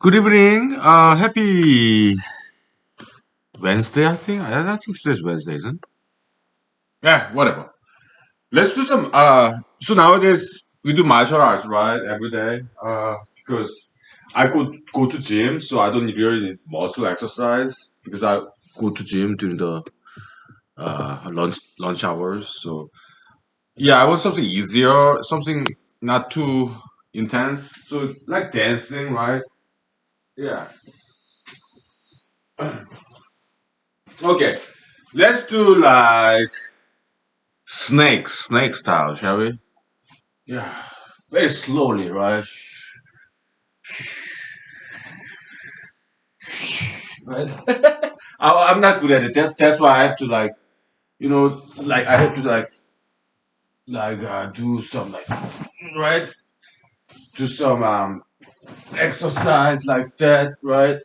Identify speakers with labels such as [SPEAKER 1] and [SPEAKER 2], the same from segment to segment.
[SPEAKER 1] Good evening. Happy Wednesday, I think. I think today's Wednesday, isn't it? Yeah, whatever. Let's do some. So nowadays we do martial arts, right? Every day. Because I go to gym, so I don't really need muscle exercise because I go to gym during the lunch hours. So yeah, I want something easier, something not too intense. So like dancing, right? Yeah. Okay. Let's do like snake style, shall we? Yeah, very slowly, right? Right. I'm not good at it. That's why I have to like, like I have to do some like right, do some exercise like that, right?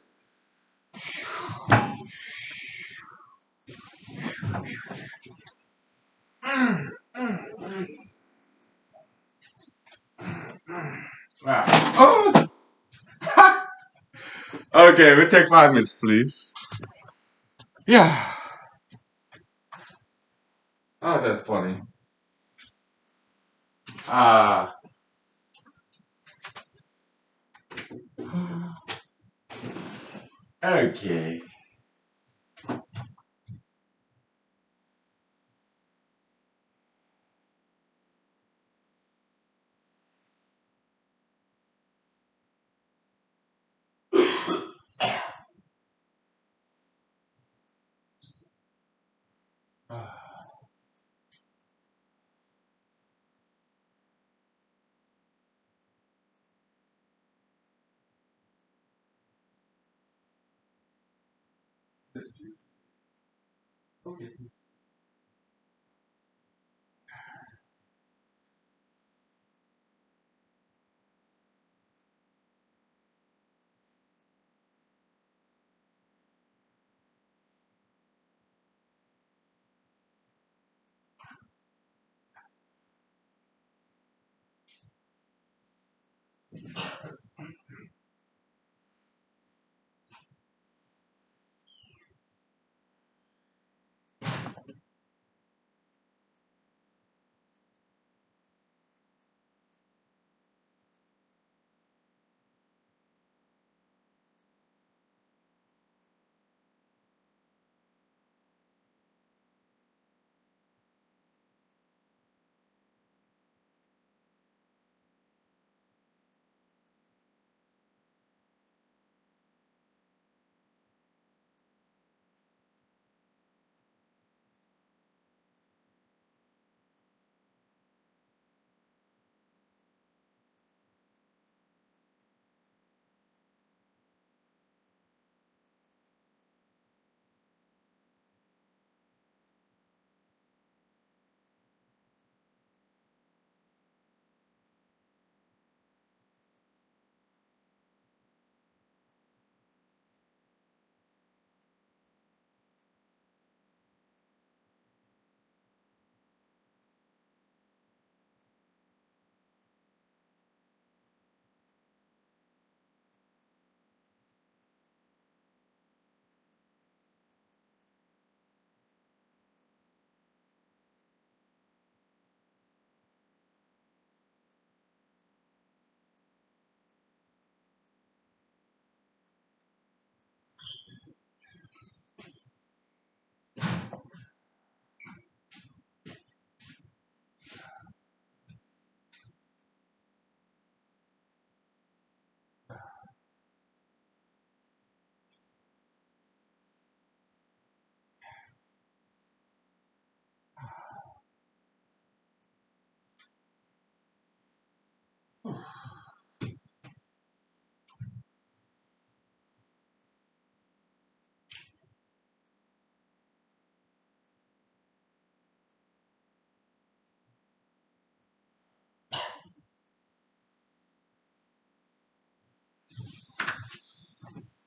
[SPEAKER 1] Ah. Oh, okay. We take 5 minutes, please. Yeah. Oh, that's funny. Ah. Okay. Okay.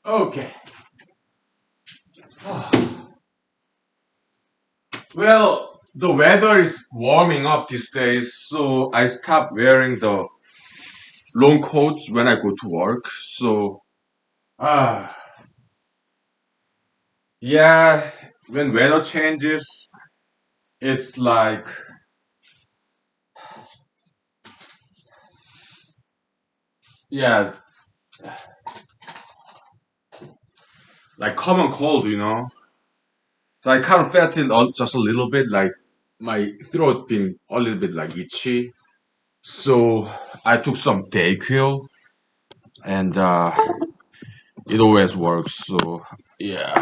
[SPEAKER 1] Okay. Well, the weather is warming up these days, so I stopped wearing the long coats when I go to work. So Ah, yeah, when weather changes, it's like, yeah, like common cold, you know. So I kind of felt it just a little bit, like my throat being a little bit like itchy. So I took some Dayquil, and it always works. So yeah,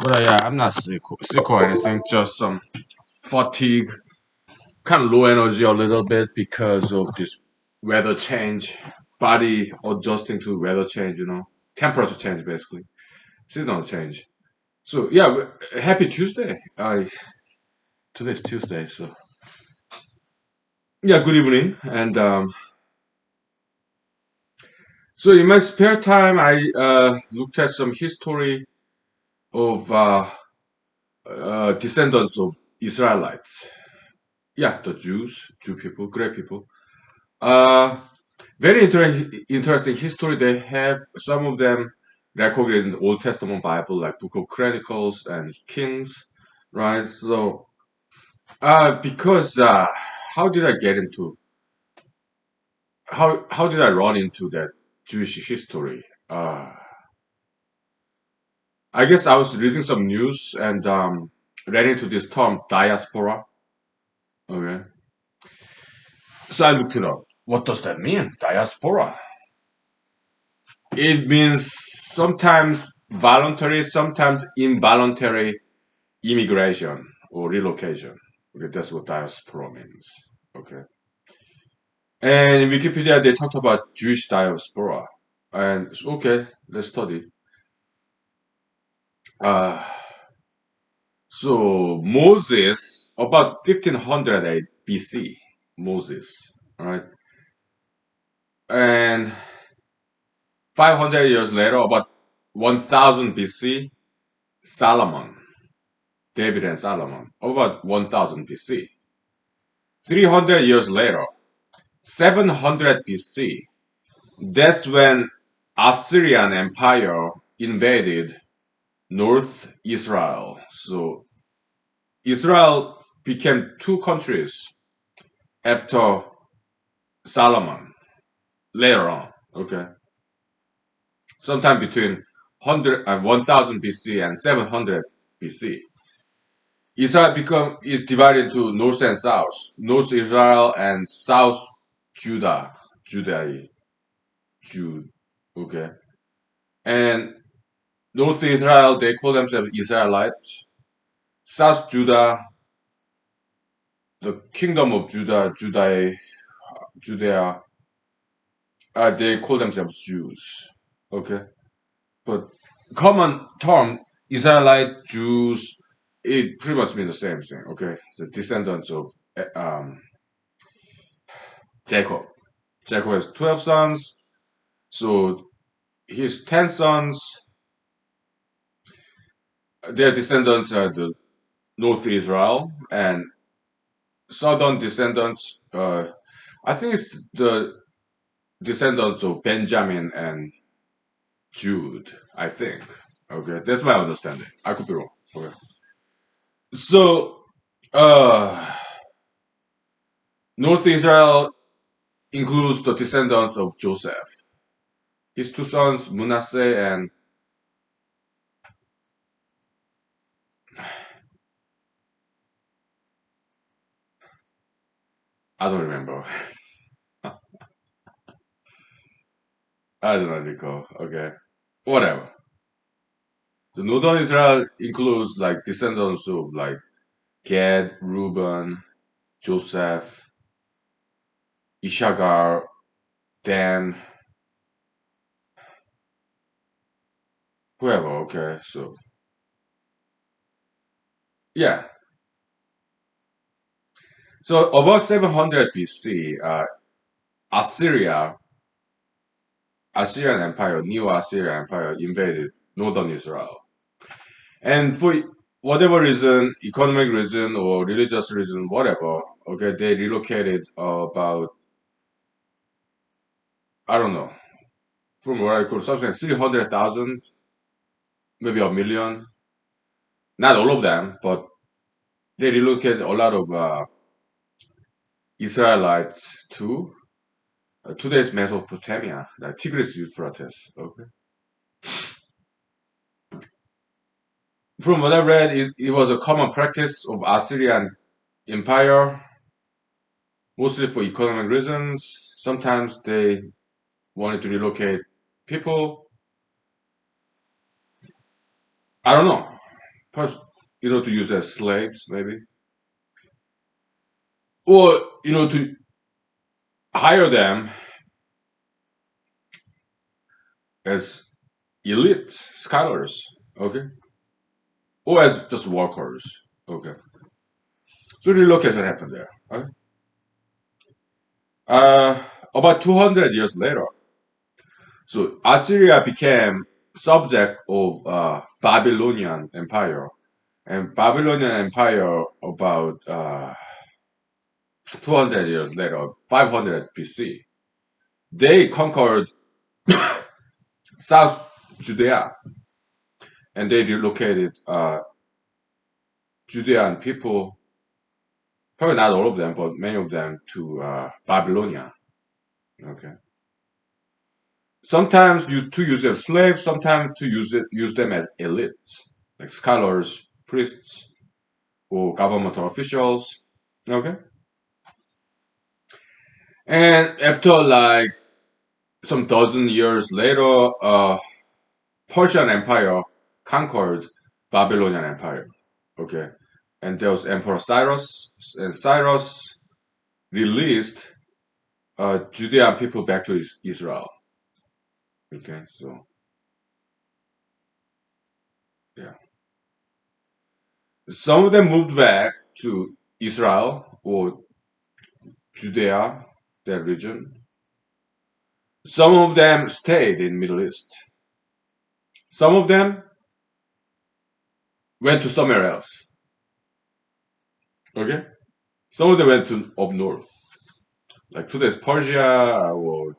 [SPEAKER 1] but yeah, I'm not sick or anything. Just some fatigue, kind of low energy a little bit because of this weather change, body adjusting to weather change. You know, temperature change basically, seasonal change. So yeah, happy Tuesday. Today's Tuesday, so yeah, good evening. And so in my spare time, I looked at some history of descendants of Israelites. Yeah, the Jew people, great people. Uh, very interesting history they have. Some of them recorded in the Old Testament Bible, like Book of Chronicles and Kings, right? So, because how did I get into how did I run into that Jewish history? I guess I was reading some news and ran into this term diaspora. Okay, so I looked it up. What does that mean? Diaspora. It means sometimes voluntary, sometimes involuntary immigration or relocation. Okay, that's what diaspora means. Okay, and in Wikipedia they talked about Jewish diaspora, and okay, let's study. Uh, So Moses, about 1500 BC, Moses, all right, and 500 years later, about 1000 BC, Solomon, David and Solomon, about 1000 BC. 300 years later, 700 BC, that's when Assyrian Empire invaded North Israel. So Israel became two countries after Solomon. Later on, okay, sometime between 100 and 1000 BC and 700 BC, Israel become is divided into North and South, North Israel and South Judah, Judah, Jude, okay, and North Israel they call themselves Israelites, South Judah, the kingdom of Judah, Judea, they call themselves Jews, okay. But common term, Israelite Jews, it pretty much means the same thing. Okay, the descendants of Jacob. Jacob has 12 sons, so his 10 sons, their descendants are the North Israel, and southern descendants. I think it's the descendants of Benjamin and Jude. I think. Okay, that's my understanding. I could be wrong. Okay, so uh, North Israel includes the descendants of Joseph. His two sons, Manasseh and I don't remember. I do not recall. Okay. Whatever. The northern Israel includes like descendants of like Gad, Reuben, Joseph, Issachar, Dan, whoever. Okay. So, yeah. So, about 700 BC, Assyria, Assyrian Empire, New Assyrian Empire invaded northern Israel. And for whatever reason, economic reason or religious reason, whatever, okay, they relocated about, I don't know, from what I recall, something like 300,000, maybe a million. Not all of them, but they relocated a lot of Israelites to today's Mesopotamia, like Tigris Euphrates. Okay. From what I read, it was a common practice of Assyrian Empire, mostly for economic reasons. Sometimes they wanted to relocate people. I don't know. Perhaps, to use as slaves, maybe. Or, to hire them as elite scholars, okay? Or as just workers, okay? So relocation happened there, okay? Uh, about 200 years later, so Assyria became subject of Babylonian Empire. And Babylonian Empire about 200 years later, 500 BC, they conquered South Judea and they relocated Judean people, probably not all of them, but many of them to Babylonia. Okay. Sometimes to use as slaves, sometimes to use them as elites, like scholars, priests, or governmental officials. Okay. And after like some dozen years later, Persian Empire conquered Babylonian Empire. Okay. And there was Emperor Cyrus, and Cyrus released Judean people back to Israel. Okay, so yeah, some of them moved back to Israel or Judea, that region. Some of them stayed in Middle East. Some of them went to somewhere else. Okay, some of them went to up north, like today's Persia or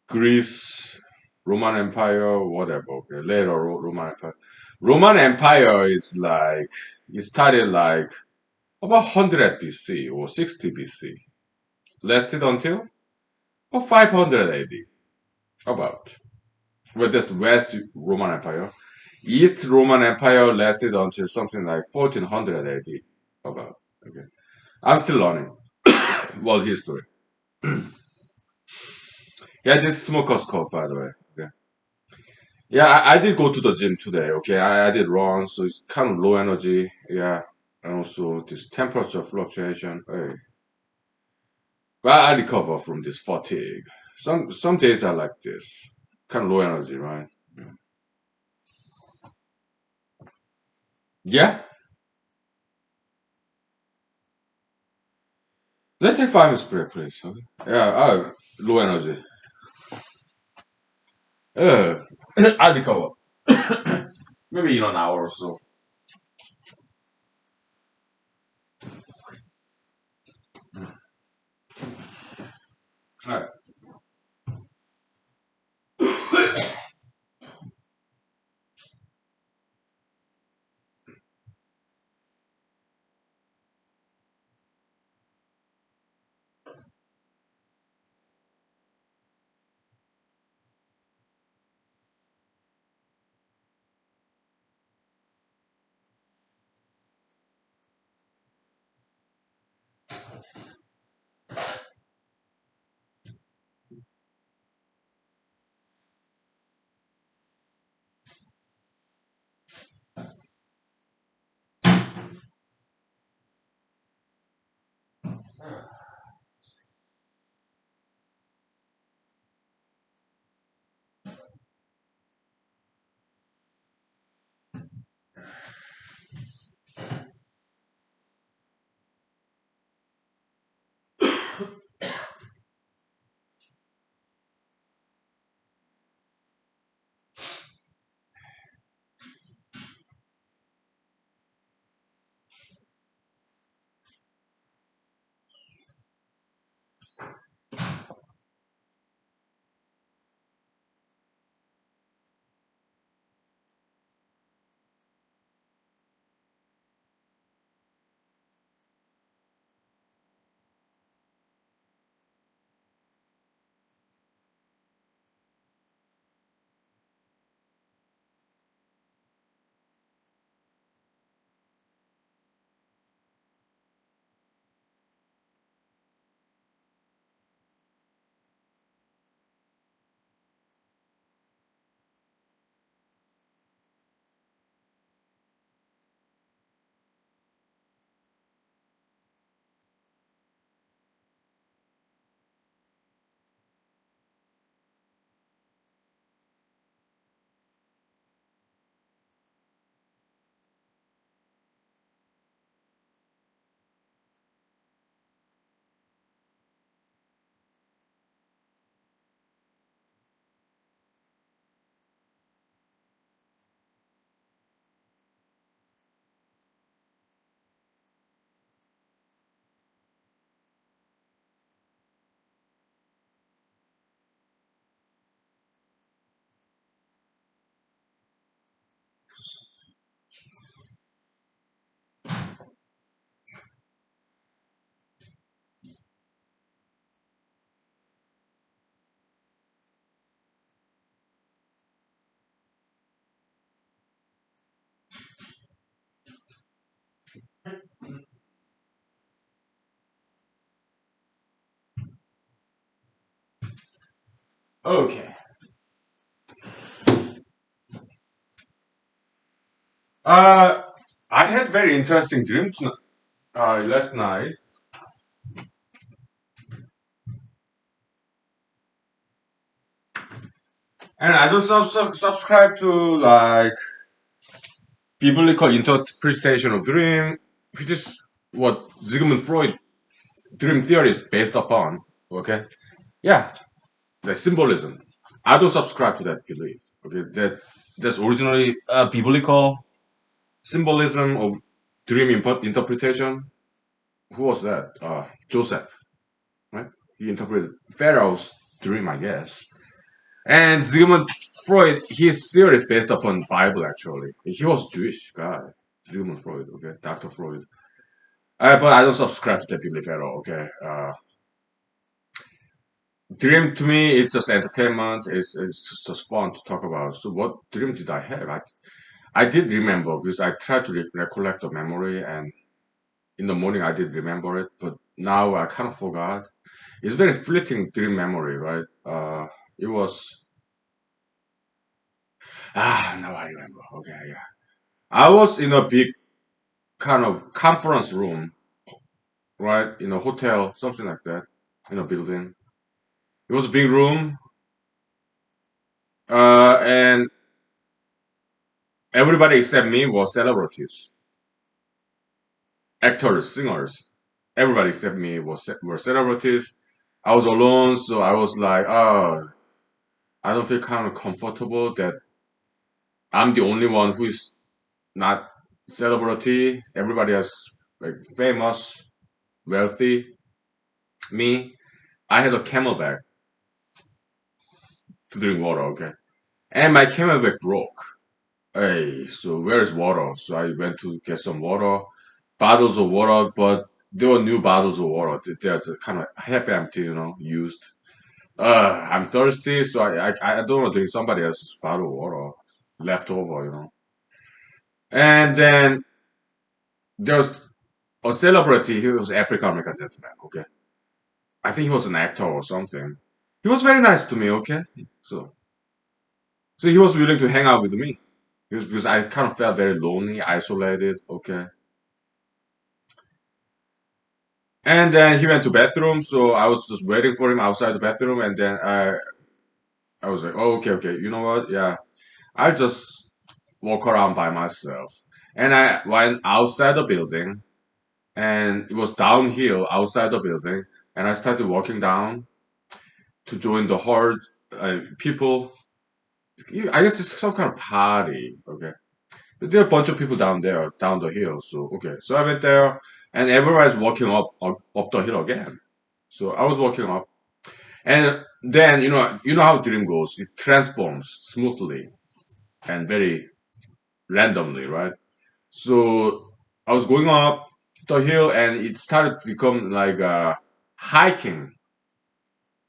[SPEAKER 1] Greece, Roman Empire, whatever. Okay, later Roman Empire. Roman Empire is like it started like about 100 BC or 60 BC, lasted until 500 AD, about. Well, that's the West Roman Empire. East Roman Empire lasted until something like 1400 AD, about. Okay, I'm still learning world history. Yeah, this is smoker's cough, by the way. Okay. Yeah, I did go to the gym today. Okay, I did run, so it's kind of low energy. Yeah, and also this temperature fluctuation. Hey. Well, I recover from this fatigue. Some days are like this, kind of low energy, right? Yeah. Yeah. Let's take 5 minutes break, please. Okay? Yeah, low energy. I'll recover. Maybe in an hour or so. All right. Okay. Uh, I had very interesting dreams last night, and I don't subscribe to like biblical interpretation of dream, which is what Sigmund Freud dream theory is based upon. Okay, yeah, the symbolism. I don't subscribe to that belief. Okay, that's originally biblical symbolism of dream interpretation. Who was that? Joseph, right? He interpreted Pharaoh's dream, I guess. And Sigmund Freud, his theory is based upon Bible. Actually, he was Jewish guy. Sigmund Freud, okay, Doctor Freud. But I don't subscribe to that belief at all. Okay, dream to me, it's just entertainment. It's just fun to talk about. So, what dream did I have? I did remember because I tried to recollect the memory, and in the morning I did remember it, but now I kind of forgot. It's very fleeting dream memory, right? It was now I remember. Okay, yeah. I was in a big kind of conference room, right? In a hotel, something like that, in a building. It was a big room, and everybody except me was celebrities, actors, singers. Everybody except me were celebrities. I was alone, so I was like, oh, I don't feel kind of comfortable that I'm the only one who is not celebrity. Everybody else like famous, wealthy. Me, I had a camelback to drink water, okay, and my camelback broke. Hey, so where's water? So I went to get some water, bottles of water, but there were new bottles of water. They're kind of half empty, used. I'm thirsty, so I don't want to drink somebody else's bottle of water left over. And then there's a celebrity. He was African American gentleman. Okay, I think he was an actor or something. He was very nice to me. Okay, so he was willing to hang out with me. Because I kind of felt very lonely, isolated. Okay, and then he went to bathroom, so I was just waiting for him outside the bathroom, and then I was like, oh, okay, you know what? Yeah, I just walk around by myself, and I went outside the building, and it was downhill outside the building, and I started walking down to join the horde people. I guess it's some kind of party. Okay, but there are a bunch of people down there, down the hill. So okay, so I went there, and everyone's walking up the hill again. So I was walking up, and then you know how dream goes. It transforms smoothly and very randomly, right? So I was going up the hill, and it started to become like a hiking,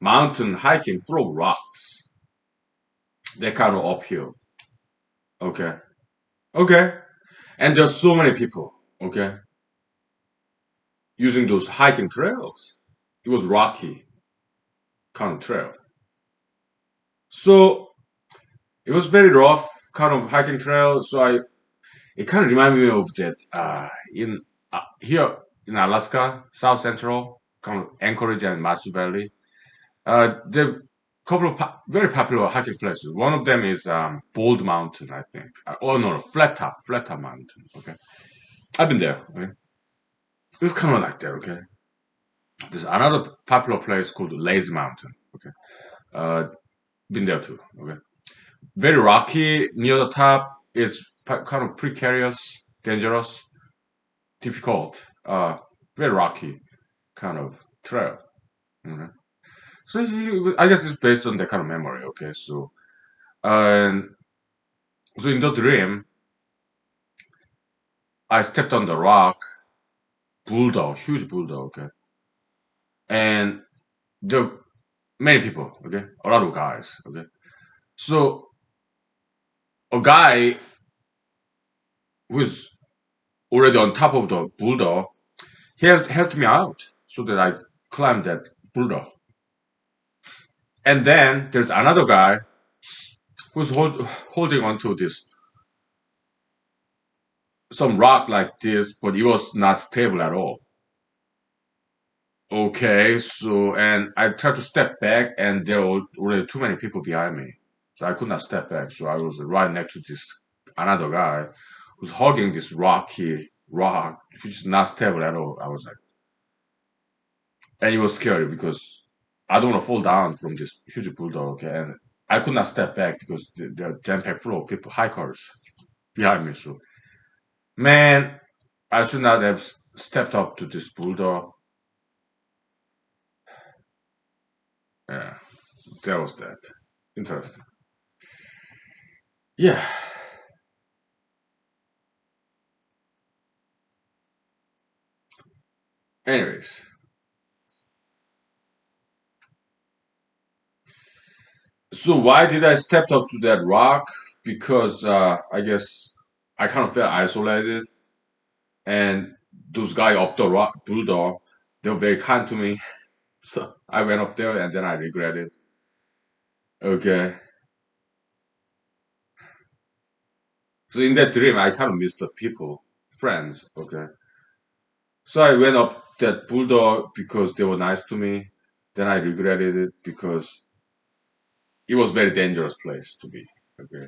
[SPEAKER 1] mountain hiking full of rocks. That kind of uphill. Okay, okay, and there's so many people. Okay, using those hiking trails. It was rocky kind of trail. So it was very rough kind of hiking trail. So it kind of reminded me of that in here in Alaska, South Central, kind of Anchorage and Matsu Valley. There are couple of very popular hiking places. One of them is Bald Mountain, I think. Oh no, Flat Top Mountain. Okay, I've been there. Okay, it was kind of like that. Okay, there's another popular place called Lazy Mountain. Okay, uh, been there too. Okay, very rocky near the top. It's kind of precarious, dangerous, difficult. Very rocky kind of trail. Okay. So I guess it's based on that kind of memory. Okay, and so in the dream, I stepped on the rock, boulder, huge boulder. Okay, and there were many people. Okay, a lot of guys. Okay, so a guy who's already on top of the boulder, he helped me out so that I climbed that boulder. And then there's another guy who's holding onto this some rock like this, but it was not stable at all. Okay, so and I tried to step back, and there were already too many people behind me, so I could not step back. So I was right next to this another guy who's hugging this rock, which is not stable at all. I was like, and it was scary because I don't want to fall down from this huge bulldog. Okay, and I could not step back because they're jam packed full of people, hikers behind me. So man, I should not have stepped up to this bulldog. Yeah, that was that. Interesting. Yeah. Anyways, so why did I step up to that rock? Because I guess I kind of felt isolated, and those guys up the rock, bulldog, they were very kind to me. So I went up there, and then I regretted. Okay. So in that dream, I kind of missed the people, friends. Okay. So I went up that bulldog because they were nice to me. Then I regretted it because it was very dangerous place to be. Okay.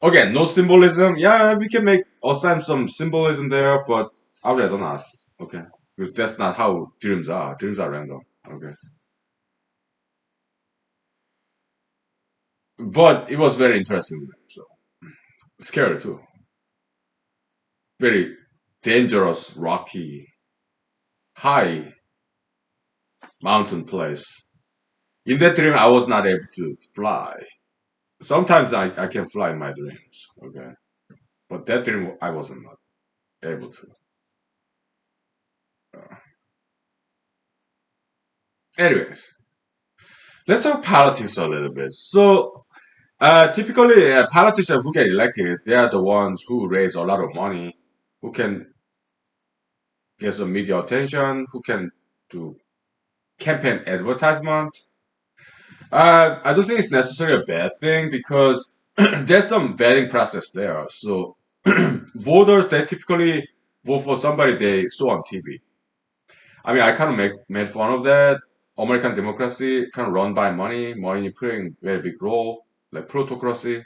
[SPEAKER 1] Okay, no symbolism. Yeah, we can make assign some symbolism there, but I'd rather not. Okay, because that's not how dreams are. Dreams are random. Okay, but it was very interesting. So scary too. Very dangerous, rocky, high mountain place. In that dream, I was not able to fly. Sometimes I can fly in my dreams. Okay, but that dream I wasn't not able to. Uh, anyways, let's talk politics a little bit. So typically, politicians who get elected, they are the ones who raise a lot of money, who can get some media attention, who can do campaign advertisement. I don't think it's necessarily a bad thing because there's some vetting process there. So voters, they typically vote for somebody they saw on TV. I mean, I kind of made fun of that. American democracy kind of run by money, money playing very big role, like plutocracy.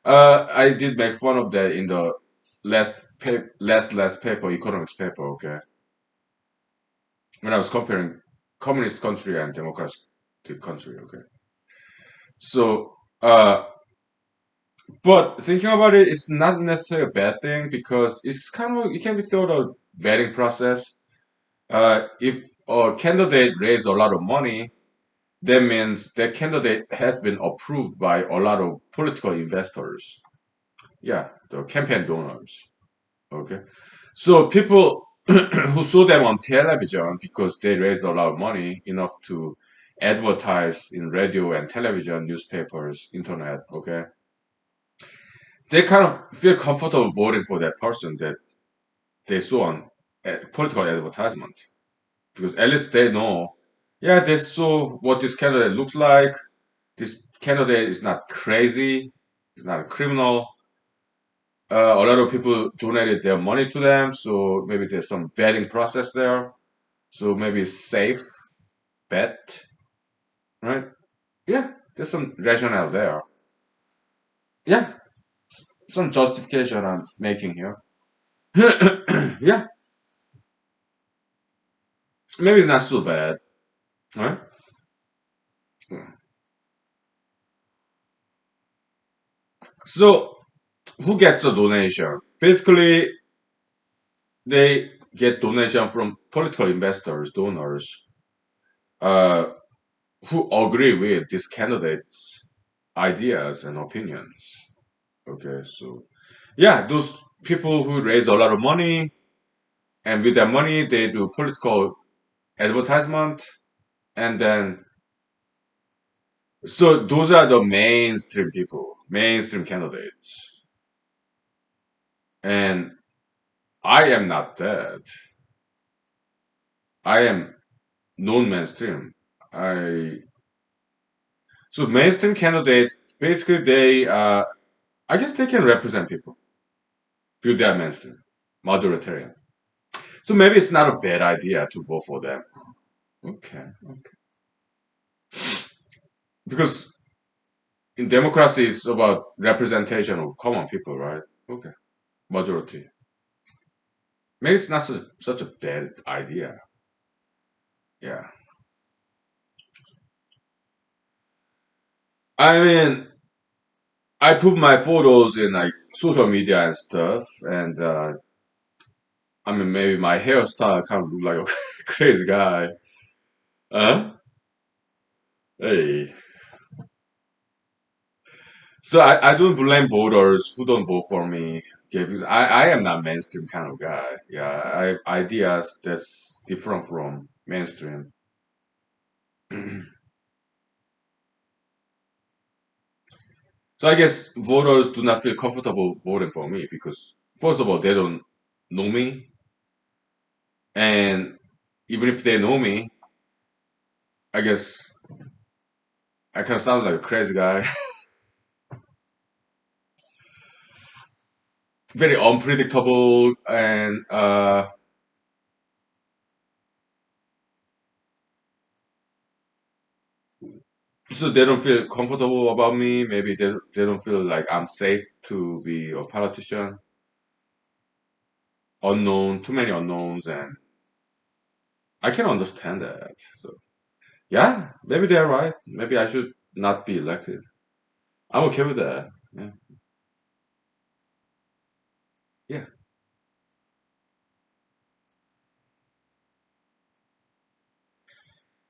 [SPEAKER 1] I did make fun of that in the last paper, economics paper, okay? When I was comparing communist country and democratic country, okay? So, but thinking about it, it's not necessarily a bad thing because it's kind of, it can be thought of vetting process. If a candidate raised a lot of money, that means that candidate has been approved by a lot of political investors. Yeah, the campaign donors. Okay. So people who saw them on television because they raised a lot of money enough to advertise in radio and television, newspapers, internet, okay? They kind of feel comfortable voting for that person that they saw on political advertisement because at least they know, yeah, they saw what this candidate looks like. This candidate is not crazy, he's not a criminal. A lot of people donated their money to them, so maybe there's some vetting process there. So maybe it's safe bet, right? Yeah, there's some rationale there. Yeah, some justification I'm making here. Yeah, maybe it's not so bad, right? So who gets a donation? Basically, they get donation from political investors, donors, uh, who agree with this candidate's ideas and opinions. Okay, so yeah, those people who raise a lot of money and with their money they do political advertisement and then so those are the mainstream people, mainstream candidates. And I am not that. I am non-mainstream. I So mainstream candidates, basically, I guess they can represent people. If they are mainstream, majoritarian. So maybe it's not a bad idea to vote for them. Okay. Because in democracy, it's about representation of common people, right? Okay. Majority. Maybe it's not such a bad idea. Yeah. I mean, I put my photos in like social media and stuff, and I mean, maybe my hairstyle kind of look like a crazy guy. Huh? Hey. So I don't blame voters who don't vote for me. Okay, because I am not mainstream kind of guy. Yeah, I ideas that's different from mainstream. So I guess voters do not feel comfortable voting for me because first of all they don't know me, and even if they know me, I guess I kind of sound like a crazy guy, very unpredictable, and so they don't feel comfortable about me. Maybe they don't feel like I'm safe to be a politician. Unknown, too many unknowns, and I can understand that. So yeah, maybe they're right. Maybe I should not be elected. I'm okay with that. Yeah, yeah.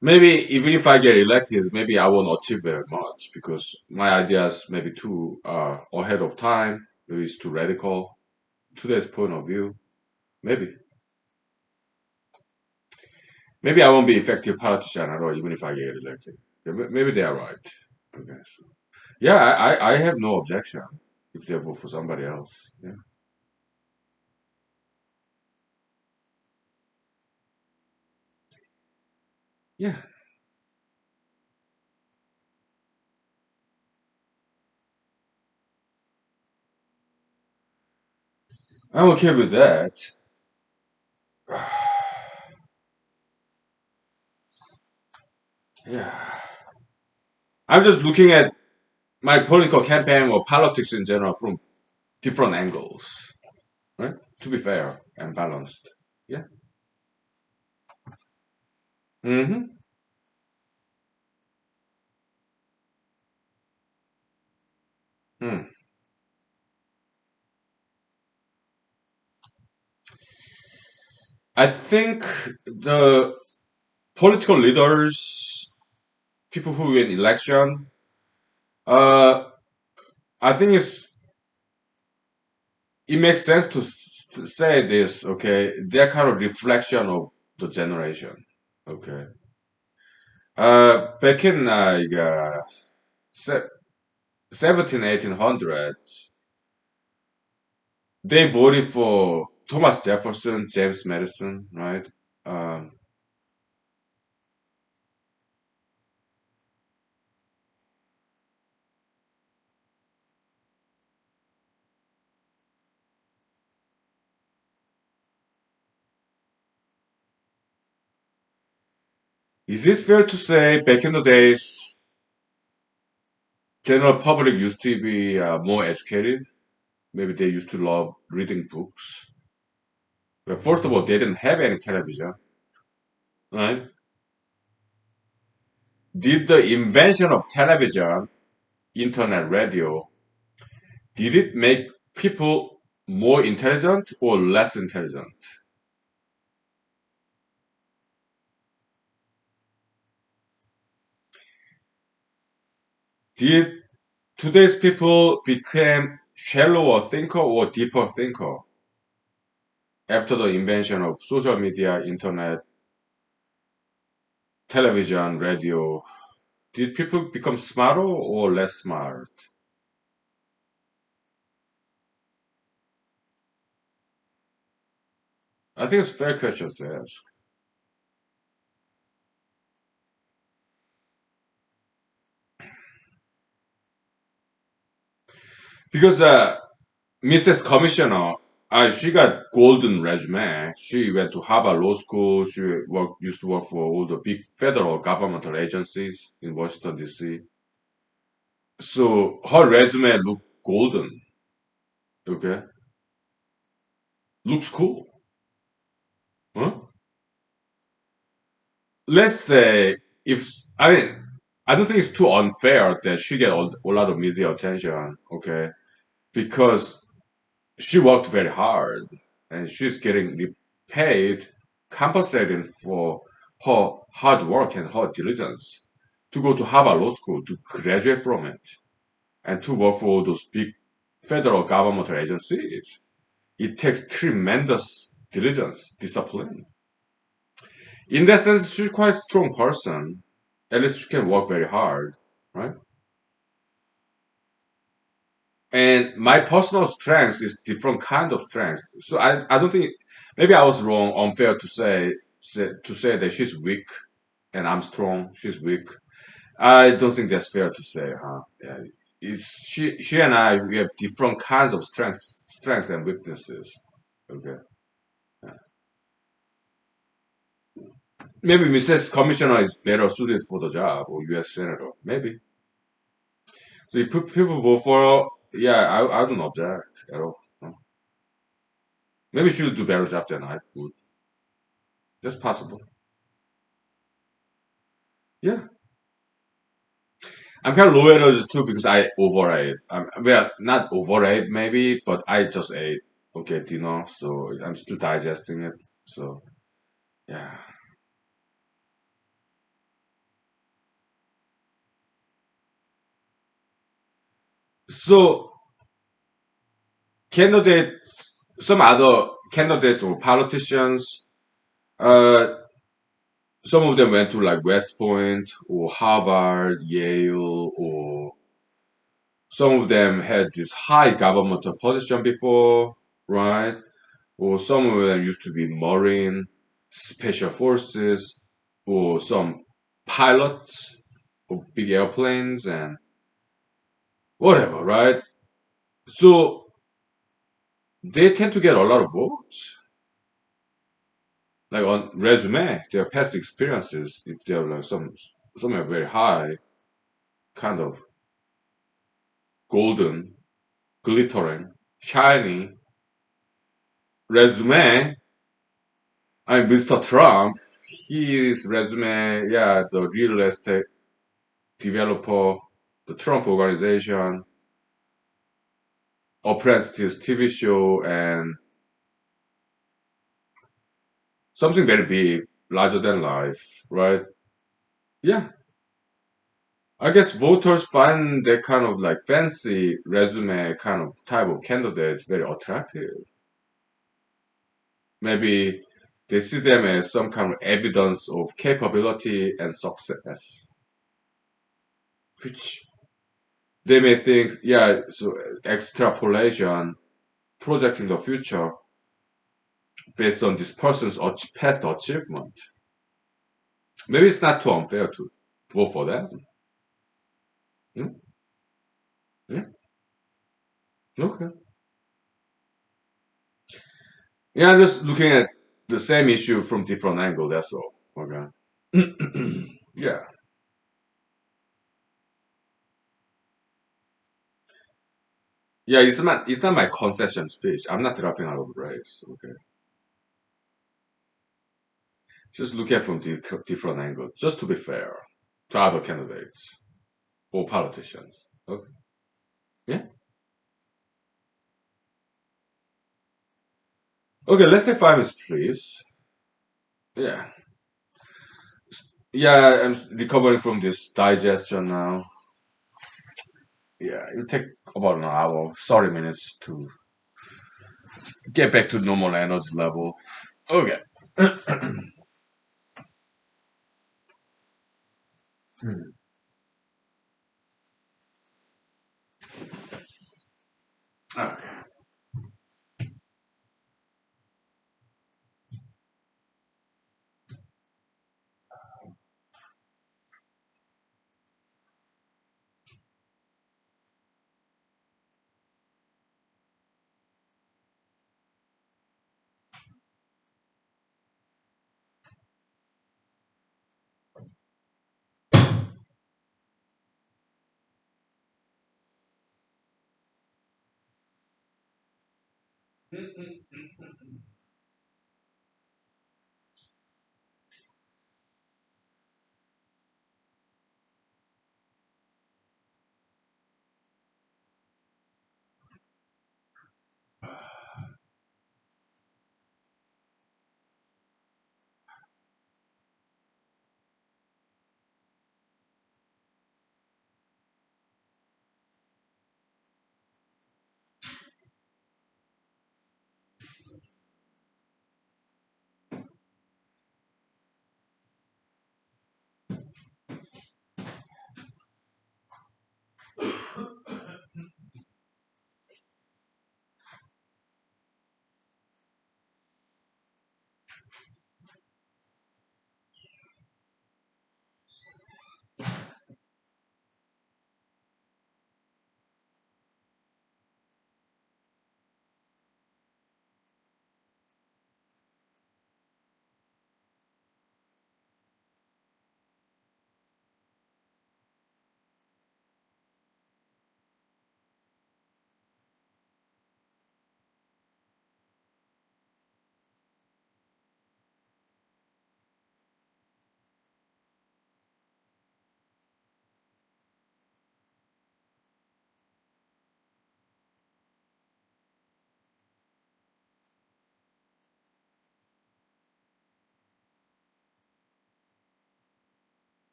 [SPEAKER 1] Maybe even if I get elected, maybe I won't achieve very much because my ideas maybe too ahead of time. Maybe it's too radical. Today's point of view. Maybe. Maybe I won't be effective politician at all, even if I get elected. Yeah, maybe they are right. Okay. So, yeah, I have no objection if they vote for somebody else. Yeah. Yeah. I'm okay with that. Yeah. I'm just looking at my political campaign or politics in general from different angles, right? To be fair and balanced. Yeah. Mm-hmm. Hmm. I think the political leaders, people who win election, uh, I think it makes sense to say this. Okay, they're kind of reflection of the generation. Okay. Back in like se- 17, 1800s, they voted for Thomas Jefferson, James Madison, right? Um, is it fair to say back in the days, general public used to be more educated? Maybe they used to love reading books. Well, first of all, they didn't have any television, right? Did the invention of television, internet, radio, did it make people more intelligent or less intelligent? Did today's people become shallower thinker or deeper thinker after the invention of social media, internet, television, radio? Did people become smarter or less smart? I think it's a fair question to ask. Because Mrs. Commissioner, she got golden resume. She went to Harvard Law School. She used to work for all the big federal governmental agencies in Washington D.C. So her resume look golden. Okay, looks cool. Huh? Let's say if I mean I don't think it's too unfair that she get a lot of media attention. Okay, because she worked very hard and she's getting paid, compensated for her hard work and her diligence to go to Harvard Law School to graduate from it and to work for those big federal governmental agencies. It takes tremendous diligence, discipline. In that sense, she's quite a strong person. At least she can work very hard, right? And my personal strength is different kind of strength. So I don't think maybe I was wrong, unfair to say that she's weak and I'm strong. She's weak. I don't think that's fair to say, huh? Yeah, it's she and I we have different kinds of strengths and weaknesses. Okay, maybe Mrs. Commissioner is better suited for the job or U.S. Senator. Maybe. So if people vote for her, yeah, I don't object at all. Huh? Maybe she'll do better job than I would. That's possible. Yeah. I'm kind of low energy too because I overate. Well, not overate maybe, but I just ate okay dinner, so I'm still digesting it. So yeah. So candidates, some other candidates or politicians, uh, some of them went to like West Point or Harvard, Yale, or some of them had this high governmental position before, right? Or some of them used to be Marine, Special Forces, or some pilots of big airplanes and whatever, right? So they tend to get a lot of votes. Like on resume, their past experiences, if they're like some are very high, kind of golden, glittering, shiny resume. I mean, Mr. Trump, his resume, yeah, the real estate developer, the Trump organization, Apprentice TV show, and something very big, larger than life, right? Yeah, I guess voters find that kind of like fancy resume kind of type of candidates very attractive. Maybe they see them as some kind of evidence of capability and success, which they may think, yeah, so extrapolation, projecting the future based on this person's past achievement. Maybe it's not too unfair to vote for them. Hmm? Yeah, okay. Yeah, I'm just looking at the same issue from different angle. That's all. Okay. Yeah. Yeah, it's not my concession speech. I'm not dropping out of the race. Okay. Just look at from different angle, just to be fair to other candidates or politicians. Okay. Yeah. Okay. Let's take 5 minutes, please. Yeah. Yeah, I'm recovering from this digestion now. Yeah, it'll take about an hour, 30 minutes to get back to normal energy level. Okay. Okay.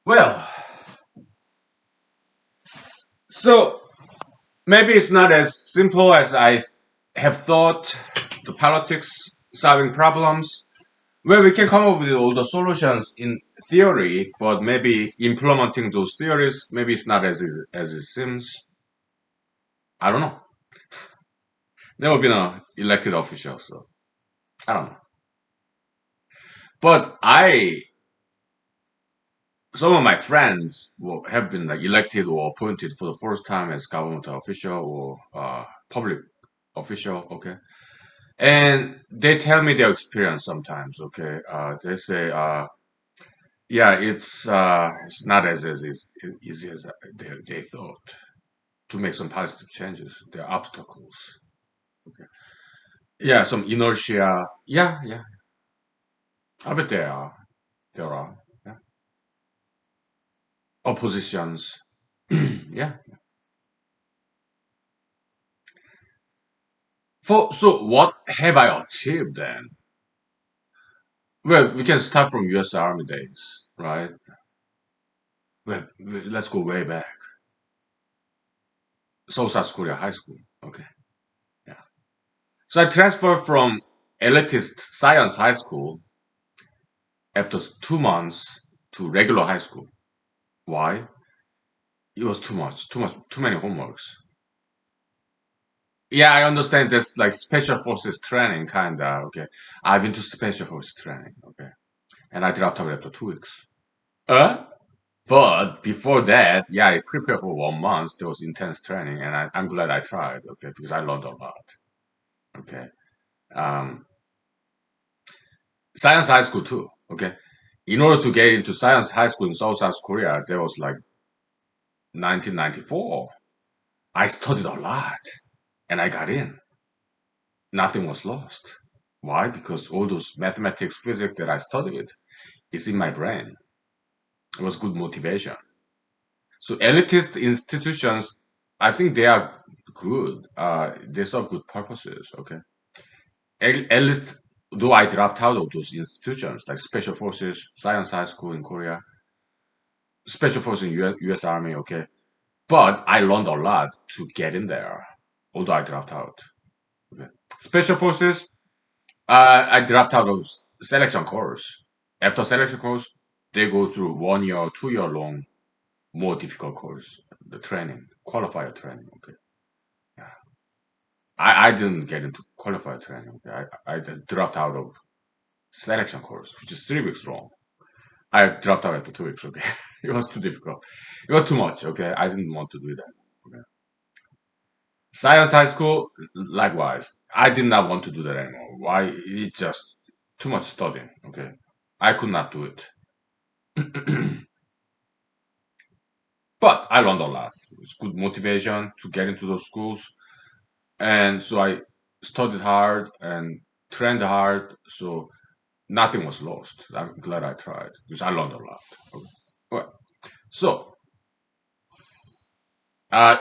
[SPEAKER 1] Well, so maybe it's not as simple as I have thought. The politics solving problems, where we can come up with all the solutions in theory, but maybe implementing those theories, maybe it's not as it seems. I don't know. Never been an elected official, so I don't know. But some of my friends have been like elected or appointed for the first time as government official or public official. Okay, and they tell me their experience sometimes. Okay, they say, yeah, it's not as easy as they thought to make some positive changes. There are obstacles. Okay, yeah, some inertia. Yeah, yeah. I bet there are. There are. Yeah. Oppositions. Yeah. So what have I achieved then? Well, we can start from U.S. Army days, right? Well, let's go way back. South Korea High School. Okay, yeah. So I transferred from elitist science high school after 2 months to regular high school. Why? It was too many homeworks. Yeah, I understand that's like special forces training, kinda. Okay, I've been to special forces training. Okay, and I dropped out after 2 weeks. Uh? But before that, yeah, I prepared for 1 month. There was intense training, and I'm glad I tried. Okay, because I learned a lot. Okay, um, science high school too. Okay, in order to get into science high school in South Korea, there was like 1994. I studied a lot, and I got in. Nothing was lost. Why? Because all those mathematics, physics that I studied is in my brain. It was good motivation. So elitist institutions, I think they are good. They serve good purposes. Okay. At least though I dropped out of those institutions like Special Forces, Science High School in Korea, Special Forces in US Army. Okay. But I learned a lot to get in there, although I dropped out. Okay. Special Forces, I dropped out of selection course. After selection course, they go through 1 year, 2 year long, more difficult course, the training, qualifier training. Okay. Yeah. I didn't get into qualifier training. Okay. I just dropped out of selection course, which is 3 weeks long. I dropped out after 2 weeks. Okay. It was too difficult. It was too much. Okay. I didn't want to do that. Okay. Science high school, likewise. I did not want to do that anymore. Why? It's just too much studying. Okay. I could not do it. But I learned a lot. It's good motivation to get into those schools. And so I studied hard and trained hard. So nothing was lost. I'm glad I tried because I learned a lot. Okay. Well, so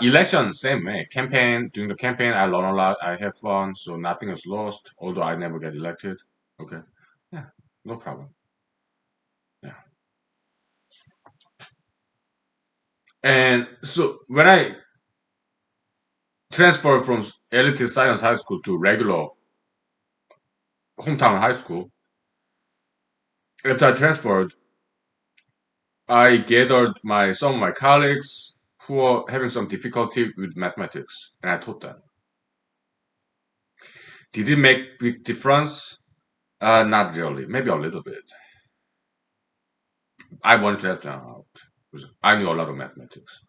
[SPEAKER 1] election, same way. Campaign, during the campaign, I learn a lot. I have fun. So nothing is lost, although I never get elected. Okay. Yeah, no problem. Yeah. And so when I transferred from elite science high school to regular hometown high school, after I transferred, I gathered some of my colleagues who were having some difficulty with mathematics, and I taught them. Did it make big difference? Not really. Maybe a little bit. I wanted to help them out because I knew a lot of mathematics,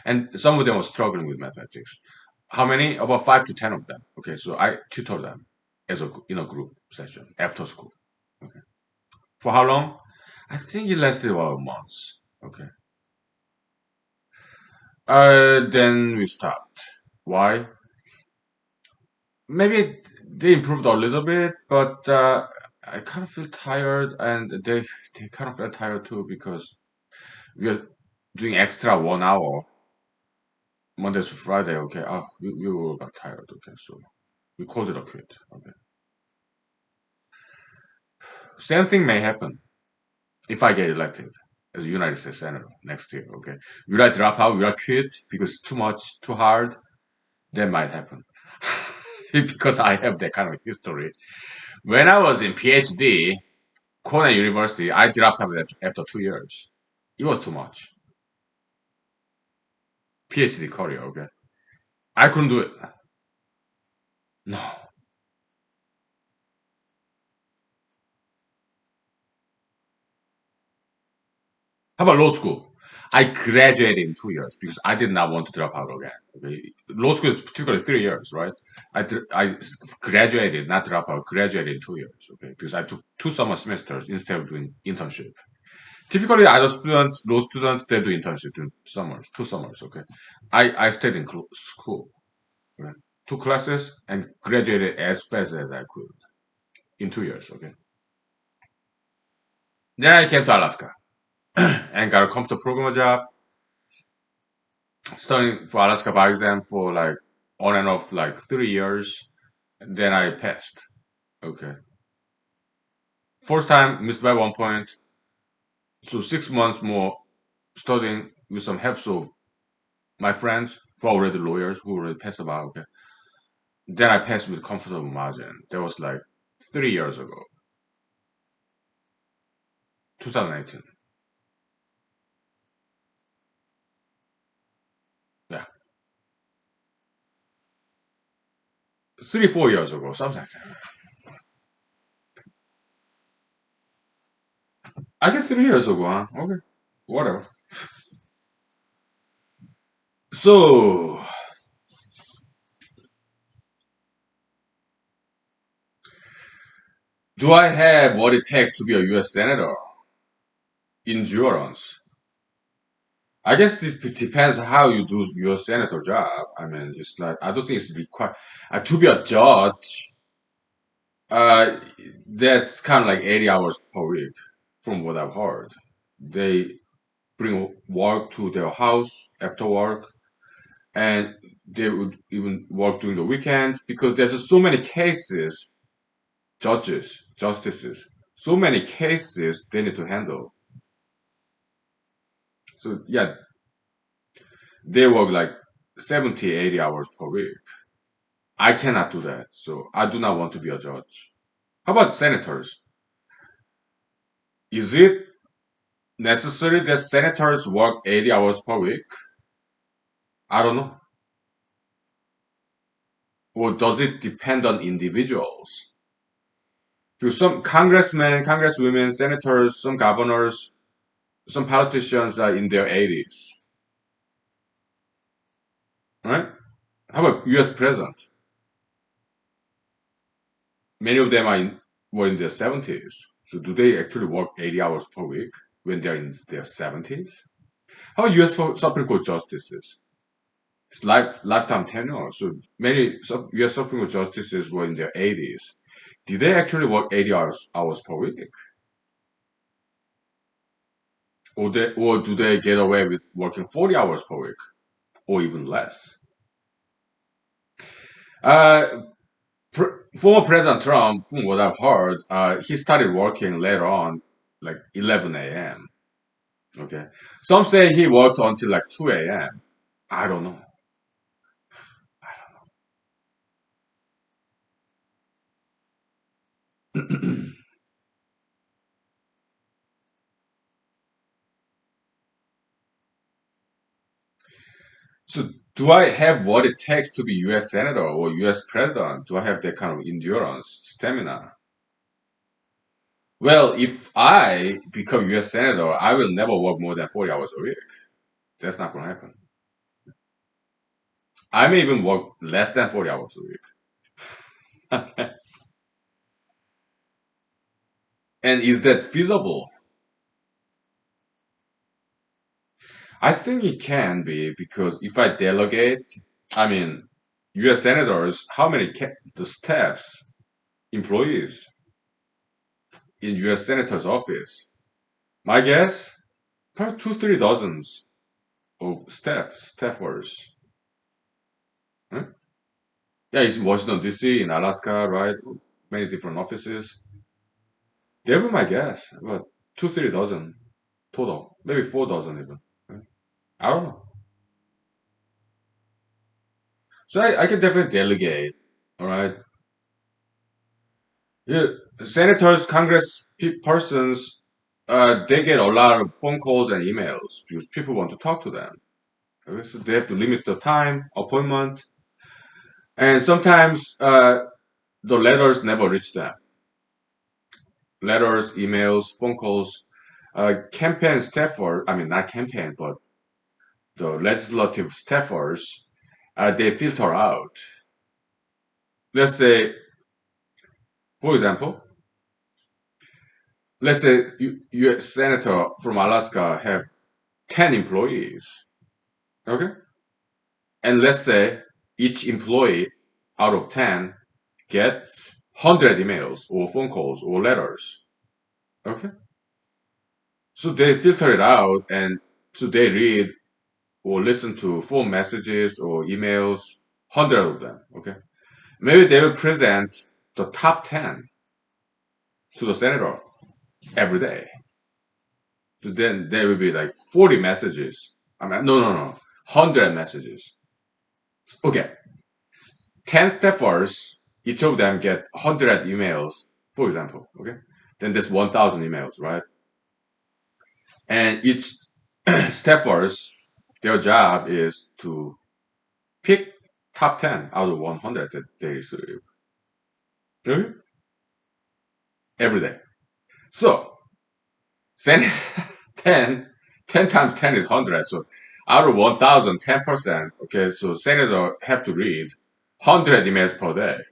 [SPEAKER 1] and some of them were struggling with mathematics. How many? About 5 to 10 of them. Okay, so I tutored them as in a group session after school. Okay. For how long? I think it lasted about months. Okay. Then we stopped. Why? Maybe they improved a little bit, but I kind of feel tired, and they kind of felt tired too because we are doing extra 1 hour Monday to Friday. Okay, we all got tired. Okay, so we called it a quit. Okay, same thing may happen if I get elected as a United States Senator next year. Okay, will I drop out? Will I quit because it's too much, too hard? That might happen because I have that kind of history. When I was in PhD, Cornell University, I dropped out after 2 years. It was too much. PhD career, okay. I couldn't do it. No. How about law school? I graduated in 2 years because I did not want to drop out again. Okay. Law school is typically 3 years, right? I graduated, not drop out, graduated in 2 years, okay, because I took 2 summer semesters instead of doing internship. Typically, other students, law students, they do internship in summers, 2 summers, okay. I stayed in school, okay, 2 classes, and graduated as fast as I could in 2 years, okay. Then I came to Alaska and got a computer programmer job, studying for Alaska bar exam for like on and off like 3 years. Then I passed, okay. First time missed by 1 point, so 6 months more studying with some help of my friends who are already lawyers who already passed the bar, okay. Then I passed with comfortable margin. That was like 3 years ago, 2018. Yeah, 3, 4 years ago, something like that. I guess 3 years ago, huh? Okay, whatever. So, do I have what it takes to be a U.S. senator? Endurance. I guess it depends how you do your senator job. I mean, it's like I don't think it's required to be a judge. Uh, that's kind of like 80 hours per week, from what I've heard. They bring work to their house after work, and they would even work during the weekends because there's just so many cases, justices, so many cases they need to handle. So yeah, they work like 70, 80 hours per week. I cannot do that. So I do not want to be a judge. How about senators? Is it necessary that senators work 80 hours per week? I don't know. Or does it depend on individuals? Because some congressmen, congresswomen, senators, some governors, some politicians are in their 80s, right? How about US president? Many of them were in their 70s. So do they actually work 80 hours per week when they're in their 70s? How about US Supreme Court justices? It's lifetime tenure. So many US Supreme Court justices were in their 80s. Did they actually work 80 hours per week? Or do they get away with working 40 hours per week or even less? Uh, Former President Trump, from what I've heard, he started working later on, like 11 a.m. Okay. Some say he worked until like 2 a.m. I don't know. So, do I have what it takes to be US Senator or US President? Do I have that kind of endurance, stamina? Well, if I become US Senator, I will never work more than 40 hours a week. That's not going to happen. I may even work less than 40 hours a week. And is that feasible? I think it can be because if I delegate, I mean, US senators, how many the staffs, employees in US senator's office? My guess, probably two, three dozens of staffers. Huh? Yeah, it's in Washington D.C., in Alaska, right? Many different offices. They were my guess, but two, three dozen total, maybe 4 dozen even. Right? I don't know. So I can definitely delegate. All right. Yeah, senators, Congress persons, they get a lot of phone calls and emails because people want to talk to them. Okay, so they have to limit the time, appointment, and sometimes the letters never reach them. Letters, emails, phone calls, campaign staffer, I mean, not campaign, but the legislative staffers, they filter out. Let's say, for example, let's say you a senator from Alaska have 10 employees. Okay? And let's say each employee out of 10 gets 100 emails or phone calls or letters. Okay? So they filter it out and so they read or listen to phone messages or emails, 100 of them. Okay? Maybe they will present the top 10 to the senator every day. So then there will be like 40 messages. I mean, no. 100 messages. Okay. 10 staffers, each of them get 100 emails, for example, okay? Then that's 1,000 emails, right? And each staffers, their job is to pick top 10 out of 100 that they receive. Okay? Every day. So, send 10, 10 times 10 is 100. So, out of 1,000, 10%, okay, so senator have to read 100 emails per day.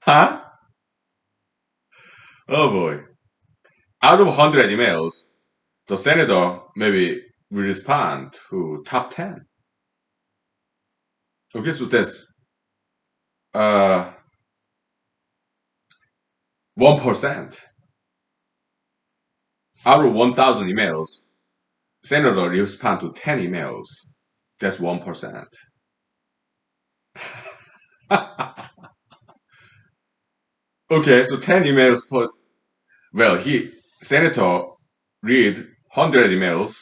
[SPEAKER 1] Huh? Oh boy. Out of 100 emails, the senator maybe will respond to top 10. Okay, so that's Uh, 1%. Out of 1,000 emails, senator respond to 10 emails. That's 1%. Okay, so 10 emails per, well, senator read 100 emails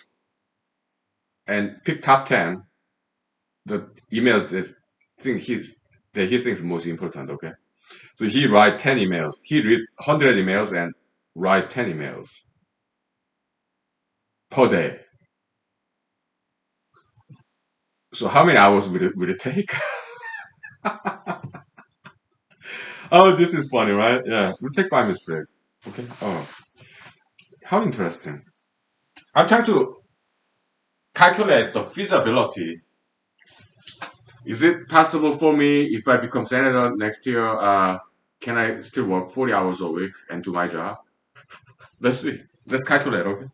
[SPEAKER 1] and pick top 10, the emails think he's, that he thinks most important, okay? So he write 10 emails. He read 100 emails and write 10 emails per day. So how many hours would it take? Oh, this is funny, right? Yeah, we'll take 5 minutes break. Okay. Oh, how interesting. I'm trying to calculate the feasibility. Is it possible for me if I become senator next year? Can I still work 40 hours a week and do my job? Let's see. Let's calculate, okay?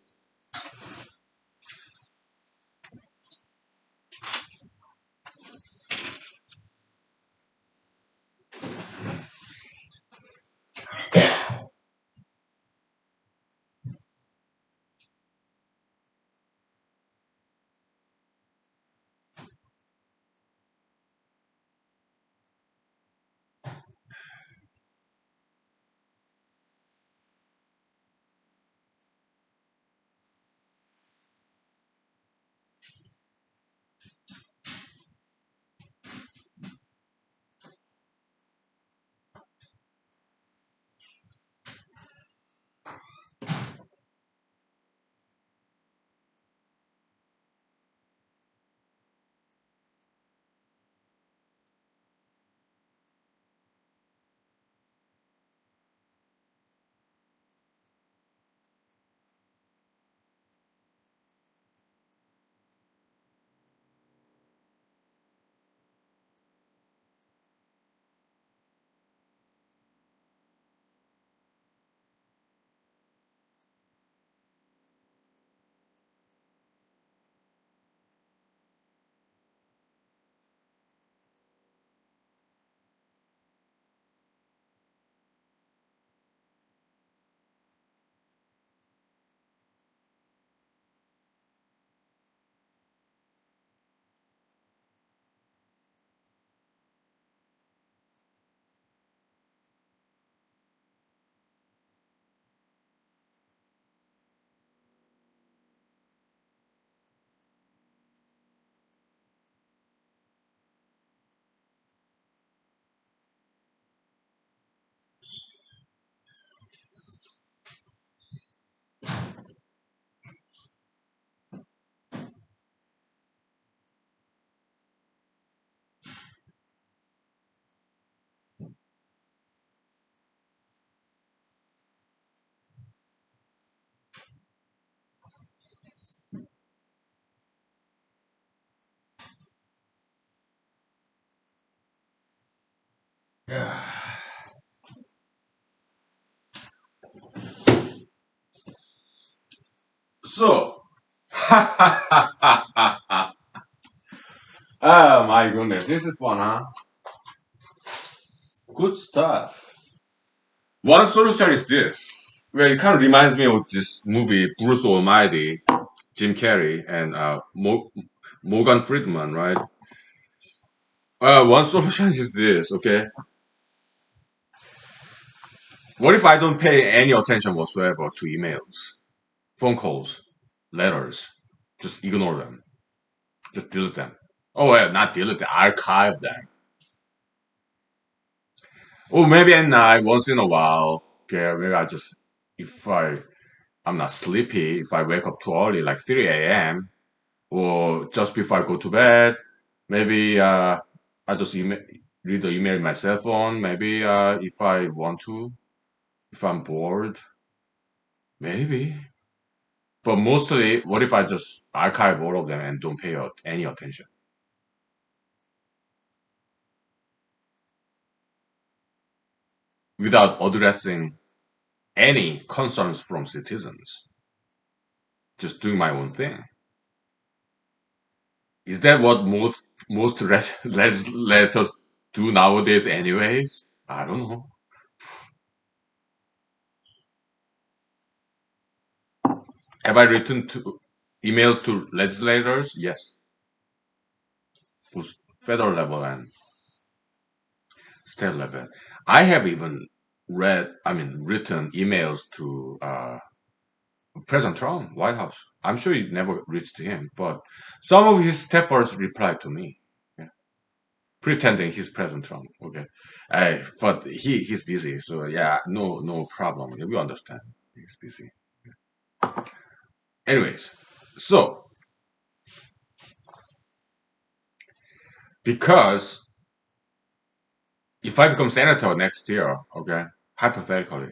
[SPEAKER 1] Yeah. So, oh my goodness, this is fun, huh? Good stuff. One solution is this. Well, it kind of reminds me of this movie, Bruce Almighty, Jim Carrey, and Morgan Friedman, right? One solution is this, okay? What if I don't pay any attention whatsoever to emails, phone calls, letters? Just ignore them. Just delete them. Oh, well, not delete them, archive them. Or maybe at night, once in a while, okay, maybe if I'm not sleepy, if I wake up too early, like 3 a.m., or just before I go to bed, maybe I just read the email on my cell phone. Maybe if I want to, if I'm bored, maybe. But mostly, what if I just archive all of them and don't pay any attention without addressing any concerns from citizens? Just doing my own thing. Is that what most legislators do nowadays anyways. I don't know. Have I written to email to legislators? Yes, both federal level and state level. I have even written emails to President Trump, White House. I'm sure it never reached him, but some of his staffers replied to me, yeah, pretending he's President Trump. Okay, but he's busy, so yeah, no problem. We understand he's busy. Anyways, so because if I become senator next year, okay, hypothetically,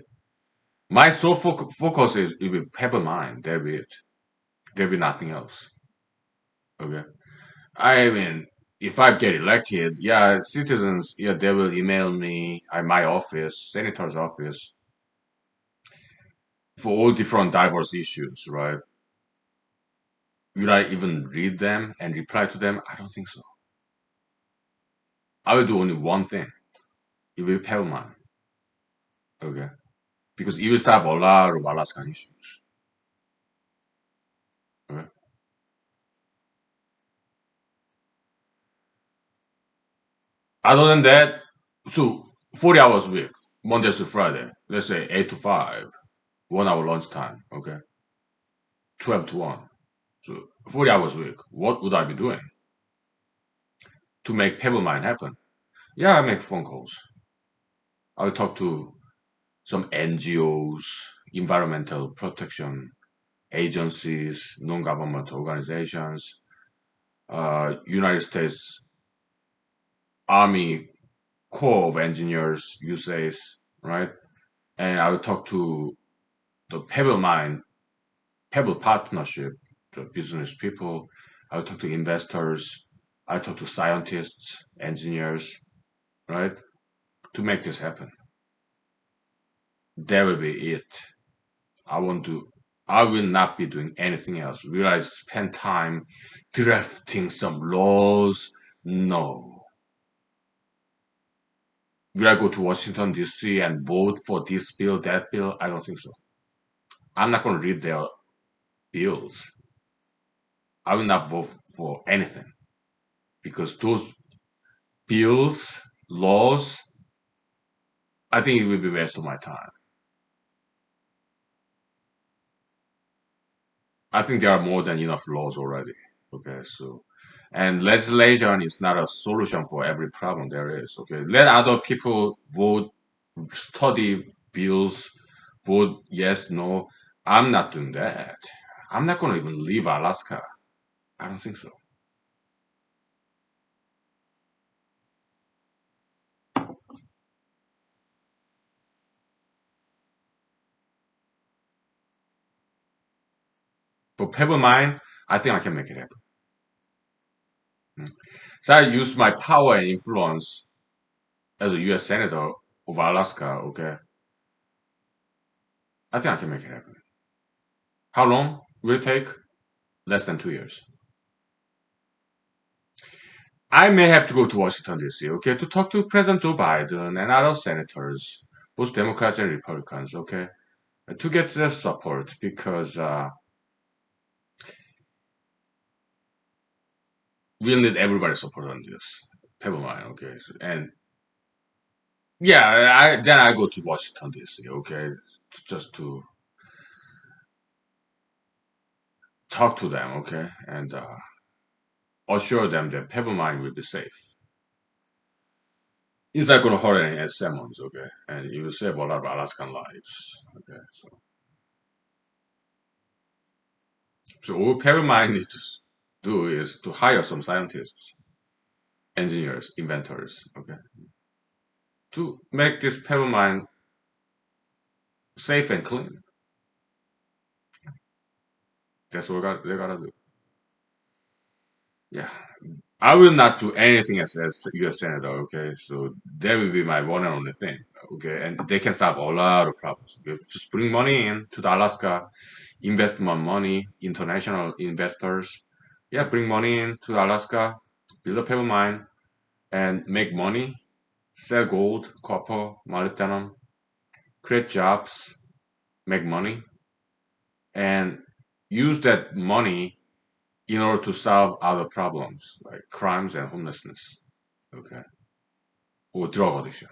[SPEAKER 1] my sole focus is it will have a mind. There will it. There will nothing else. Okay. I mean, if I get elected, yeah, citizens, yeah, they will email me at my office, senator's office, for all different diverse issues, right? Will I even read them and reply to them? I don't think so. I will do only one thing. It will pay mine. Okay. Because it will solve a lot of Alaska issues. Okay. Other than that, so 40 hours a week, Monday to Friday, let's say 8 to 5, 1 hour lunch time, okay? 12 to 1. So 40 hours a week. What would I be doing to make Pebblemind happen? Yeah, I make phone calls. I will talk to some NGOs, environmental protection agencies, non-government organizations, United States Army Corps of Engineers, USAs, right? And I will talk to the Pebble Partnership, the business people. I will talk to investors. I will talk to scientists, engineers, right? To make this happen. That will be it. I won't do. I will not be doing anything else. Will I spend time drafting some laws? No. Will I go to Washington D.C. and vote for this bill, that bill? I don't think so. I'm not going to read their bills. I will not vote for anything because those bills, laws, I think it will be waste of my time. I think there are more than enough laws already. Okay, so and legislation is not a solution for every problem there is. Okay, let other people vote, study bills, vote yes, no. I'm not doing that. I'm not going to even leave Alaska. I don't think so. But Pebble Mine, I think I can make it happen. Mm. So I use my power and influence as a U.S. senator of Alaska. Okay, I think I can make it happen. How long will it take? Less than 2 years. I may have to go to Washington, D.C., okay, to talk to President Joe Biden and other senators, both Democrats and Republicans, okay, to get their support because we'll need everybody's support on this. Pebble mine, okay, and yeah, then I go to Washington, D.C., okay, just to talk to them, okay, and assure them that Pebble mine will be safe. It's not going to hurt any salmons, okay, and it will save a lot of Alaskan lives, okay, so all Pebble mine needs to do is to hire some scientists, engineers, inventors, okay, to make this pebble mine safe and clean. That's what they gotta do. Yeah, I will not do anything as U.S. senator. Okay, so that will be my one and only thing. Okay, and they can solve a lot of problems. Okay? Just bring money in to the Alaska, invest more money, international investors. Yeah, bring money in to Alaska, build a pebble mine, and make money. sell gold, copper, molybdenum, create jobs, make money, and use that money in order to solve other problems like crimes and homelessness, okay, or drug addiction.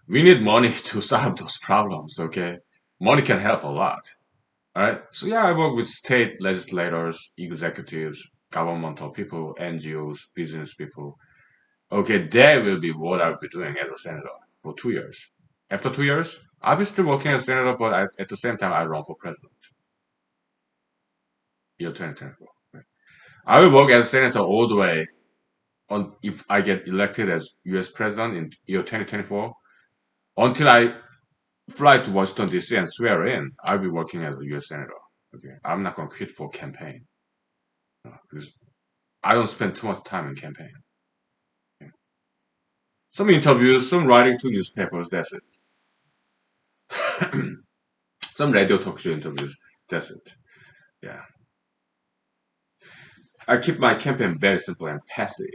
[SPEAKER 1] We need money to solve those problems, okay? Money can help a lot, all right? So yeah, I work with state legislators, executives, governmental people, NGOs, business people. Okay, that will be what I'll be doing as a senator for 2 years. After 2 years, I'll be still working as senator, but at the same time, I run for president. Year 2024. Right? I will work as a senator all the way on if I get elected as U.S. president in year 2024 until I fly to Washington D.C. and swear in. I'll be working as a U.S. senator. Okay, I'm not gonna quit for campaign because I don't spend too much time in campaign. Okay? Some interviews, some writing to newspapers. That's it. Some radio talk show interviews. That's it. Yeah. I keep my campaign very simple and passive.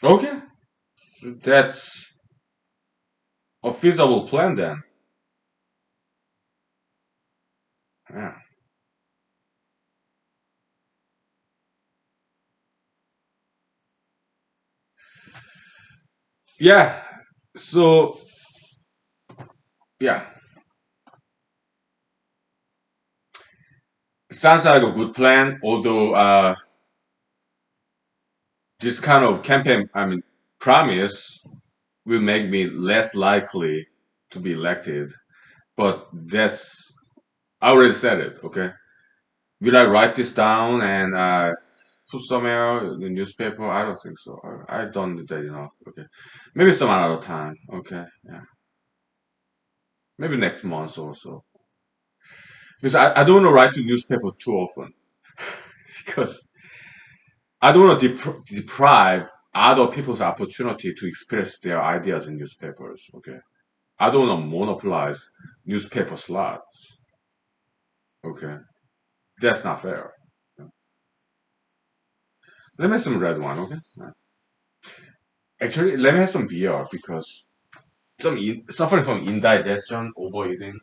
[SPEAKER 1] Okay. Okay. That's a feasible plan then. Yeah. Yeah. So yeah, sounds like a good plan. Although this kind of campaign, I mean, promise will make me less likely to be elected. But that's I already said it. Okay. Will I write this down and put somewhere in the newspaper? I don't think so. I don't do that enough. Okay. Maybe some other time. Okay. Yeah. Maybe next month or so. Because I don't want to write to newspaper too often. Because I don't want to deprive other people's opportunity to express their ideas in newspapers. Okay. I don't want to monopolize newspaper slots. Okay. That's not fair. Let me have some red wine. Okay. Actually, let me have some beer because suffering from indigestion, overeating.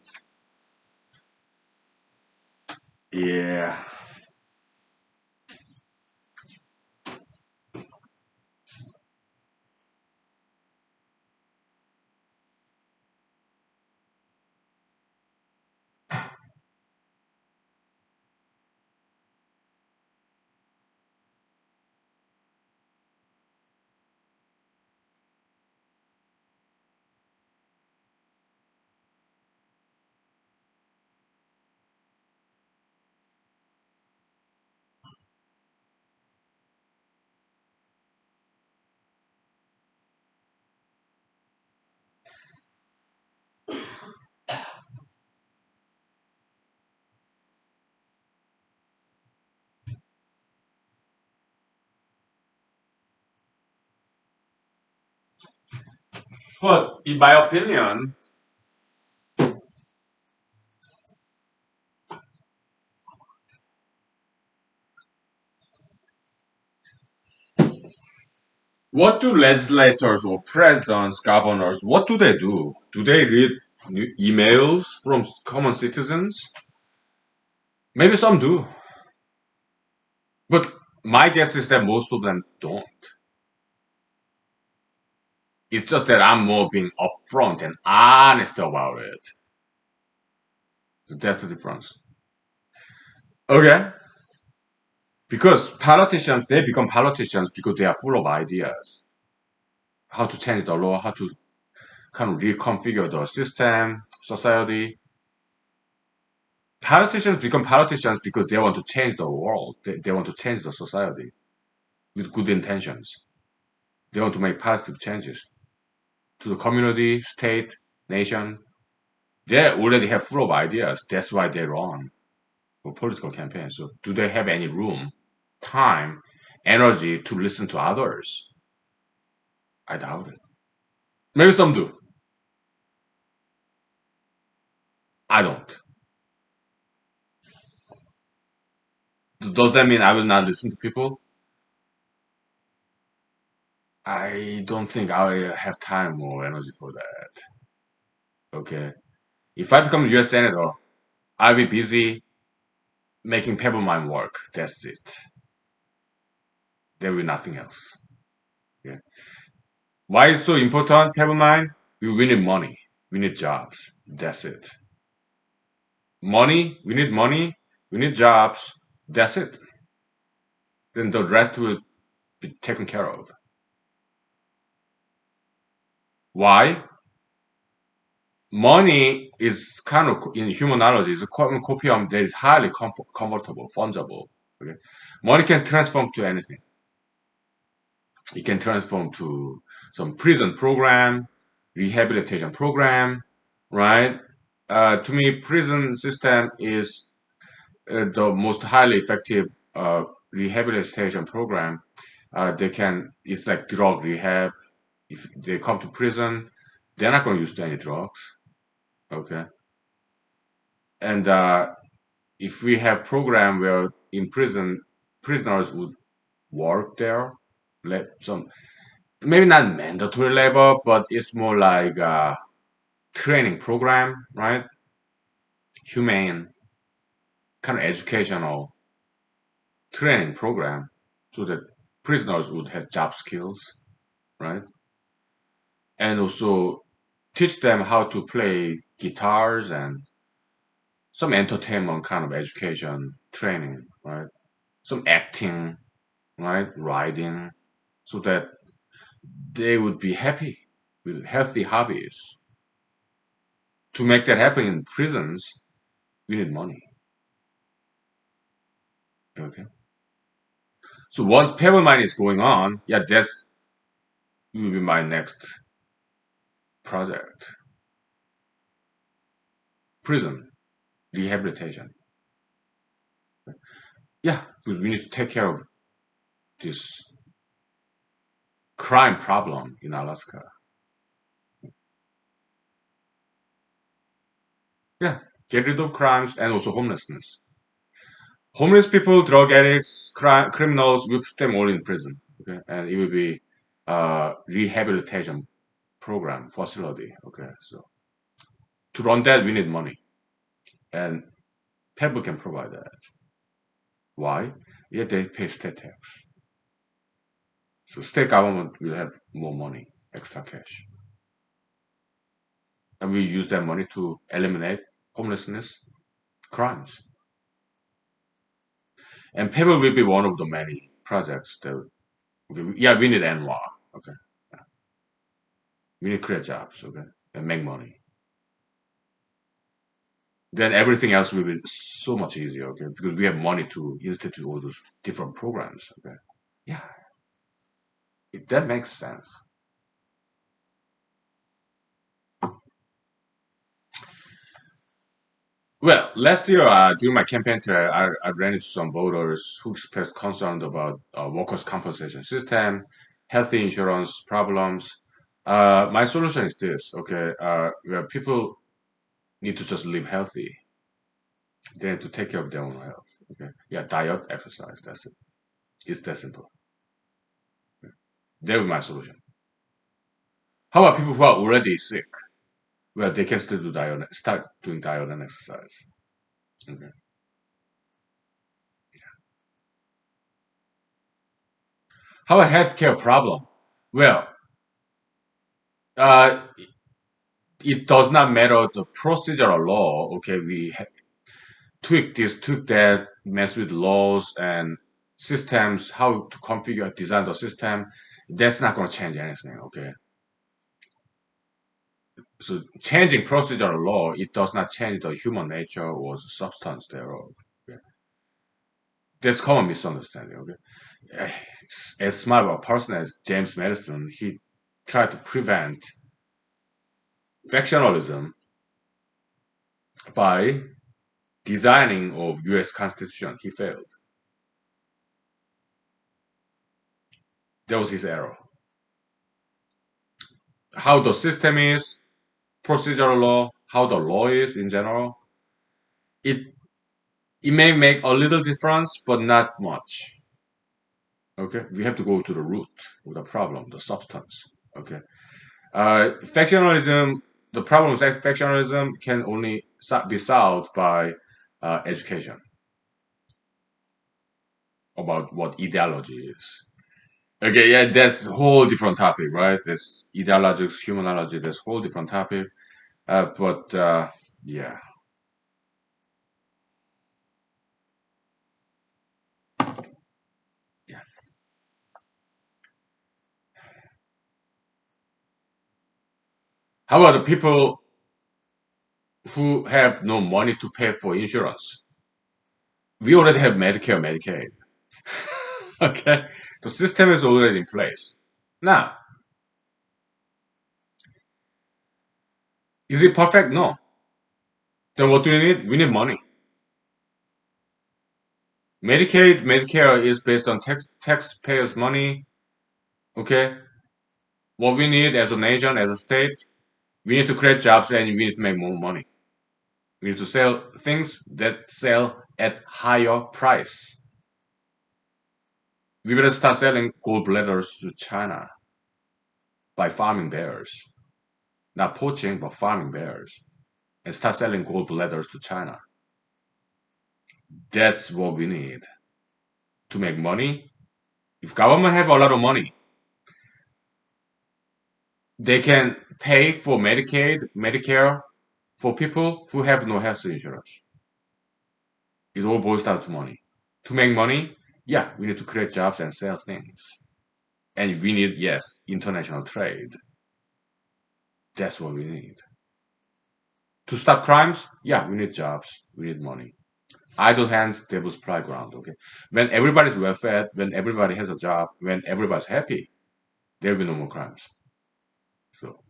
[SPEAKER 1] Yeah. But in my opinion, what do legislators or presidents, governors, what do they do? Do they read emails from common citizens? Maybe some do. But my guess is that most of them don't. It's just that I'm more being upfront and honest about it. So that's the difference. Okay? Because politicians, they become politicians because they are full of ideas. How to change the law, how to kind of reconfigure the system, society. Politicians become politicians because they want to change the world. They want to change the society with good intentions. They want to make positive changes to the community, state, nation. They already have full of ideas. That's why they run for political campaigns. So do they have any room, time, energy to listen to others? I doubt it. Maybe some do. I don't. So does that mean I will not listen to people? I don't think I have time or energy for that. Okay. If I become U.S. Senator, I'll be busy making paper mine work. That's it. There will be nothing else. Yeah. Why is so important, paper mine? We need money. We need jobs. That's it. Money, we need money. We need jobs. That's it. Then the rest will be taken care of. Why? Money is kind of in humanology is a copium that is highly convertible, fungible. Okay, money can transform to anything. It can transform to some prison program, rehabilitation program, right? To me, prison system is the most highly effective rehabilitation program. They can it's like drug rehab. If they come to prison, they're not going to use any drugs. Okay, and if we have program where in prison prisoners would work there, let some maybe not mandatory labor, but it's more like a training program, right? Humane kind of educational training program, so that prisoners would have job skills, right? And also teach them how to play guitars and some entertainment kind of education training, right? Some acting, right? Writing, so that they would be happy with healthy hobbies. To make that happen in prisons, we need money. Okay. So once payment money is going on, yeah, that's will be my next project. Prison rehabilitation. Yeah, because we need to take care of this crime problem in Alaska. Yeah, get rid of crimes and also homelessness. Homeless people, drug addicts, criminals, we put them all in prison. Okay, and it will be rehabilitation program facility. Okay, so to run that, we need money, and people can provide that. Why? Yeah, they pay state tax, so state government will have more money, extra cash, and we use that money to eliminate homelessness, crimes, and people will be one of the many projects that. Okay, yeah, we need NWA. Okay, yeah. We need to create jobs. Okay, and make money. Then everything else will be so much easier. Okay, because we have money to institute all those different programs. Okay, yeah, that makes sense. Well, last year during my campaign trail, I ran into some voters who expressed concern about workers' compensation system, healthy insurance problems. My solution is this, okay? Where people need to just live healthy. They need to take care of their own health. Okay, yeah, diet, exercise. That's it. It's that simple. That was my solution. How about people who are already sick? Well, they can still do diet, start doing diet and exercise. Okay. How about healthcare problem? Well, uh, it does not matter the procedural law. Okay, we tweak this, tweak that, mess with laws and systems, how to configure, design the system. That's not going to change anything. Okay, so changing procedural law, it does not change the human nature or the substance thereof. Okay? That's common misunderstanding. Okay, as smart of a person as James Madison, he tried to prevent factionalism by designing of U.S. Constitution. He failed. That was his error. How the system is, procedural law, how the law is in general, it It may make a little difference, but not much. Okay, we have to go to the root of the problem, the substance. Okay, factionalism. The problem with factionalism can only be solved by education about what ideology is. Okay, yeah, that's a whole different topic, right? That's ideologics, humanology. That's a whole different topic. But yeah, yeah. How about the people who have no money to pay for insurance? We already have Medicare, Medicaid. Okay, the system is already in place. Now, is it perfect? No. Then what do we need? We need money. Medicaid, Medicare is based on taxpayers' money. Okay, what we need as a nation, as a state, we need to create jobs and we need to make more money. We need to sell things that sell at higher price. We better start selling gold bladders to China by farming bears, not poaching, but farming bears, and start selling gold bladders to China. That's what we need to make money. If government have a lot of money, they can pay for Medicaid, Medicare for people who have no health insurance. It all boils down to money. To make money, yeah, we need to create jobs and sell things. And we need, yes, international trade. That's what we need. To stop crimes, yeah, we need jobs. We need money. Idle hands, devil's playground, okay? When everybody's well fed, when everybody has a job, when everybody's happy, there will be no more crimes. So,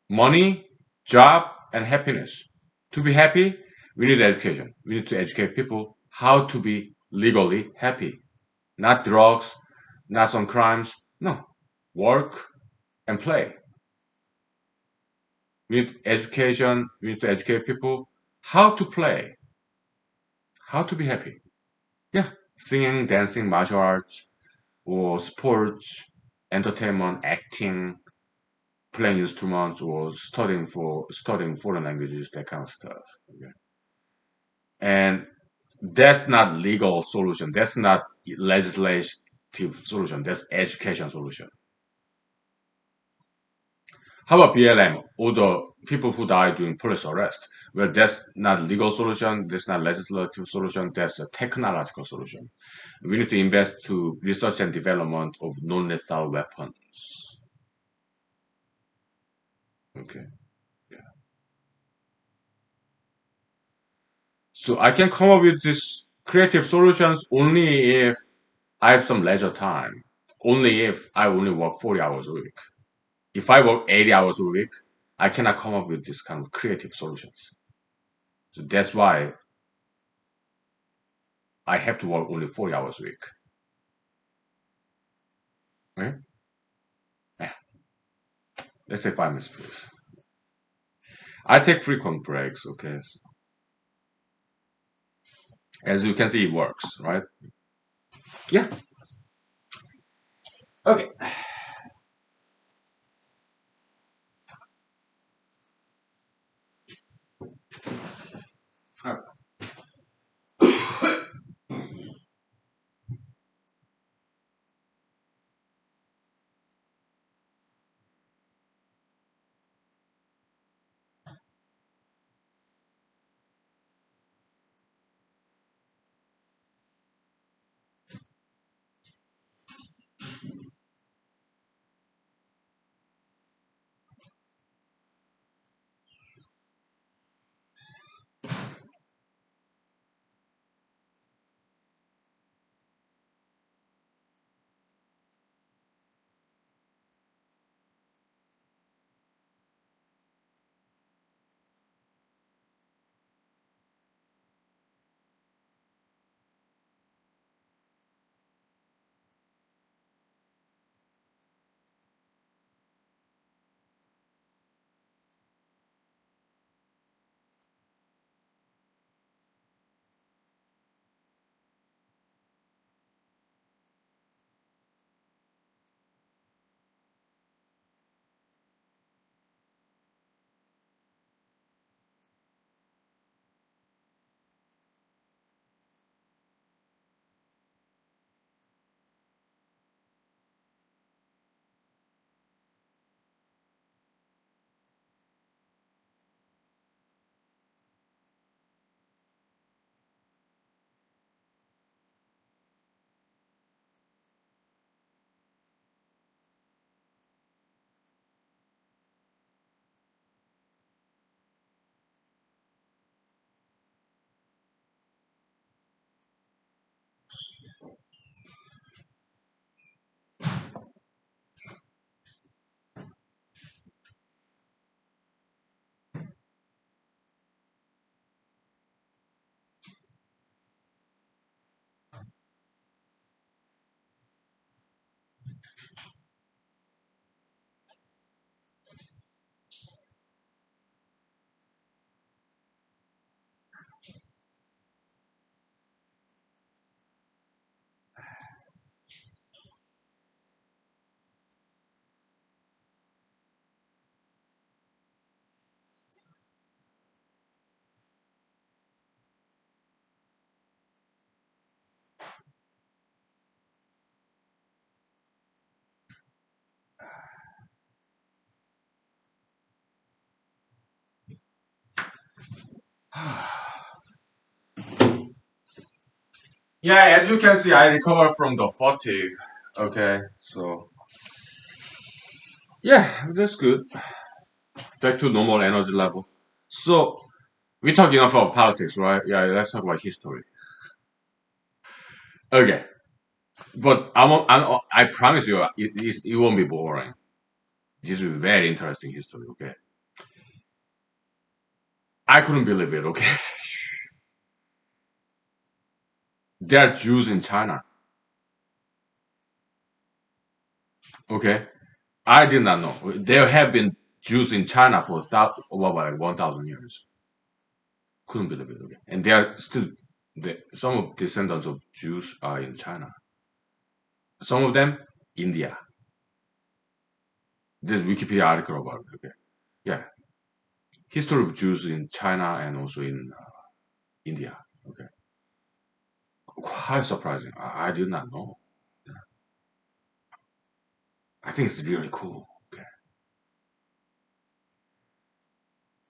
[SPEAKER 1] money, job, and happiness. To be happy, we need education. We need to educate people how to be legally happy. Not drugs, not some crimes. No, work and play. We need education. We need to educate people how to play, how to be happy. Yeah, singing, dancing, martial arts, or sports, entertainment, acting, playing instruments, or studying foreign languages, that kind of stuff. Okay? And that's not legal solution. That's not legislative solution. That's education solution. How about BLM or the people who died during police arrest? Well, that's not legal solution. That's not legislative solution. That's a technological solution. We need to invest to research and development of non-lethal weapons. Okay. Yeah. So I can come up with these creative solutions only if I have some leisure time. Only if I only work 40 hours a week. If I work 80 hours a week, I cannot come up with this kind of creative solutions. So that's why I have to work only 40 hours a week. Okay? Yeah. Let's take 5 minutes, please. I take frequent breaks, okay? As you can see, it works, right? Yeah. Okay. All right. Yeah, as you can see, I recovered from the fatigue. Okay, so yeah, that's good. Back to normal energy level. So we talk enough about politics, right? Yeah, let's talk about history. Okay, but I promise you, it won't be boring. This will be very interesting history. Okay, I couldn't believe it. Okay, there are Jews in China. Okay, I did not know. There have been Jews in China for like 1,000 years. Couldn't believe it. Okay, and they are still some of descendants of Jews are in China. Some of them India. There's Wikipedia article about it. Okay, yeah, history of Jews in China and also in India. Okay, quite surprising. I did not know. I think it's really cool. Okay,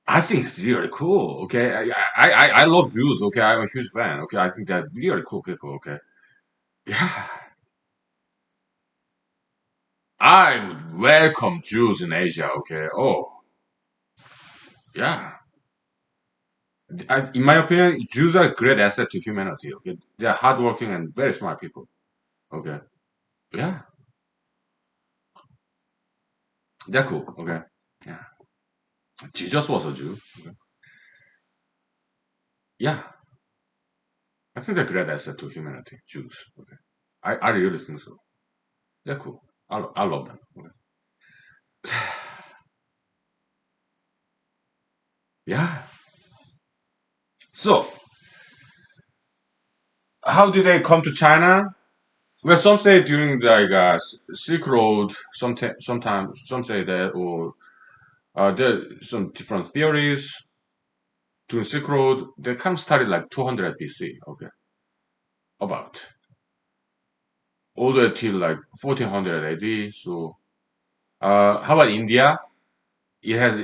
[SPEAKER 1] I think it's really cool. Okay, I love Jews. Okay, I'm a huge fan. Okay, I think they're really cool people. Okay, yeah, I would welcome Jews in Asia. Okay, oh yeah. In my opinion, Jews are a great asset to humanity. Okay, they are hardworking and very smart people. Okay, yeah, they're cool. Okay, yeah. Jesus was a Jew. Okay. Yeah, I think they're great asset to humanity. Jews. Okay, I really think so. They're cool. I love them. Okay. Yeah. So, how did they come to China? Well, some say during like Silk Road. Sometimes some say that, or there are some different theories. During Silk Road, they kind of started like 200 BC. Okay, about all the way till like 1400 AD. So, how about India? It has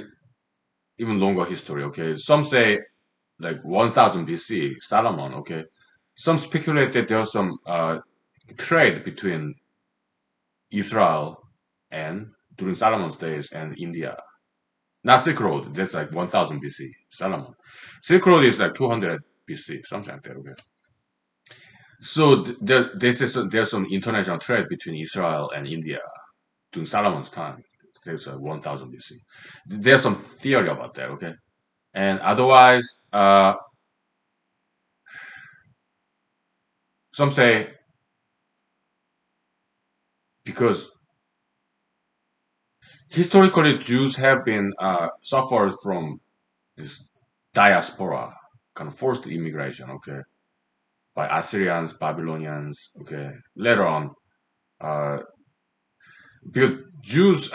[SPEAKER 1] even longer history. Okay, some say like 1000 BC, Solomon. Okay, some speculate that there was some trade between Israel and during Solomon's days and India. Not Silk Road. That's like 1000 BC, Solomon. Silk Road is like 200 BC, something like that. Okay. So there's some international trade between Israel and India during Solomon's time. There's 1000 BC. There's some theory about that. Okay. And otherwise, some say because historically Jews have been suffered from this diaspora, kind of forced immigration, okay, by Assyrians, Babylonians, okay. Later on, uh, because Jews,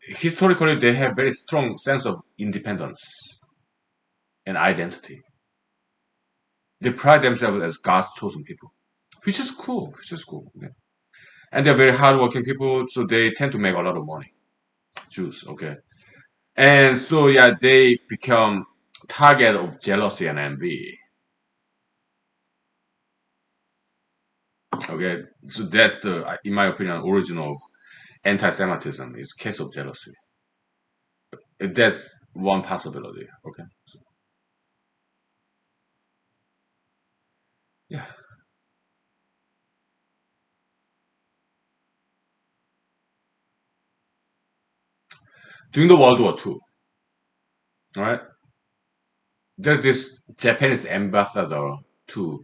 [SPEAKER 1] historically, they have very strong sense of independence and identity. They pride themselves as God's chosen people, which is cool, which is cool. Okay. And they're very hardworking people, so they tend to make a lot of money. Jews, okay. And so, yeah, they become target of jealousy and envy. Okay, so that's the, in my opinion, origin of anti-Semitism is case of jealousy. That's one possibility. Okay, so, yeah. During the World War II, all right, there's this Japanese ambassador to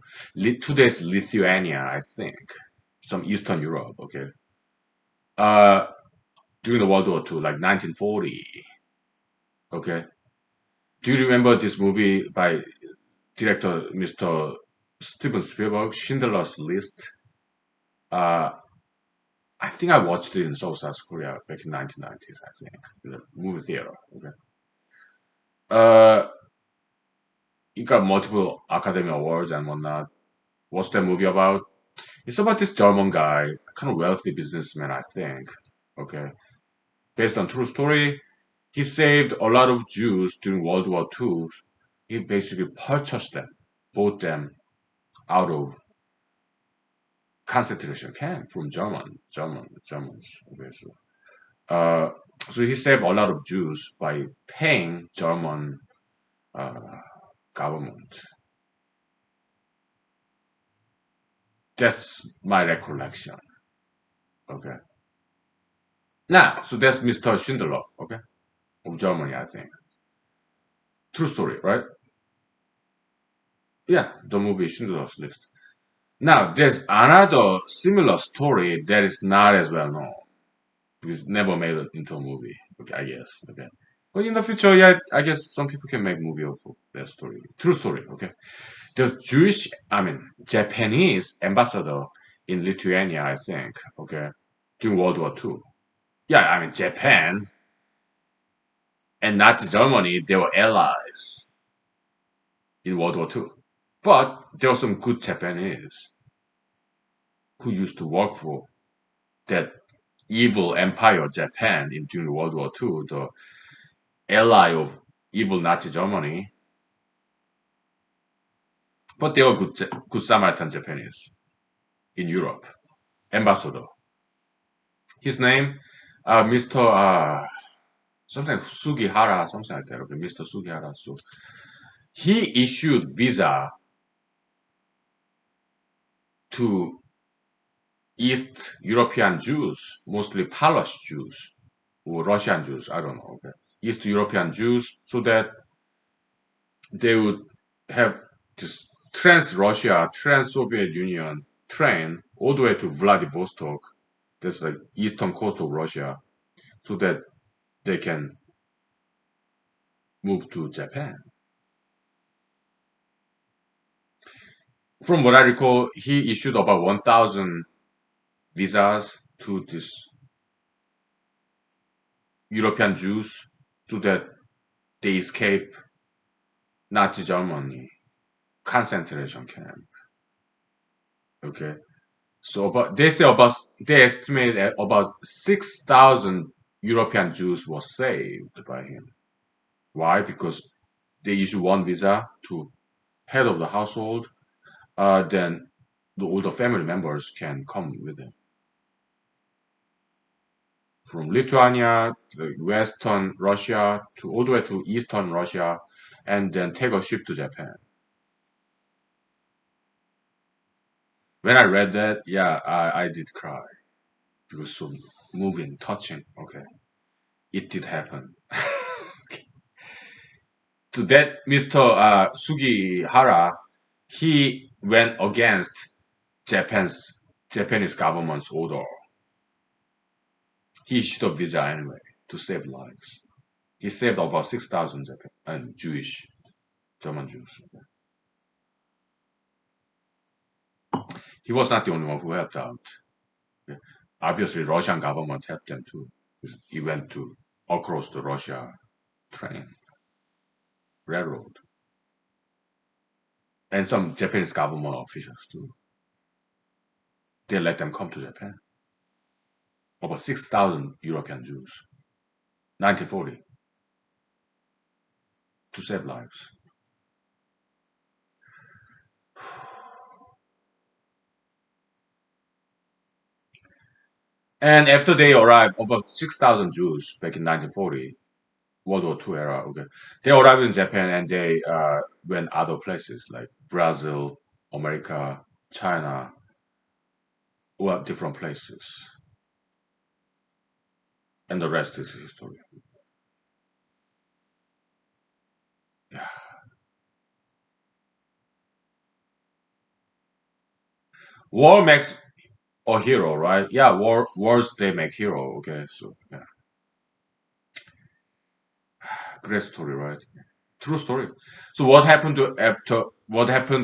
[SPEAKER 1] today's Lithuania, I think, some Eastern Europe. Okay, uh, during the World War II, like 1940. Okay. Do you remember this movie by director Mr. Steven Spielberg, Schindler's List? Uh, I think I watched it in Seoul, South Korea back in 1990s, I think, in the movie theater. Okay. Uh, it got multiple Academy Awards and whatnot. What's that movie about? It's about this German guy, kind of wealthy businessman, I think. Okay. Based on true story, he saved a lot of Jews during World War II. He basically purchased them, bought them out of concentration camp from Germans. Okay, uh, so he saved a lot of Jews by paying German uh, government. That's my recollection. Okay. Now, so that's Mr. Schindler. Okay, of Germany, I think. True story, right? Yeah, the movie Schindler's List. Now, there's another similar story that is not as well known because it never made it into a movie. Okay, I guess. Okay. But in the future, yeah, I guess some people can make movie of that story. True story. Okay. The Japanese ambassador in Lithuania, I think. Okay, during World War II. Yeah, Japan and Nazi Germany, they were allies in World War II. But there were some good Japanese who used to work for that evil empire Japan in during World War II, the ally of evil Nazi Germany. But they were good Samaritan Japanese in Europe. Ambassador. His name, Mr. Something like Sugihara, something like that. Okay, Mr. Sugihara. So he issued visa to East European Jews, mostly Polish Jews or Russian Jews. I don't know. Okay, East European Jews, so that they would have this trans-Russia, trans-Soviet Union train all the way to Vladivostok. That's like eastern coast of Russia, so that they can move to Japan. From what I recall, he issued about 1,000 visas to these European Jews so that they escape Nazi Germany concentration camp. Okay, so they estimate that about 6,000 European Jews were saved by him. Why? Because they issue one visa to head of the household, then all the family members can come with him. From Lithuania, to Western Russia, to all the way to Eastern Russia, and then take a ship to Japan. When I read that, yeah, I did cry because so moving, touching. Okay, it did happen. So that Mr. Sugihara, he went against Japan's Japanese government's order. He issued a visa anyway to save lives. He saved about 6,000 Japan and Jewish German Jews. He was not the only one who helped out. Obviously, Russian government helped them too. He went to across the Russia train railroad, and some Japanese government officials too. They let them come to Japan. About 6,000 European Jews, 1940, to save lives. And after they arrived, about 6,000 Jews back in 1940, World War II era. Okay, they arrived in Japan and they went other places like Brazil, America, China, or different places, and the rest is history. Yeah. War makes or hero, right? Yeah, wars they make hero. Okay, so yeah, great story, right? True story. So what happened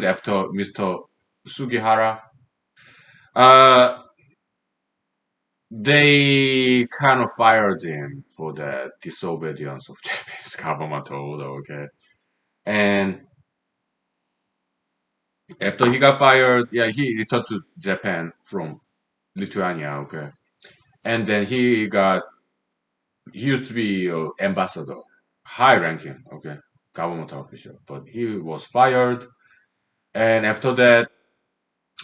[SPEAKER 1] after Mr. Sugihara? Uh, they kind of fired him for the disobedience of Japanese government order. Okay, and after he got fired, yeah, he returned to Japan from Lithuania. Okay, and then he used to be ambassador, high ranking. Okay, government official, but he was fired, and after that,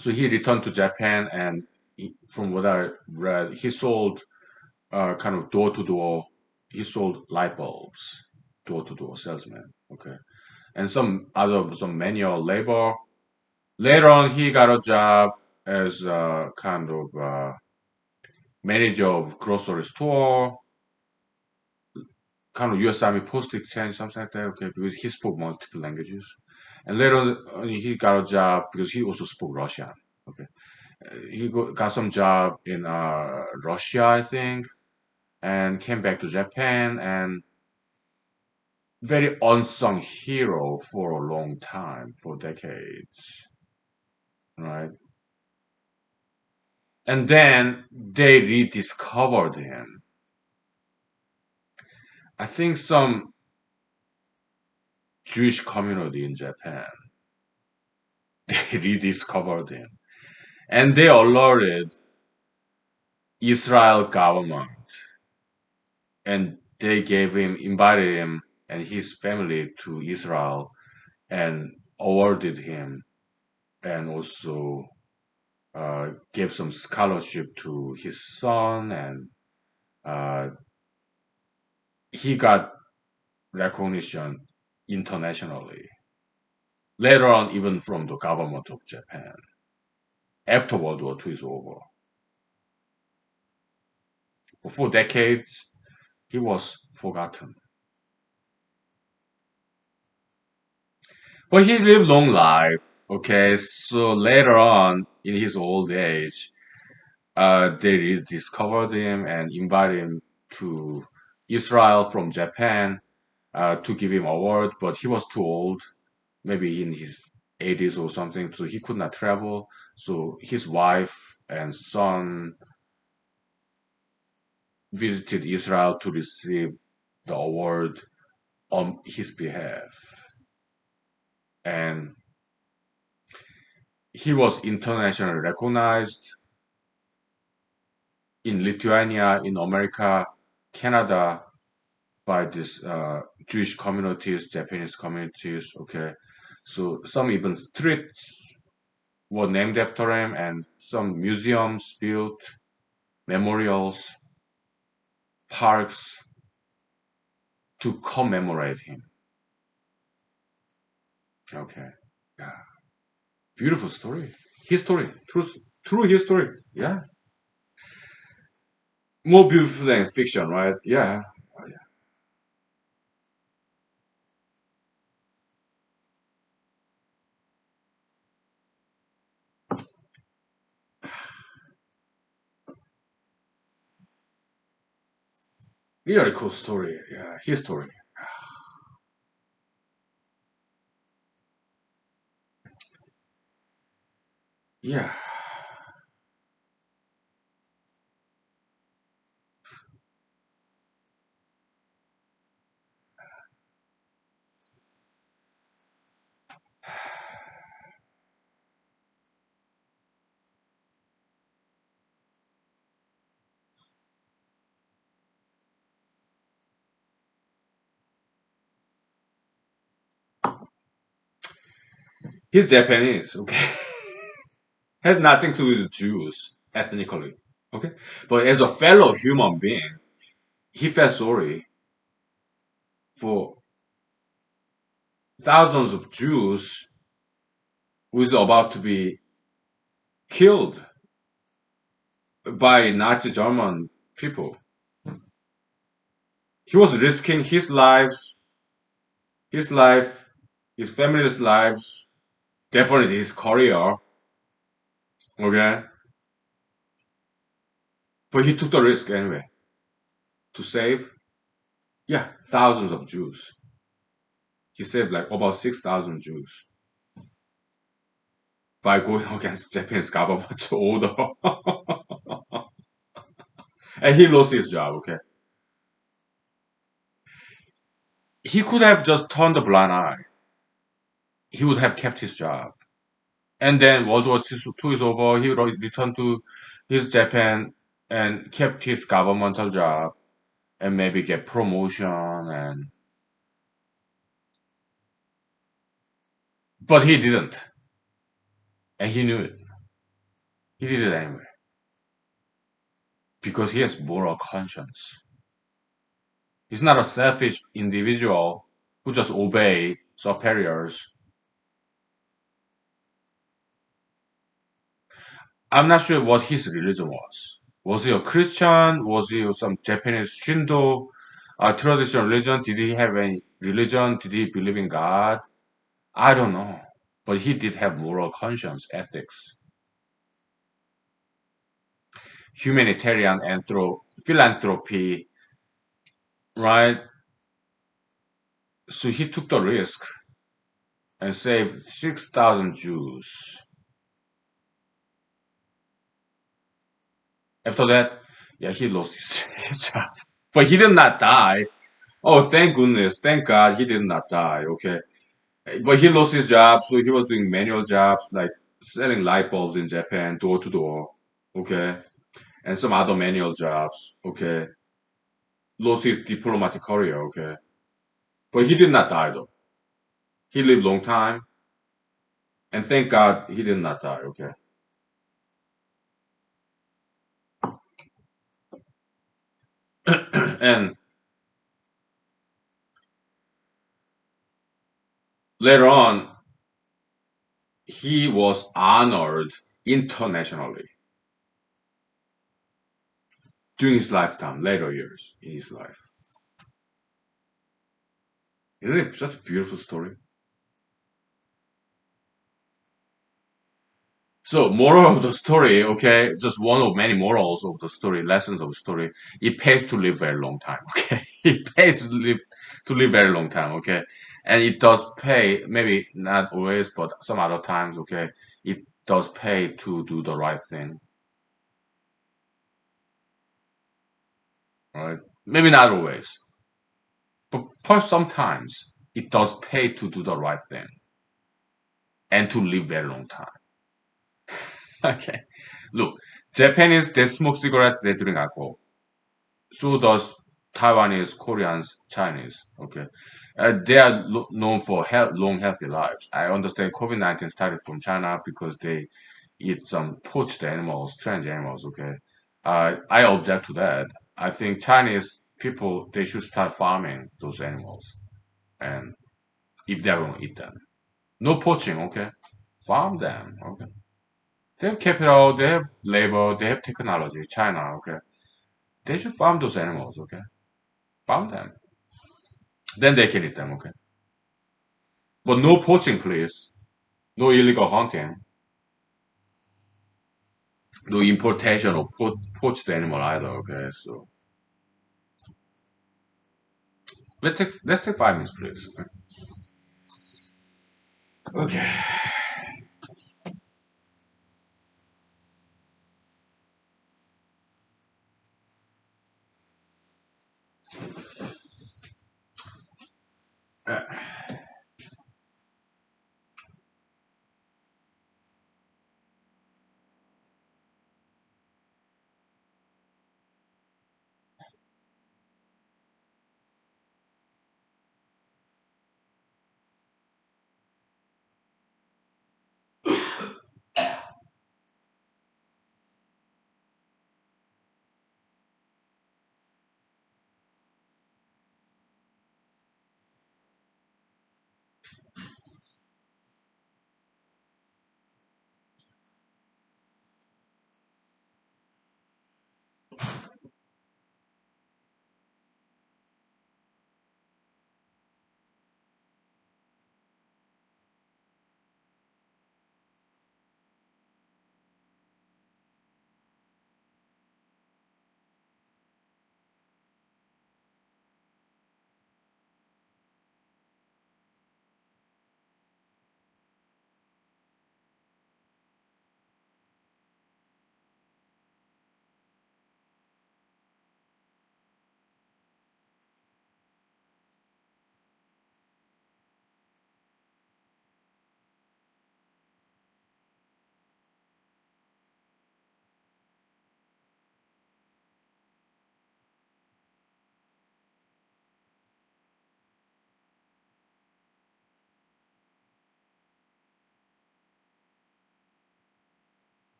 [SPEAKER 1] so he returned to Japan, and from what I read, he sold kind of door to door. He sold light bulbs, door to door salesman. Okay, and some manual labor. Later on, he got a job as a kind of manager of grocery store, kind of US Army post exchange, something like that. Okay, because he spoke multiple languages, and later on, he got a job because he also spoke Russian. Okay, got some job in Russia, I think, and came back to Japan, and very unsung hero for a long time, for decades, right? And then they rediscovered him. I think some Jewish community in Japan, they rediscovered him. And they alerted Israel government, and they invited him and his family to Israel and awarded him, and also gave some scholarship to his son, and uh, he got recognition internationally. Later on, even from the government of Japan, after World War II is over. For decades, he was forgotten. But he lived long life. Okay, so later on in his old age, they discovered him and invited him to Israel from Japan to give him award. But he was too old, maybe in his 80s or something, so he could not travel. So his wife and son visited Israel to receive the award on his behalf. And he was internationally recognized in Lithuania, in America, Canada, by these Jewish communities, Japanese communities. Okay, so some even streets were named after him, and some museums built, memorials, parks to commemorate him. Okay, yeah, beautiful story, history, true history. Yeah, more beautiful than fiction, right? Yeah, oh, yeah. Really cool story. Yeah, history. Yeah, he's Japanese. Okay, had nothing to do with Jews ethnically. Okay, but as a fellow human being, he felt sorry for thousands of Jews who is about to be killed by Nazi German people. He was risking his life, his family's lives, definitely his career. Okay, But he took the risk anyway to save, yeah, thousands of Jews. He saved like about 6,000 Jews by going against Japanese government order. And he lost his job, okay? He could have just turned a blind eye. He would have kept his job. And then World War II is over. He returned to his Japan and kept his governmental job and maybe get promotion and but he didn't. And he knew it. He did it anyway. Because he has moral conscience. He's not a selfish individual who just obey superiors. I'm not sure what his religion was. Was he a Christian? Was he some Japanese Shinto traditional religion? Did he have any religion? Did he believe in God? I don't know. But he did have moral conscience, ethics, humanitarian philanthropy, right? So he took the risk and saved 6,000 Jews. After that, yeah, he lost his job. But he did not die. Oh, thank goodness. Thank God he did not die. Okay. But he lost his job, so he was doing manual jobs like selling light bulbs in Japan, door to door. Okay. And some other manual jobs. Okay. Lost his diplomatic career. Okay. But he did not die though. He lived long time. And thank God he did not die. Okay. And later on, he was honored internationally during his lifetime, later years in his life. Isn't it such a beautiful story? So, moral of the story, okay, just one of many morals of the story, lessons of the story. It pays to live very long time, okay? It pays to live very long time, okay? And it does pay, maybe not always, but some other times, okay? It does pay to do the right thing, right? Maybe not always, but sometimes it does pay to do the right thing and to live very long time. Okay. Look, Japanese, they smoke cigarettes, they drink alcohol. So does Taiwanese, Koreans, Chinese. Okay. They are known for long, healthy lives. I understand COVID-19 started from China because they eat some poached animals, strange animals. Okay. I object to that. I think Chinese people, they should start farming those animals. And if they're going to eat them, no poaching. Okay. Farm them. Okay. They have capital, they have labor, they have technology. China. Okay. They should farm those animals. Okay. Farm them. Then they can eat them, okay? But no poaching, please. No illegal hunting. No importation of poached animal either, okay? So let's take 5 minutes, please. Okay. Uh,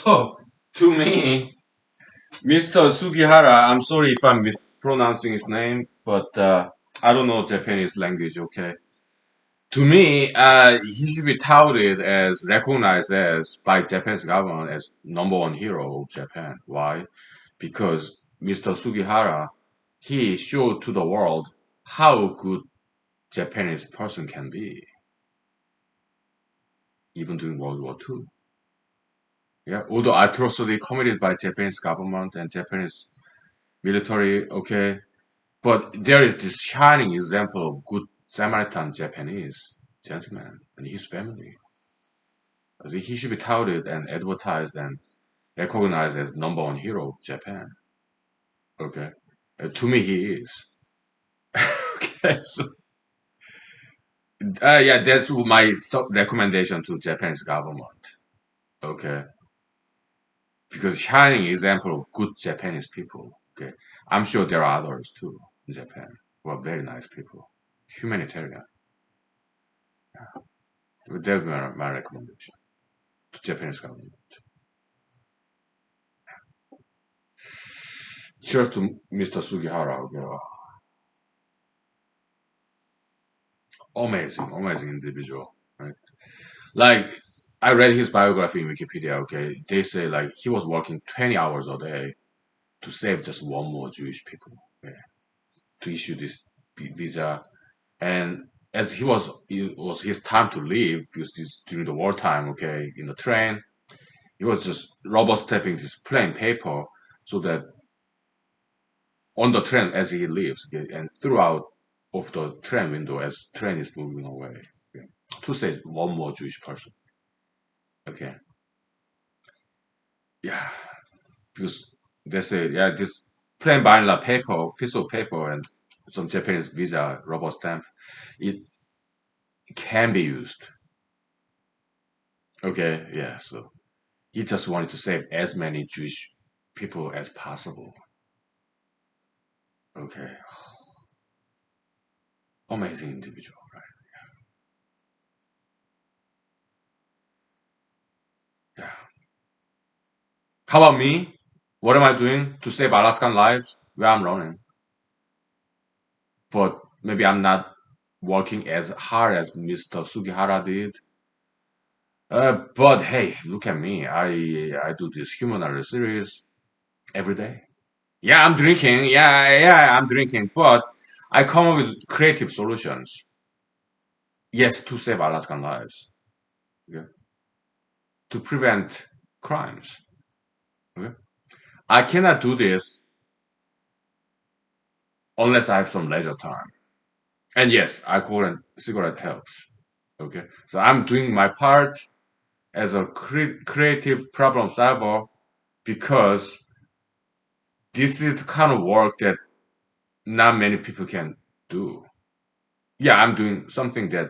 [SPEAKER 1] So, to me, Mr. Sugihara, I'm sorry if I'm mispronouncing his name, but I don't know Japanese language, okay? To me, he should be touted as, recognized as, by Japanese government as number one hero of Japan. Why? Because Mr. Sugihara, he showed to the world how good Japanese person can be, even during World War II. Yeah, although atrocity committed by Japanese government and Japanese military, okay, but there is this shining example of good Samaritan Japanese gentleman and his family. I think he should be touted and advertised and recognized as number one hero of Japan. Okay, to me he is. Okay, so yeah, that's my recommendation to Japanese government. Okay, because shining example of good Japanese people. Okay, I'm sure there are others too in Japan who are very nice people, humanitarian. That's my recommendation to Japanese government. Cheers to Mr. Sugihara. Okay. Amazing, amazing individual. Right? Like I read his biography in Wikipedia. Okay, they say like he was working 20 hours a day to save just one more Jewish people. Okay, to issue this visa, and as it was his time to leave because this during the wartime. Okay, in the train, he was just rubber stamping this plain paper so that on the train as he leaves, okay, and throughout of the train window as train is moving away, okay, to say one more Jewish person. Okay, yeah, because they say yeah this plain vanilla paper piece of paper and some Japanese visa rubber stamp, it can be used. Okay, yeah, so he just wanted to save as many Jewish people as possible. Okay, amazing individual, right? Yeah. How about me? What am I doing to save Alaskan lives? Well, I'm running, but maybe I'm not working as hard as Mr. Sugihara did. But hey, look at me. I do this humanology series every day. Yeah, I'm drinking. Yeah, I'm drinking. But I come up with creative solutions. Yes, to save Alaskan lives. Okay? To prevent crimes. Okay? I cannot do this unless I have some leisure time. And yes, alcohol and cigarette helps. Okay, so I'm doing my part as a creative problem solver because this is the kind of work that not many people can do. Yeah, I'm doing something that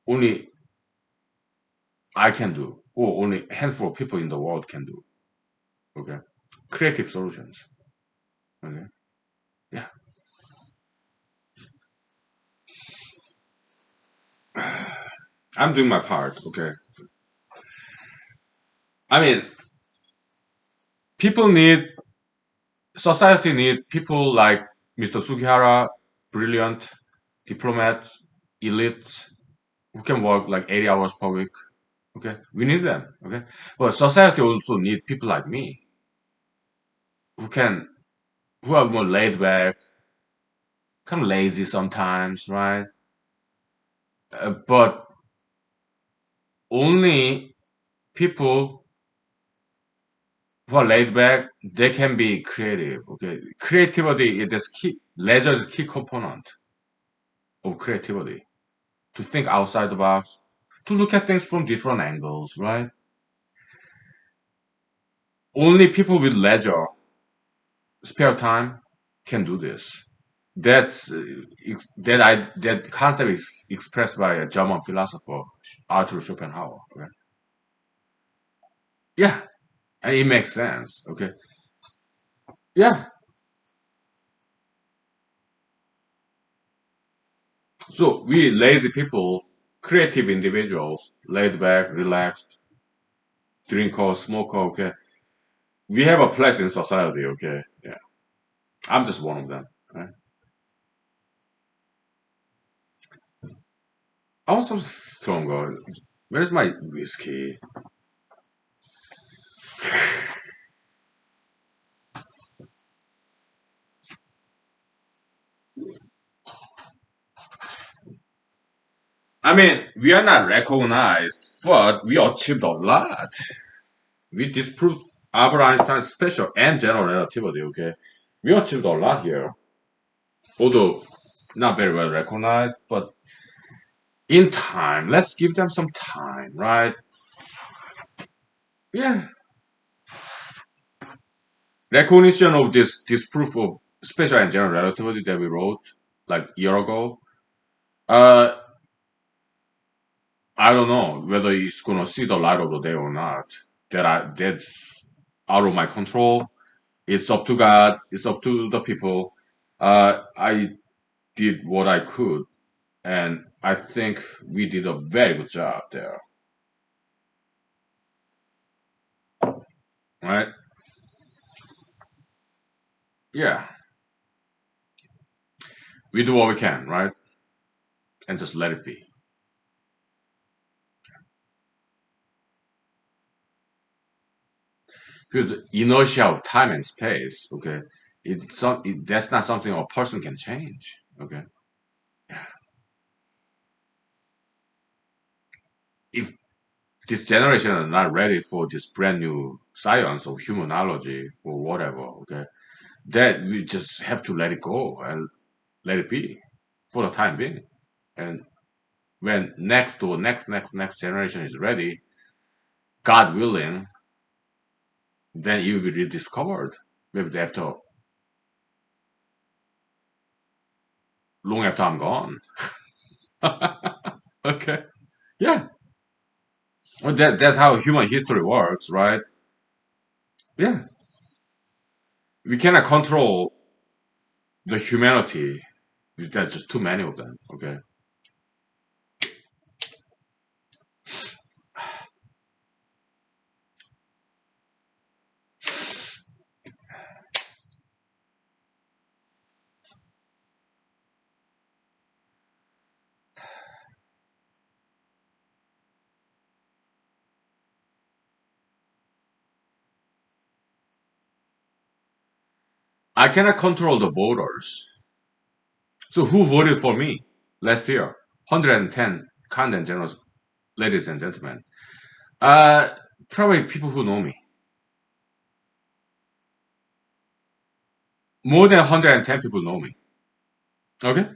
[SPEAKER 1] only I can do, or only a handful of people in the world can do. Okay, creative solutions. Okay, yeah, I'm doing my part. Okay, I mean, people need society need people like Mr. Sugihara, brilliant diplomats, elites who can work like 80 hours per week. Okay, we need them. Okay, but society also need people like me who can who are more laid back, kind of lazy sometimes, right? But only people who are laid back they can be creative. Okay, creativity is the key. Leisure is a key component of creativity. To think outside the box, to look at things from different angles, right? Only people with leisure, spare time, can do this. That's that concept is expressed by a German philosopher Arthur Schopenhauer. Okay? Yeah, and it makes sense. Okay, yeah. So we lazy people, creative individuals, laid back, relaxed. drinker, smoker, okay? We have a place in society, okay? Yeah. I'm just one of them. Right? I want some stronger. Where's my whiskey? I mean, we are not recognized, but we achieved a lot. We disproved Albert Einstein's special and general relativity, okay? We achieved a lot here. Although not very well recognized, but in time, let's give them some time, right? Yeah. Recognition of this proof of special and general relativity that we wrote like a year ago. Uh, I don't know whether it's gonna see the light of the day or not. That's out of my control. It's up to God. It's up to the people. I did what I could, and I think we did a very good job there. Right? Yeah, we do what we can, right? And just let it be. Because the inertia of time and space, okay, that's not something a person can change. Okay, if this generation are not ready for this brand new science of humanology or whatever, okay, that we just have to let it go and let it be for the time being. And when next generation is ready, God willing, then it will be rediscovered. Maybe after long after I'm gone. Okay. Yeah. Well, that's how human history works, right? Yeah. We cannot control the humanity. There's just too many of them. Okay. I cannot control the voters. So who voted for me last year? 110 kind and generous ladies and gentlemen. Uh, Probably people who know me. More than 110 people know me. Okay.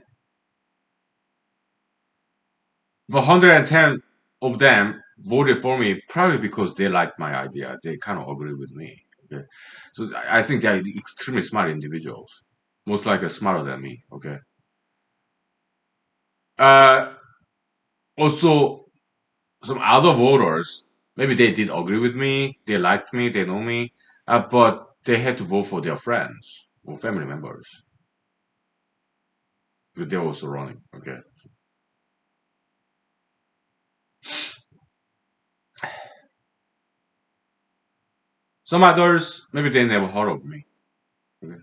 [SPEAKER 1] The 110 of them voted for me probably because they liked my idea. They kind of agree with me. Okay. So I think they're extremely smart individuals, most likely smarter than me. Okay. Uh, Also, some other voters, maybe they did agree with me, they liked me, they know me, but they had to vote for their friends or family members because they're also running. Okay. Some others, maybe they never heard of me. Okay.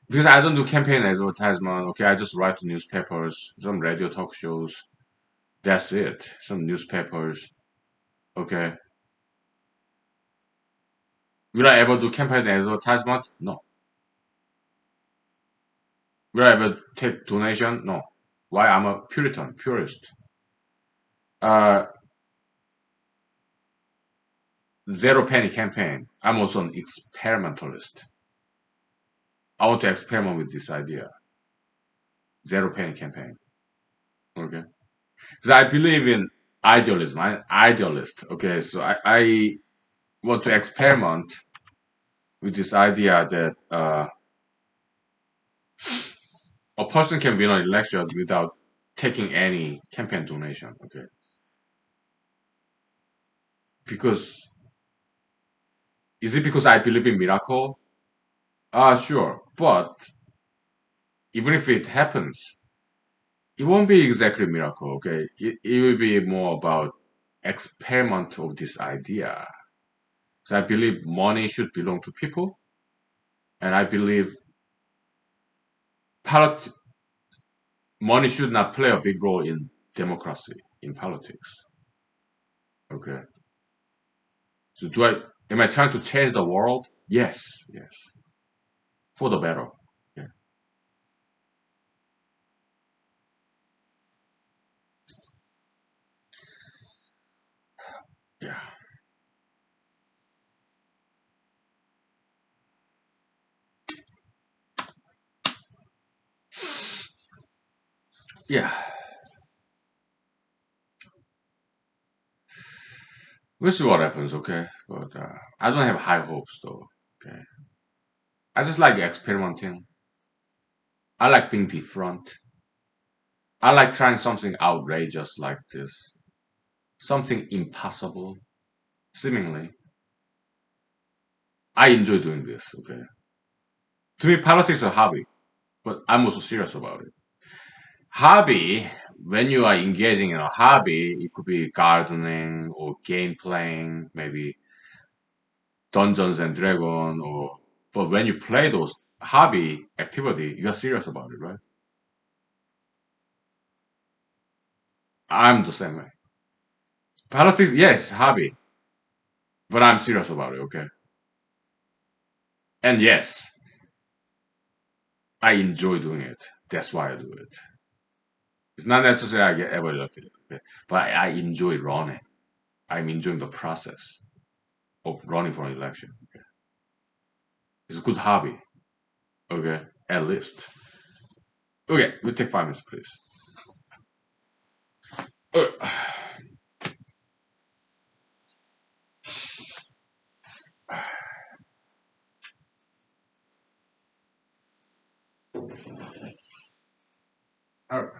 [SPEAKER 1] Because I don't do campaign advertisement. Okay, I just write to newspapers, some radio talk shows. That's it. Some newspapers. Okay. Will I ever do campaign advertisement? No. Will I ever take donation? No. Why? I'm a Puritan, purist. Uh, Zero penny campaign. I'm also an experimentalist. I want to experiment with this idea. Zero penny campaign. Okay. Because I believe in idealism. I'm an idealist. Okay. So I want to experiment with this idea that a person can win an election without taking any campaign donation. Okay. Because is it because I believe in miracle? Sure. But even if it happens, it won't be exactly miracle. Okay. It will be more about experiment of this idea. So I believe money should belong to people, and I believe polit- money should not play a big role in democracy, in politics. Okay. So am I trying to change the world? Yes, yes, for the better. Yeah, yeah, yeah. We'll see what happens. Okay, but I don't have high hopes though. Okay, I just like experimenting. I like being different. I like trying something outrageous like this, something impossible, seemingly. I enjoy doing this. Okay, to me, politics is a hobby, but I'm also serious about it. Hobby, when you are engaging in a hobby, it could be gardening or game playing, maybe Dungeons and Dragon, or but when you play those hobby activity, you're serious about it, right? I'm the same way. Politics, yes, hobby, but I'm serious about it, okay? And yes, I enjoy doing it. That's why I do it. It's not necessarily I get ever elected, okay? But I enjoy running. I'm enjoying the process of running for an election. Okay? It's a good hobby, okay? At least. Okay, we take 5 minutes, please. Uh, all right.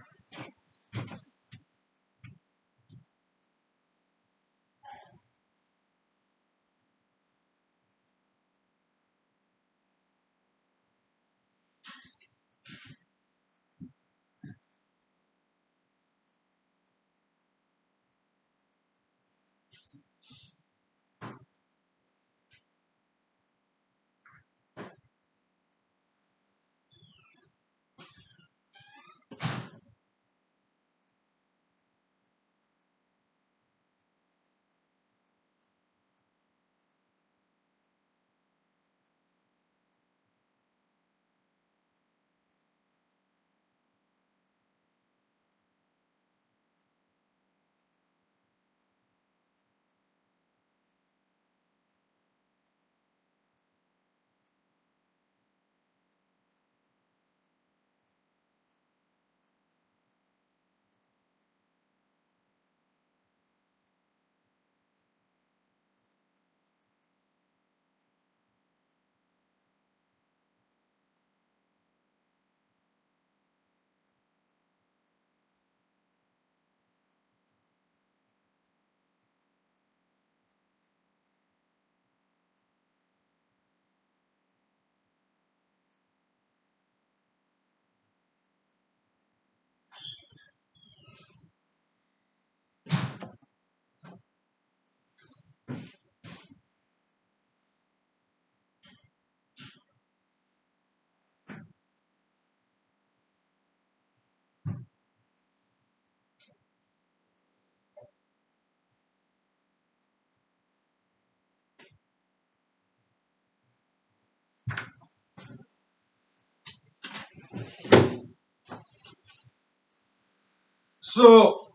[SPEAKER 1] So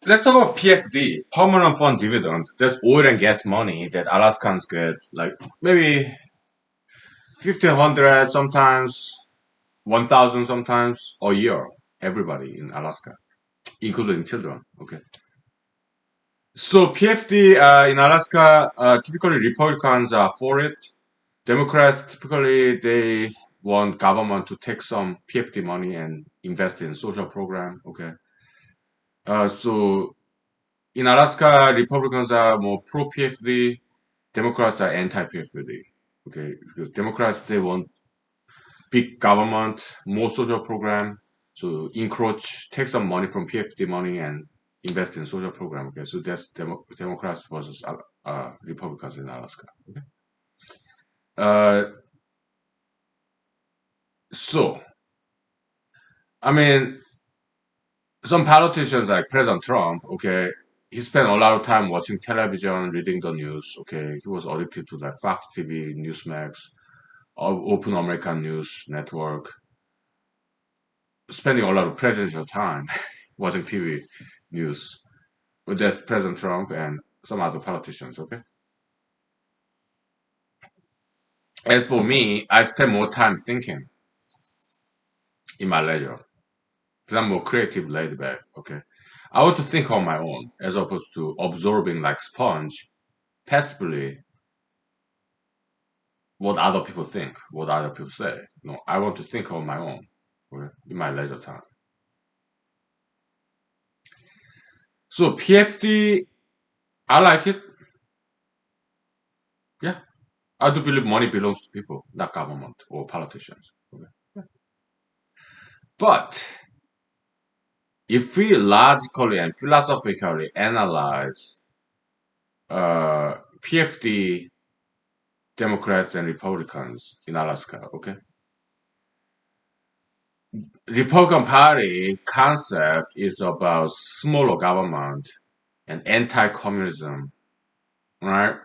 [SPEAKER 1] let's talk about PFD, permanent fund dividend. That's oil and gas money that Alaskans get, like maybe 1,500 sometimes, 1,000 sometimes a year. Everybody in Alaska, including children. Okay. So PFD in Alaska, typically Republicans are for it. Democrats typically they want government to take some PFD money and invest in social program. Okay. So in Alaska, Republicans are more pro PFD. Democrats are anti PFD. Okay, because Democrats they want big government, more social program, so encroach, take some money from PFD money and invest in social program. Okay, so that's Democrats versus Republicans in Alaska. Okay, uh, so I mean, some politicians like President Trump. Okay, he spent a lot of time watching television, reading the news. Okay, he was addicted to like Fox TV, Newsmax, Open American News Network, spending a lot of presidential time watching TV news. But that's President Trump and some other politicians. Okay. As for me, I spend more time thinking in my leisure because I'm more creative, laid back. Okay. I want to think on my own as opposed to absorbing like sponge passively what other people think, what other people say. No, I want to think on my own, okay, in my leisure time. So PFD, I like it. Yeah, I do believe money belongs to people, not government or politicians. Okay. But if we logically and philosophically analyze PFD Democrats and Republicans in Alaska, okay? Republican Party concept is about smaller government and anti-communism, right?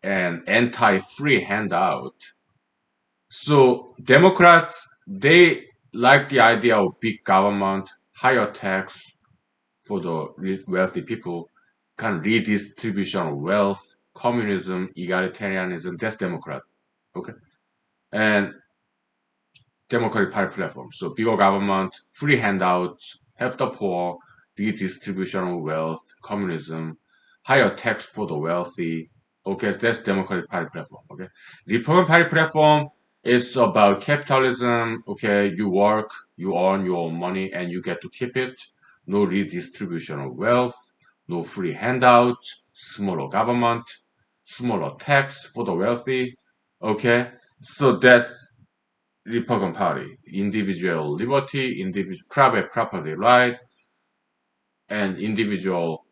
[SPEAKER 1] And anti-free handout. So Democrats, they like the idea of big government, higher tax for the wealthy people, kind of redistribution of wealth, communism, egalitarianism. That's Democrat, okay? And Democratic Party platform. So bigger government, free handouts, help the poor, redistribution of wealth, communism, higher tax for the wealthy. Okay, that's Democratic Party platform. Okay, Republican Party platform is about capitalism. Okay, you work, you earn your own money, and you get to keep it. No redistribution of wealth, no free handouts, smaller government, smaller tax for the wealthy. Okay, so that's Republican Party, individual liberty, individual private property right, and individual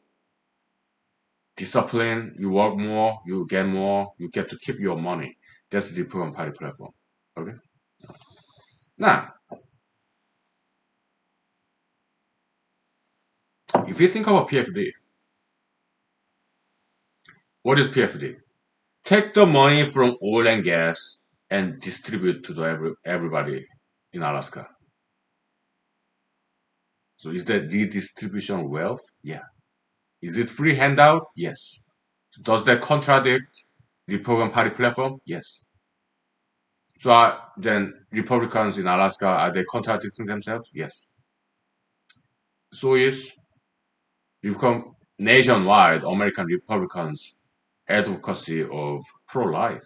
[SPEAKER 1] discipline. You work more, you get more, you get to keep your money. That's the Republican Party platform. Okay. Now, if you think about PFD, what is PFD? Take the money from oil and gas and distribute to everybody in Alaska. So is that redistribution of wealth? Yeah. Is it free handout? Yes. Does that contradict Republican Party platform? Yes. So then Republicans in Alaska, are they contradicting themselves? Yes. So is nationwide American Republicans advocacy of pro-life.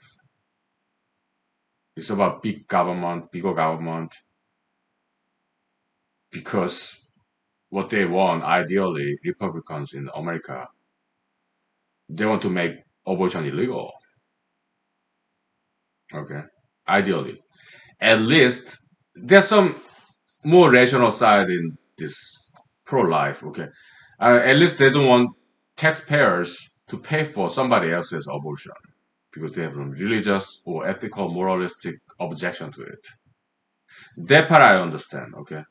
[SPEAKER 1] It's about big government, bigger government, because what they want, ideally, Republicans in America, they want to make abortion illegal. Okay. Ideally. At least there's some more rational side in this pro-life. Okay, at least they don't want taxpayers to pay for somebody else's abortion because they have a religious or ethical, moralistic objection to it. That part I understand. Okay,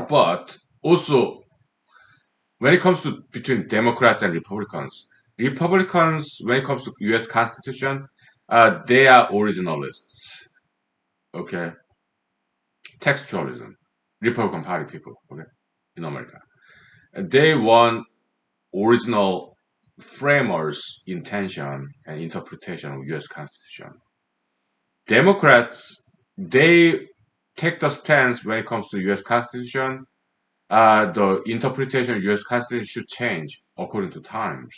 [SPEAKER 1] but also when it comes to between Democrats and Republicans when it comes to U.S. Constitution, they are originalists. Okay, textualism. Republican Party people. Okay, in America. They want original framers' intention and interpretation of U.S. Constitution. Democrats, they take the stance when it comes to U.S. Constitution. The interpretation of U.S. Constitution should change according to times,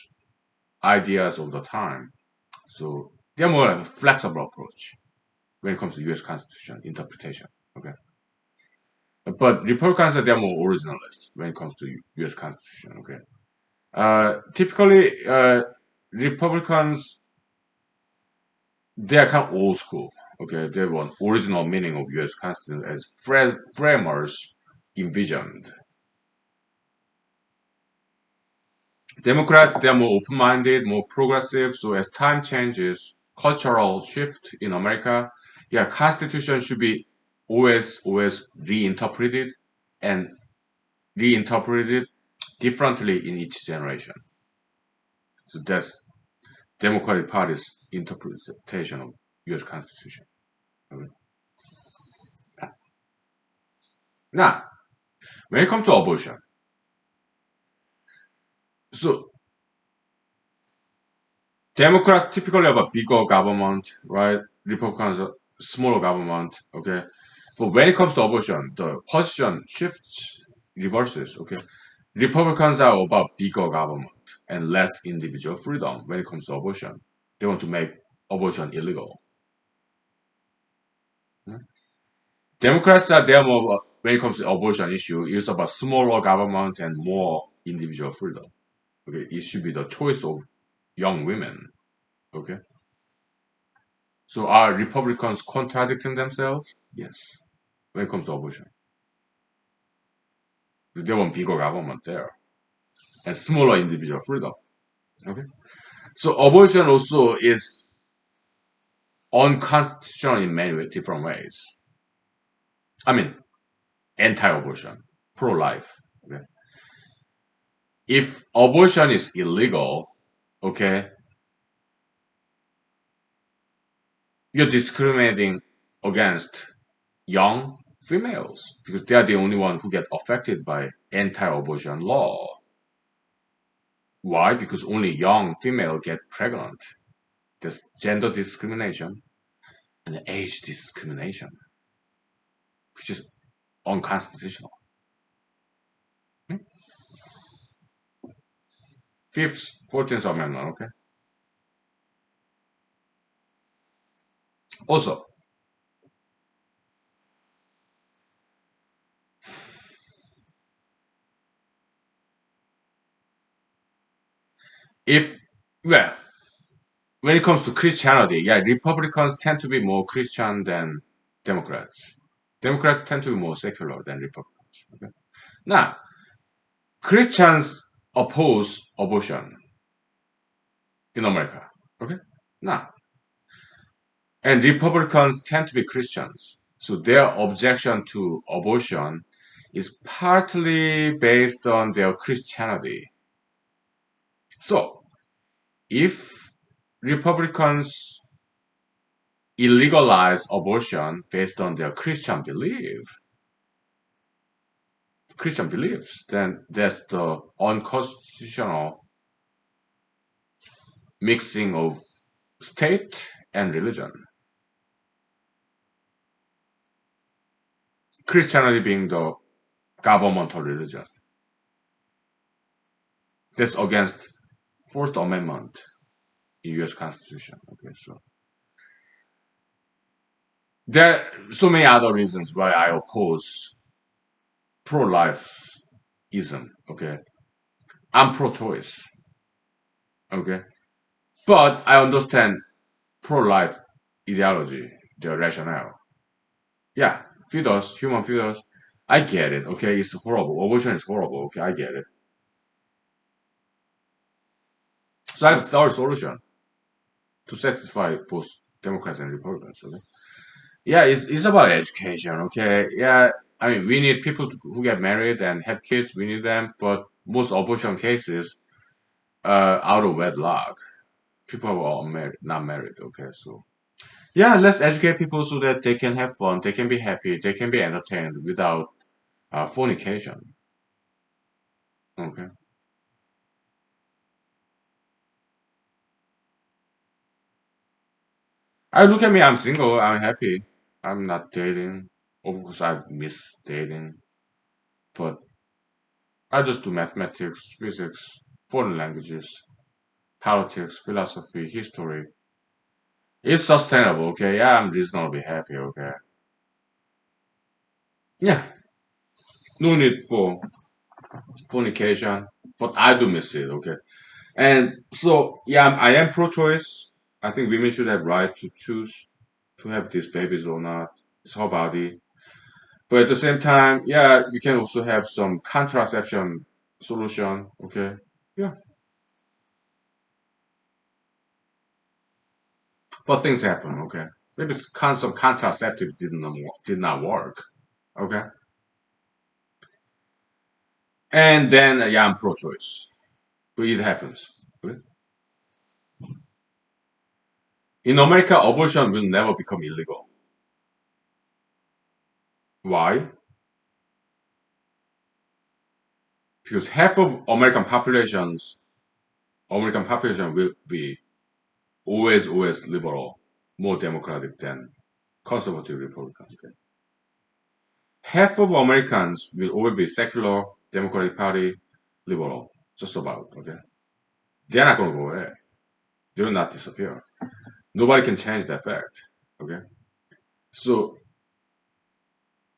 [SPEAKER 1] ideas of the time. So they're more like a flexible approach when it comes to U.S. Constitution interpretation. Okay, but Republicans are they're more originalists when it comes to U.S. Constitution. Okay, typically, Republicans, they are kind of old school. Okay, they want original meaning of U.S. Constitution as framers envisioned. Democrats, they are more open-minded, more progressive. So as time changes, cultural shift in America, yeah, Constitution should be always reinterpreted and reinterpreted differently in each generation. So that's Democratic Party's interpretation of U.S. Constitution. Okay. Now, when it comes to abortion, so Democrats typically have a bigger government, right? Republicans a smaller government, okay? But when it comes to abortion, the position shifts, reverses, okay? Republicans are about bigger government and less individual freedom when it comes to abortion. They want to make abortion illegal. Democrats are there more when it comes to abortion issue. It's about smaller government and more individual freedom. Okay, it should be the choice of young women. Okay, so are Republicans contradicting themselves? Yes, when it comes to abortion, they want bigger government there and smaller individual freedom. Okay, so abortion also is unconstitutional in many different ways. I mean, anti-abortion, pro-life. Okay, if abortion is illegal, okay, you're discriminating against young females because they are the only one who get affected by anti-abortion law. Why? Because only young female get pregnant. There's gender discrimination and age discrimination, which is unconstitutional. Hmm? Fifth, 14th Amendment, okay? Also, if, well, when it comes to Christianity, yeah, Republicans tend to be more Christian than Democrats. Democrats tend to be more secular than Republicans. Okay? Now, Christians oppose abortion in America. Okay? Now, and Republicans tend to be Christians. So their objection to abortion is partly based on their Christianity. So, if Republicans illegalize abortion based on their Christian beliefs, then that's the unconstitutional mixing of state and religion. Christianity being the governmental religion. That's against First Amendment in U.S. Constitution. Okay, so there are so many other reasons why I oppose pro-lifeism. Okay, I'm pro-choice. Okay, but I understand pro-life ideology, the rationale. Yeah, fetus, human fetus. I get it. Okay, it's horrible. Abortion is horrible. Okay, I get it. So I have a third solution to satisfy both Democrats and Republicans. Okay. Yeah, it's about education, okay? Yeah, I mean, we need people who get married and have kids, we need them, but most abortion cases, out of wedlock. People who are married, not married, okay? So, yeah, let's educate people so that they can have fun, they can be happy, they can be entertained without fornication, okay? I look at me, I'm single, I'm happy, I'm not dating. Of course, I miss dating, but I just do mathematics, physics, foreign languages, politics, philosophy, history. It's sustainable, okay? Yeah, I'm reasonably happy, okay? Yeah, no need for fornication, but I do miss it, okay? And so, yeah, I am pro-choice. I think women should have right to choose to have these babies or not. It's her body. But at the same time, yeah, we can also have some contraception solution. Okay. Yeah. But things happen. Okay. Maybe some contraceptive did not work. Okay. And then yeah, I'm pro-choice. But it happens. Okay? In America, abortion will never become illegal. Why? Because half of American population will be always liberal, more democratic than conservative Republican. Okay? Half of Americans will always be secular, Democratic Party, liberal, just about. Okay, they're not going to go away. They will not disappear. Nobody can change that fact. Okay, so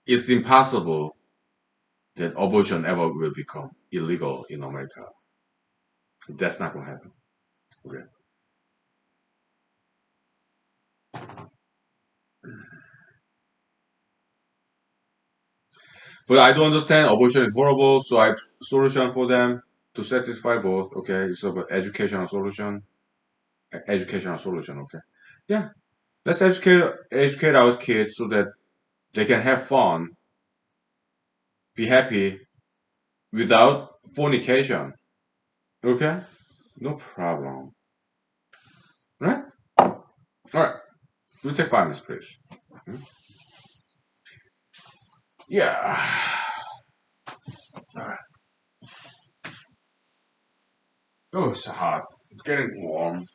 [SPEAKER 1] it's impossible that abortion ever will become illegal in America. That's not going to happen. Okay, but I do understand abortion is horrible, so I solution for them to satisfy both. Okay, it's about educational solution. Okay, yeah, let's educate our kids so that they can have fun, be happy without fornication. Okay, no problem. Right? All right. We'll take 5 minutes, please. Yeah. All right. Oh, it's hot. It's getting warm.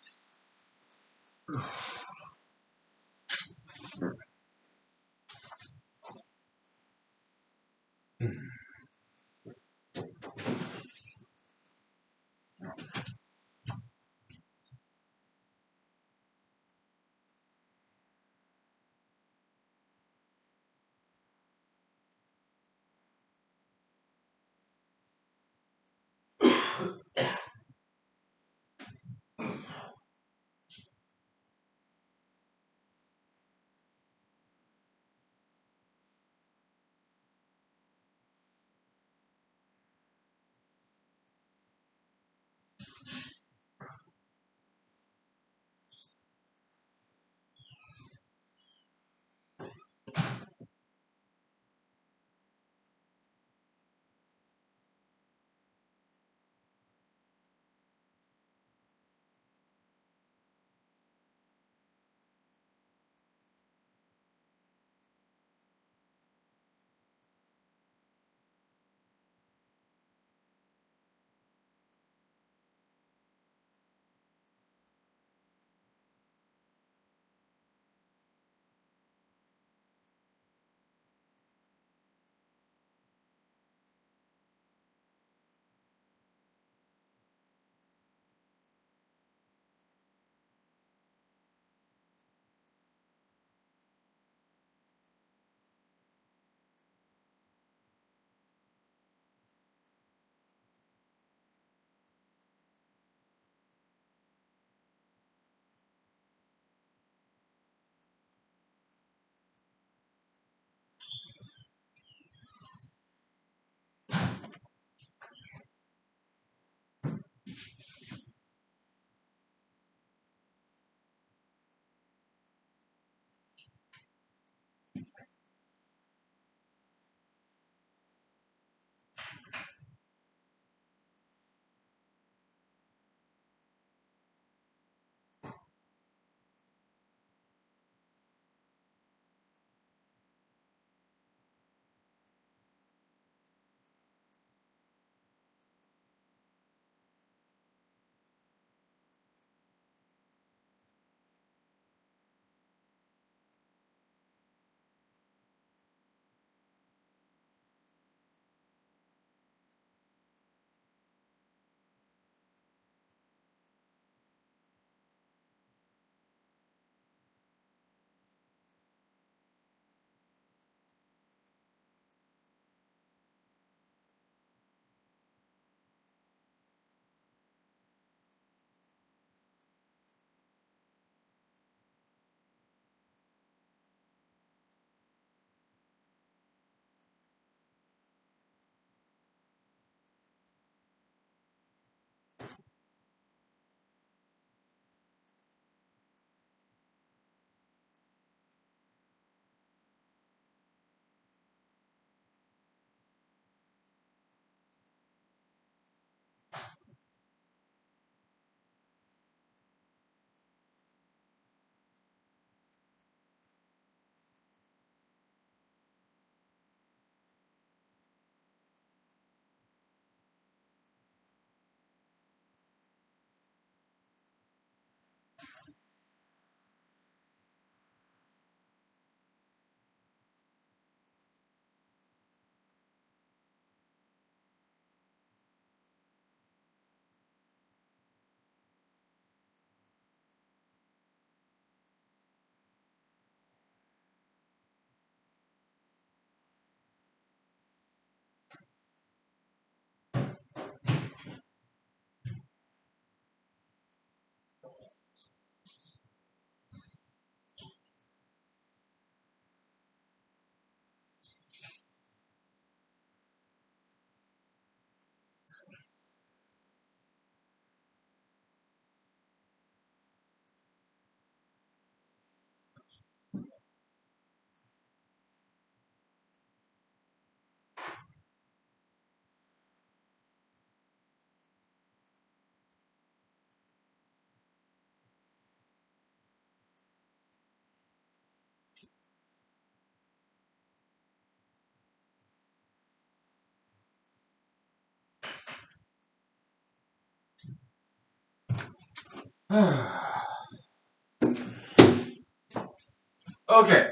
[SPEAKER 1] Okay,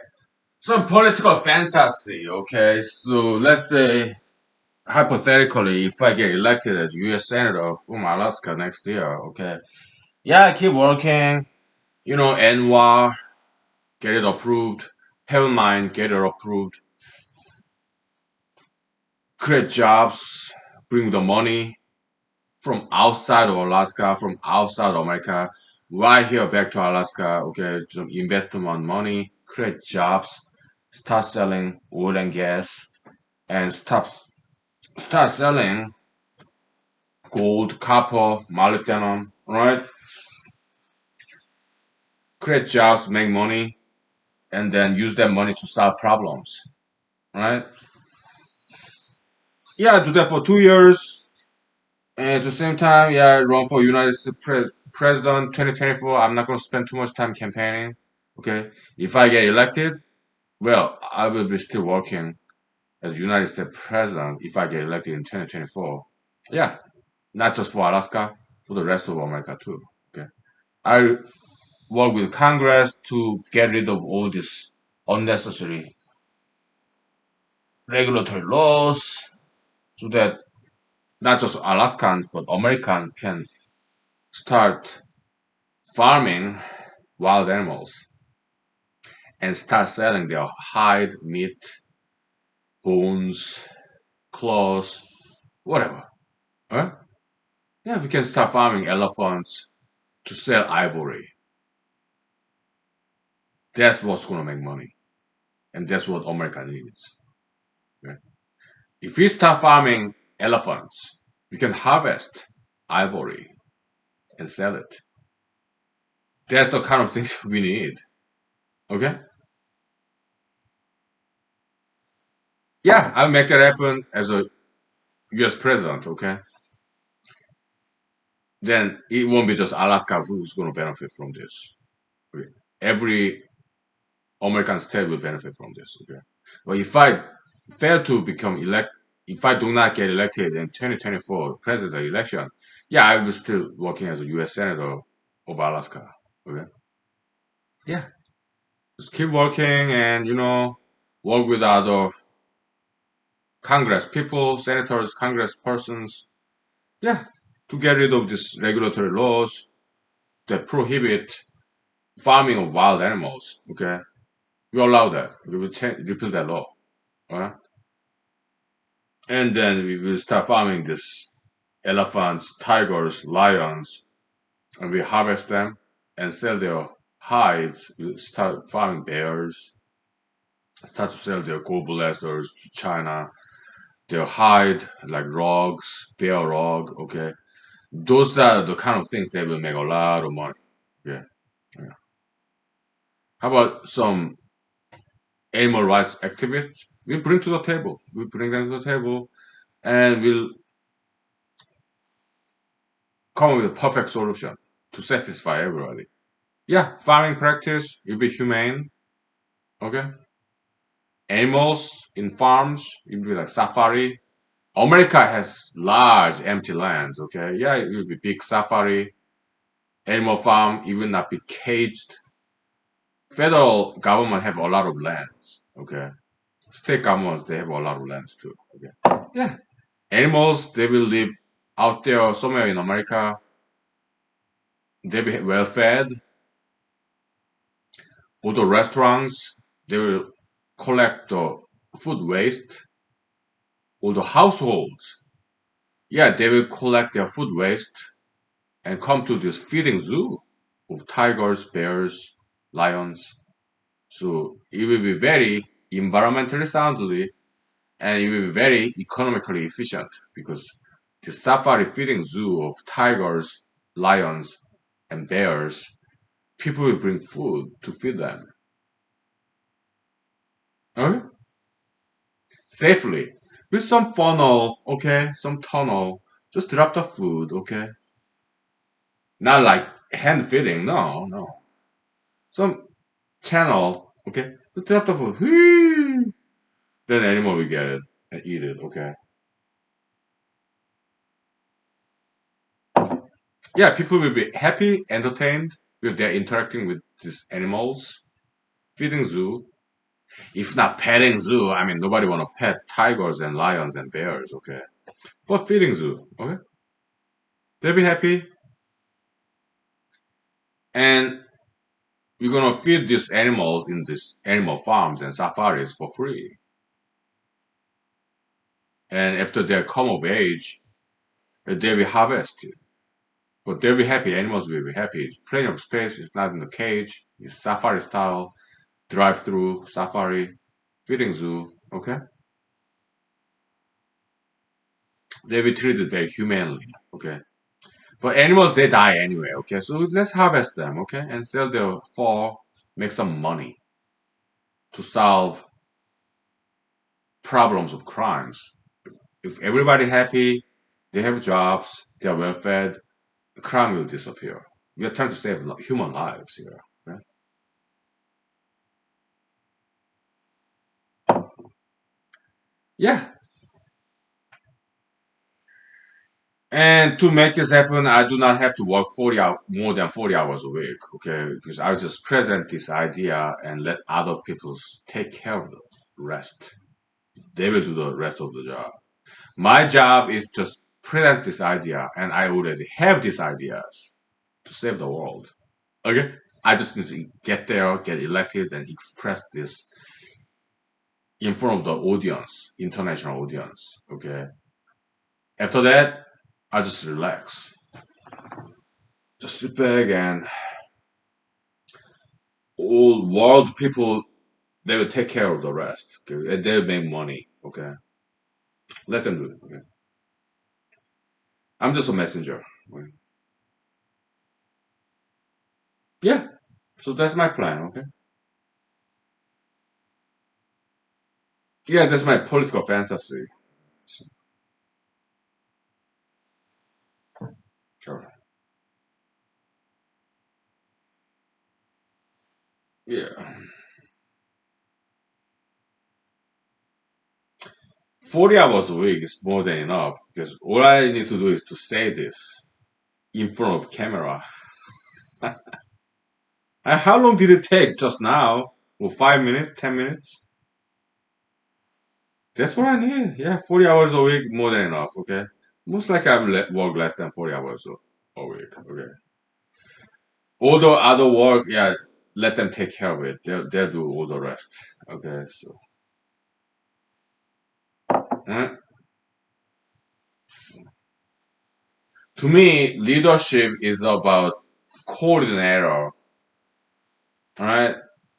[SPEAKER 1] some political fantasy. Okay, so let's say hypothetically, if I get elected as U.S. Senator from Alaska next year, okay, yeah, I keep working, NWA, get it approved, Heaven Mine, get it approved, create jobs, bring the money from outside of Alaska, from outside of America, right here back to Alaska, okay, to invest more money, create jobs, start selling oil and gas, and start selling gold, copper, molybdenum, right? Create jobs, make money, and then use that money to solve problems, right? Yeah, do that for 2 years, and at the same time, yeah, run for United States President 2024. I'm not gonna spend too much time campaigning. Okay, if I get elected, well, I will be still working as United States President if I get elected in 2024. Yeah, not just for Alaska, for the rest of America too. Okay, I work with Congress to get rid of all these unnecessary regulatory laws so that not just Alaskans but Americans can start farming wild animals and start selling their hide, meat, bones, claws, whatever. Huh? Yeah, we can start farming elephants to sell ivory. That's what's gonna make money, and that's what America needs. Okay? If we start farming elephants, we can harvest ivory and sell it. That's the kind of things we need. Okay? Yeah, I'll make that happen as a US president, okay? Then it won't be just Alaska who's going to benefit from this. Okay? Every American state will benefit from this, okay? But if I fail to become elect, if I do not get elected in 2024 president election, yeah, I will still working as a US senator of Alaska, okay? Yeah, just keep working and, work with other Congress people, senators, Congress persons, yeah, to get rid of these regulatory laws that prohibit farming of wild animals. Okay, we allow that. We will repeal that law, right? And then we will start farming these elephants, tigers, lions, and we harvest them and sell their hides. We start farming bears, start to sell their gallbladders to China. Their hide, like rogs, bear rog. Okay, those are the kind of things that will make a lot of money. Yeah. Yeah. How about some animal rights activists? We bring to the table. We bring them to the table, and we'll come up with a perfect solution to satisfy everybody. Yeah, farming practice will be humane. Okay, animals in farms it will be like safari. America has large empty lands. Okay, yeah, it will be big safari. Animal farm even not be caged. Federal government have a lot of lands. Okay, state governments they have a lot of lands too. Okay, yeah, animals they will live out there somewhere in America. They be well fed. All the restaurants they will collect the food waste. All the households, yeah, they will collect their food waste and come to this feeding zoo of tigers, bears, lions. So it will be very environmentally soundly and it will be very economically efficient because the safari feeding zoo of tigers, lions, and bears, people will bring food to feed them. Okay? Safely. With some funnel, okay? Some tunnel. Just drop the food, okay? Not like hand feeding, no, no. Some channel, okay? Just drop the food. Whee! Then animal will get it and eat it, okay? Yeah, people will be happy, entertained with their interacting with these animals. Feeding zoo. If not petting zoo, I mean nobody wanna pet tigers and lions and bears, okay? But feeding zoo, okay? They'll be happy, and we're gonna feed these animals in these animal farms and safaris for free. And after they come of age, they'll be harvested. But they'll be happy. Animals will be happy. Plenty of space. It's not in the cage. It's safari style, drive-through safari, feeding zoo. Okay, they'll be treated very humanely. Okay, but animals they die anyway. Okay, so let's harvest them. Okay, and sell their fur, make some money to solve problems of crimes. If everybody happy, they have jobs, they are well fed, crime will disappear. We are trying to save human lives here. Right? Yeah. And to make this happen, I do not have to work 40 hours, more than 40 hours a week, okay? Because I just present this idea and let other people take care of the rest. They will do the rest of the job. My job is just present this idea, and I already have these ideas to save the world. Okay? I just need to get there, get elected, and express this in front of the audience, international audience. Okay? After that, I just relax. Just sit back and all world people they will take care of the rest. Okay? And they'll make money. Okay? Let them do it. Okay? I'm just a messenger. Okay? Yeah. So that's my plan. Okay? Yeah, that's my political fantasy. So, sure. Yeah. 40 hours a week is more than enough because all I need to do is to say this in front of camera. And how long did it take just now? Well, 5 minutes, 10 minutes? That's what I need. Yeah, 40 hours a week, more than enough. Okay. Most likely I will work less than 40 hours a week. Okay. All the other work, yeah, let them take care of it. They'll do all the rest. Okay. So, uh, to me, leadership is about coordinator. All right.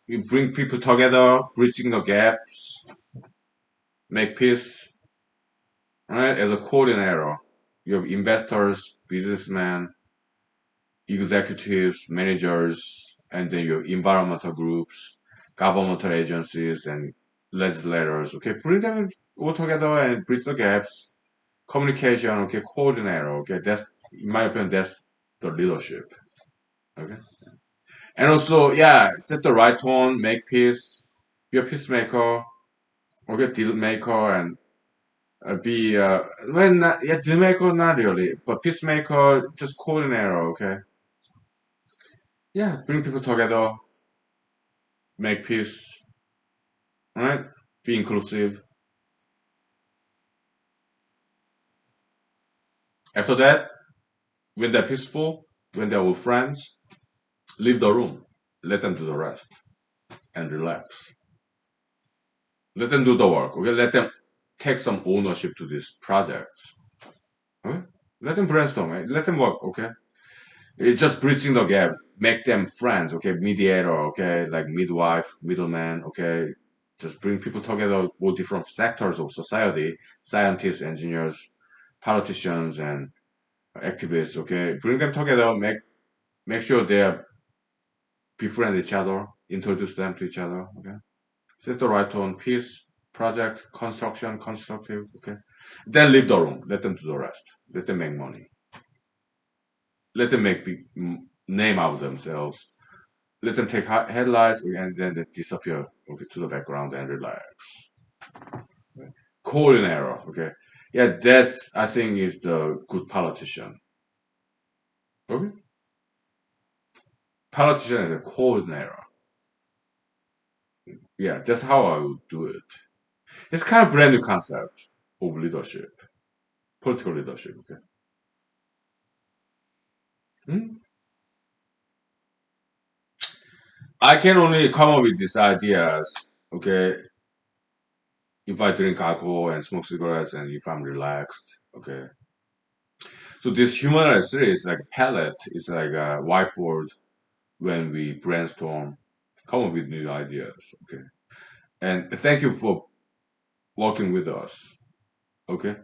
[SPEAKER 1] You bring people together, bridging the gaps, make peace. All right. As a coordinator, you have investors, businessmen, executives, managers, and then your environmental groups, governmental agencies, and legislators. Okay, bring them all together and bridge the gaps. Communication. Okay, coordinator. Okay, that's in my opinion that's the leadership. Okay, and also yeah, set the right tone, make peace, be a peacemaker. Okay, deal maker and be when not, yeah deal maker not really, but peacemaker just coordinator. Okay, yeah, bring people together, make peace, right? Be inclusive. After that, when they're peaceful, when they're with friends, leave the room. Let them do the rest and relax. Let them do the work. Okay, let them take some ownership to these projects. Okay? Let them brainstorm. Let them work. Okay, it's just bridging the gap. Make them friends. Okay, mediator. Okay, like midwife, middleman. Okay, just bring people together, all different sectors of society, scientists, engineers, politicians, and activists, okay? Bring them together, make sure they befriend each other, introduce them to each other, okay? Set the right tone, peace, project, construction, constructive, okay? Then leave the room. Let them do the rest. Let them make money. Let them make big name out of themselves. Let them take headlines and then they disappear okay, to the background and relax. Okay. Coordinator, okay? Yeah, that's I think is the good politician. Okay. Politician is a coordinator. Yeah, that's how I would do it. It's kind of brand new concept of leadership, political leadership. Okay. Hmm? I can only come up with these ideas. Okay, if I drink alcohol and smoke cigarettes, and if I'm relaxed. Okay. So this human series is like a palette. It's like a whiteboard when we brainstorm, come up with new ideas. Okay. And thank you for working with us. Okay.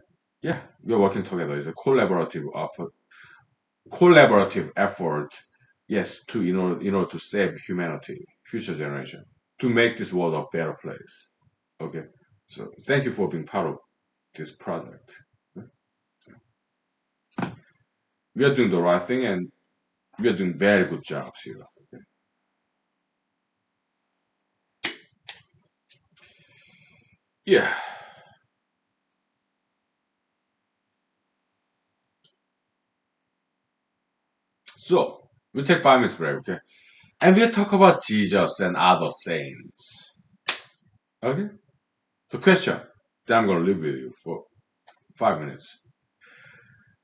[SPEAKER 1] Yeah, we're working together. It's a collaborative effort. Yes, to in order to save humanity, future generation, to make this world a better place. Okay. So thank you for being part of this project. We are doing the right thing, and we are doing very good jobs here. Okay. Yeah. So we'll take 5 minutes break. Okay. And we'll talk about Jesus and other saints. Okay. The question that I'm going to leave with you for 5 minutes.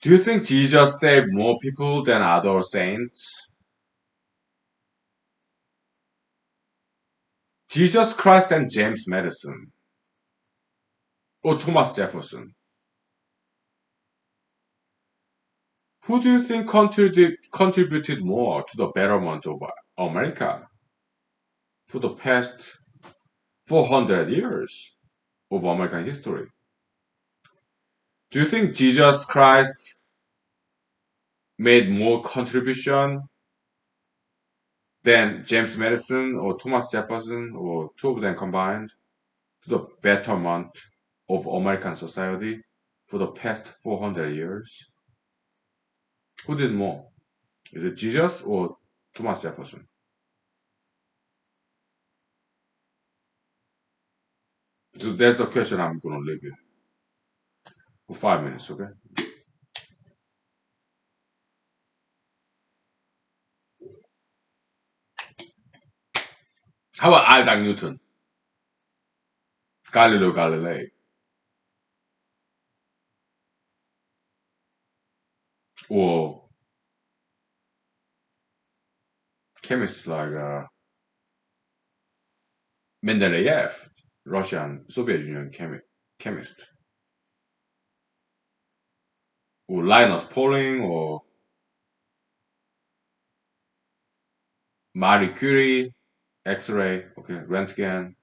[SPEAKER 1] Do you think Jesus saved more people than other saints? Jesus Christ and James Madison or Thomas Jefferson? Who do you think contributed more to the betterment of America for the past 400 years of American history? Do you think Jesus Christ made more contribution than James Madison or Thomas Jefferson or two of them combined to the betterment of American society for the past 400 years? Who did more? Is it Jesus or Thomas Jefferson? So that's the question I'm going to leave you for 5 minutes, okay? How about Isaac Newton, Galileo Galilei, or chemists like Mendeleev, Russian Soviet Union chemist, or Linus Pauling, or Marie Curie, X-ray, okay, Röntgen.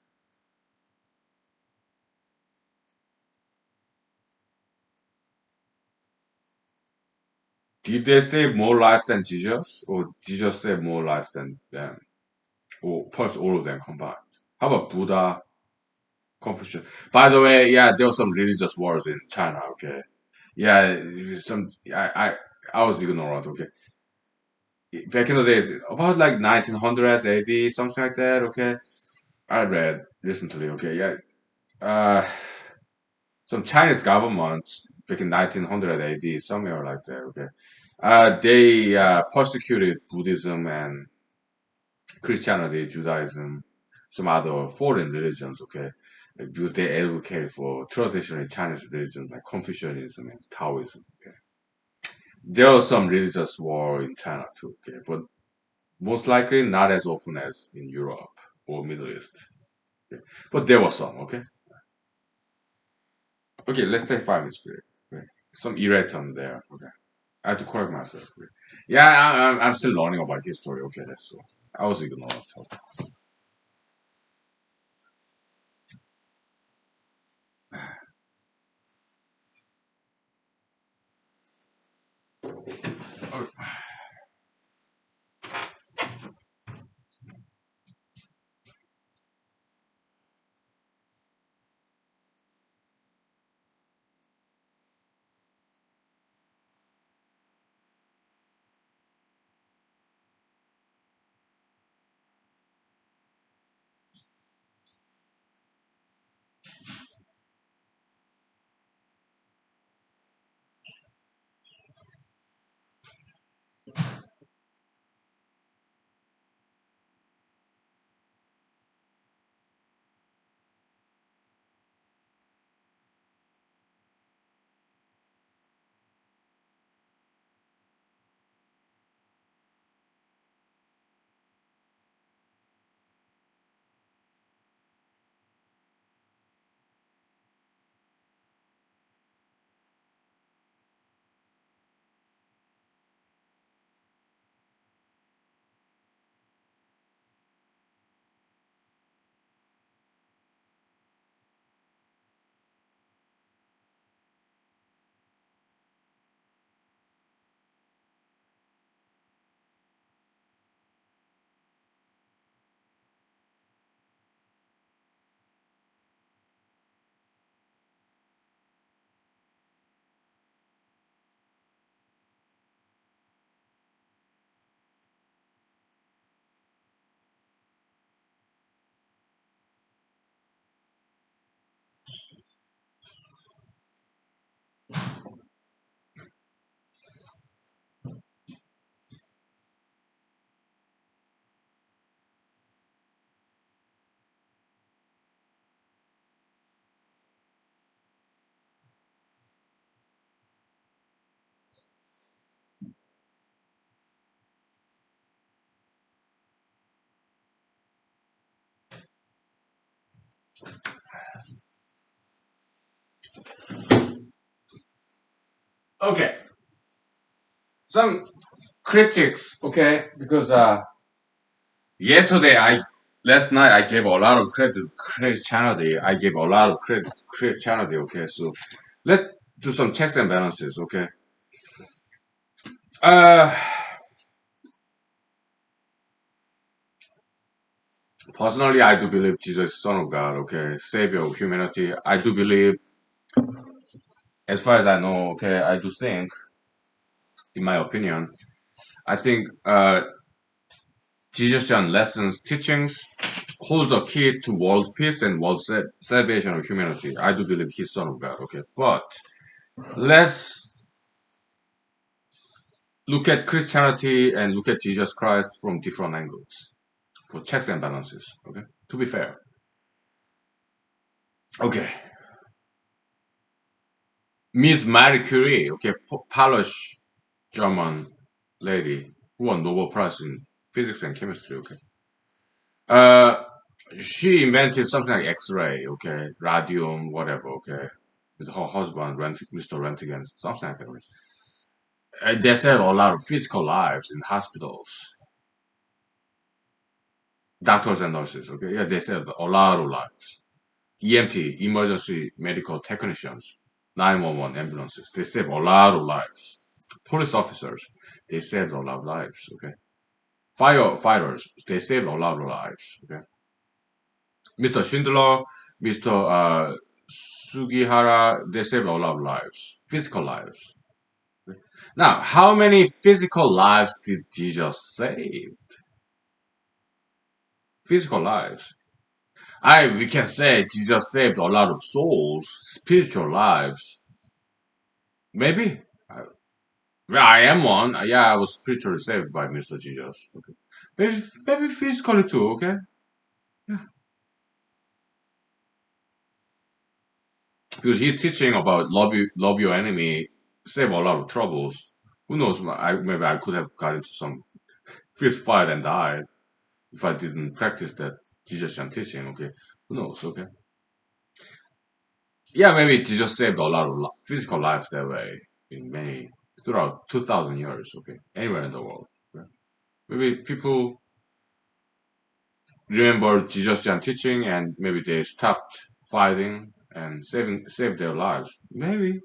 [SPEAKER 1] Did they save more lives than Jesus, or Jesus saved more lives than them, or perhaps all of them combined? How about Buddha, Confucius? By the way, yeah, there were some religious wars in China. Okay, yeah, some I was ignorant. Okay, back in the days, about like 1900s, AD, something like that. Okay, I read recently. Okay, yeah, uh, some Chinese government back in 1900 AD, somewhere like that. Okay, they persecuted Buddhism and Christianity, Judaism, some other foreign religions. Okay, because they advocate for traditional Chinese religions like Confucianism and Taoism. Okay, there was some religious war in China too. Okay, but most likely not as often as in Europe or Middle East. Okay. But there was some. Okay, okay, let's take 5 minutes break. Okay. Some erratum there. Okay. I have to correct myself. Yeah, I'm still learning about history. Okay, that's so. I was ignoring. Okay. Okay, some critics. Okay, because yesterday I last night I gave a lot of credit to Christianity. I gave a lot of credit to Christianity. Okay, so let's do some checks and balances. Okay. Uh, Personally, I do believe Jesus is Son of God. Okay, Savior of humanity. I do believe, as far as I know. Okay, I do think, in my opinion, I think Jesus' lessons, teachings hold the key to world peace and world salvation of humanity. I do believe he's Son of God. Okay, but let's look at Christianity and look at Jesus Christ from different angles for checks and balances. Okay, to be fair. Okay, Miss Marie Curie. Okay, Polish German lady who won Nobel Prize in physics and chemistry. Okay, uh, she invented something like X-ray. Okay, radium, whatever. Okay, with her husband, Mr. Röntgen, something like that. They saved a lot of physical lives in hospitals, doctors and nurses. Okay, yeah, they saved a lot of lives. EMT, emergency medical technicians, 911 ambulances, they save a lot of lives. Police officers, they saved a lot of lives. Okay, firefighters, they saved a lot of lives. Okay, Mr. Schindler, Mr. Sugihara, they saved a lot of lives, physical lives. Now, how many physical lives did Jesus save? Physical lives. We can say Jesus saved a lot of souls, spiritual lives. Maybe. Well, I am one. Yeah, I was spiritually saved by Mr. Jesus. Okay. Maybe physically too. Okay. Yeah. Because he's teaching about love your enemy, save a lot of troubles. Who knows? Maybe I could have got into some fist fight and died if I didn't practice that Jesus teaching. Okay. Who knows? Okay. Yeah, maybe Jesus saved a lot of physical lives that way in many throughout 2,000 years. Okay. Anywhere in the world. Okay. Maybe people remember Jesus' teaching and maybe they stopped fighting and saved their lives. Maybe.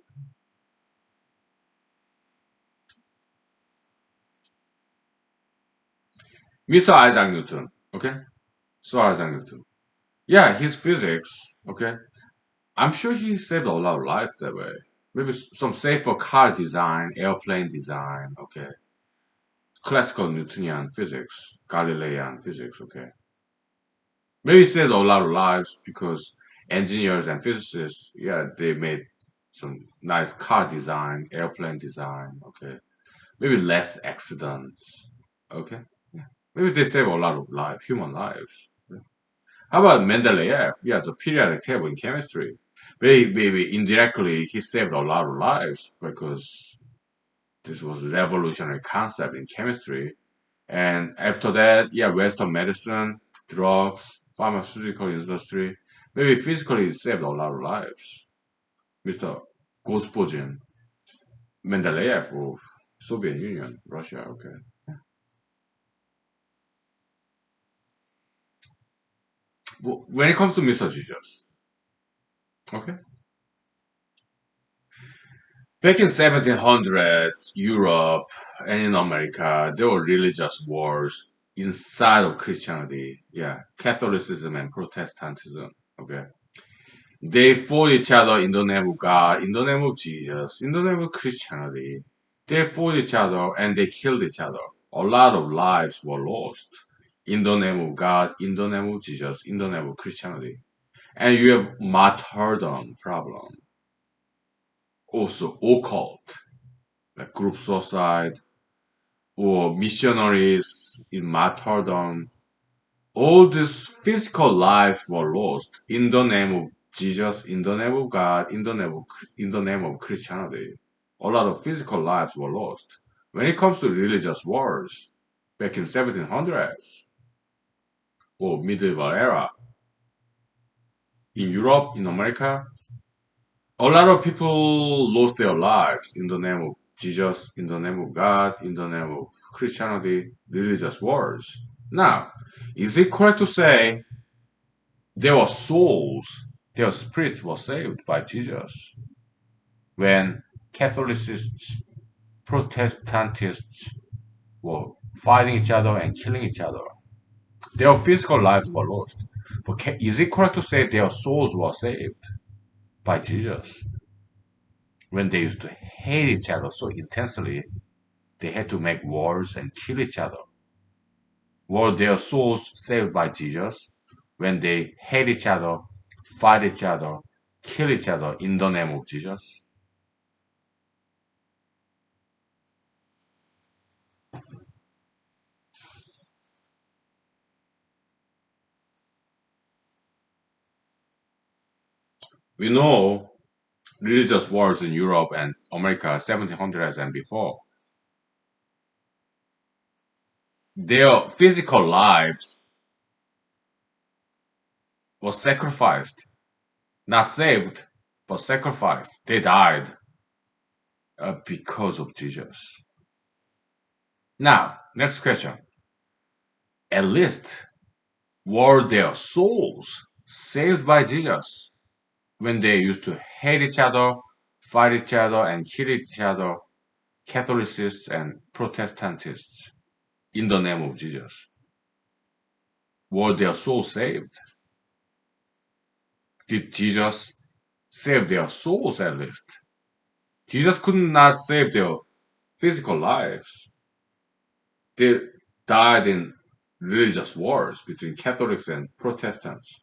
[SPEAKER 1] Mr. Isaac Newton, okay? Sir Isaac Newton. Yeah, his physics, okay? I'm sure he saved a lot of lives that way. Maybe some safer car design, airplane design, okay? Classical Newtonian physics, Galilean physics, okay? Maybe he saved a lot of lives because engineers and physicists, yeah, they made some nice car design, airplane design, okay? Maybe less accidents, okay? Yeah. Maybe they save a lot of lives, human lives. Yeah. How about Mendeleev? Yeah, the periodic table in chemistry. Maybe indirectly he saved a lot of lives because this was a revolutionary concept in chemistry. And after that, yeah, Western medicine, drugs, pharmaceutical industry, maybe physically it saved a lot of lives. Mr. Gospodin, Mendeleev of Soviet Union, Russia, okay. When it comes to Mr. Jesus, okay. Back in 1700s, Europe and in America, there were religious wars inside of Christianity. Yeah, Catholicism and Protestantism. Okay. They fought each other in the name of God, in the name of Jesus, in the name of Christianity. They fought each other and they killed each other. A lot of lives were lost in the name of God, in the name of Jesus, in the name of Christianity. And you have martyrdom problem. Also occult, like group suicide or missionaries in martyrdom. All these physical lives were lost in the name of Jesus, in the name of God, in the name of Christianity. A lot of physical lives were lost. When it comes to religious wars, back in 1700s or medieval era, in Europe, in America, a lot of people lost their lives in the name of Jesus, in the name of God, in the name of Christianity, religious wars. Now, is it correct to say their souls, their spirits were saved by Jesus when Catholicists, Protestantists were fighting each other and killing each other? Their physical lives were lost. But is it correct to say their souls were saved by Jesus when they used to hate each other so intensely they had to make wars and kill each other? Were their souls saved by Jesus when they hate each other, fight each other, kill each other in the name of Jesus? We know religious wars in Europe and America 1700s and before. Their physical lives were sacrificed, not saved, but sacrificed. They died because of Jesus. Now, next question. At least were their souls saved by Jesus when they used to hate each other, fight each other, and kill each other, Catholicists and Protestantists, in the name of Jesus? Were their souls saved? Did Jesus save their souls at least? Jesus could not save their physical lives. They died in religious wars between Catholics and Protestants.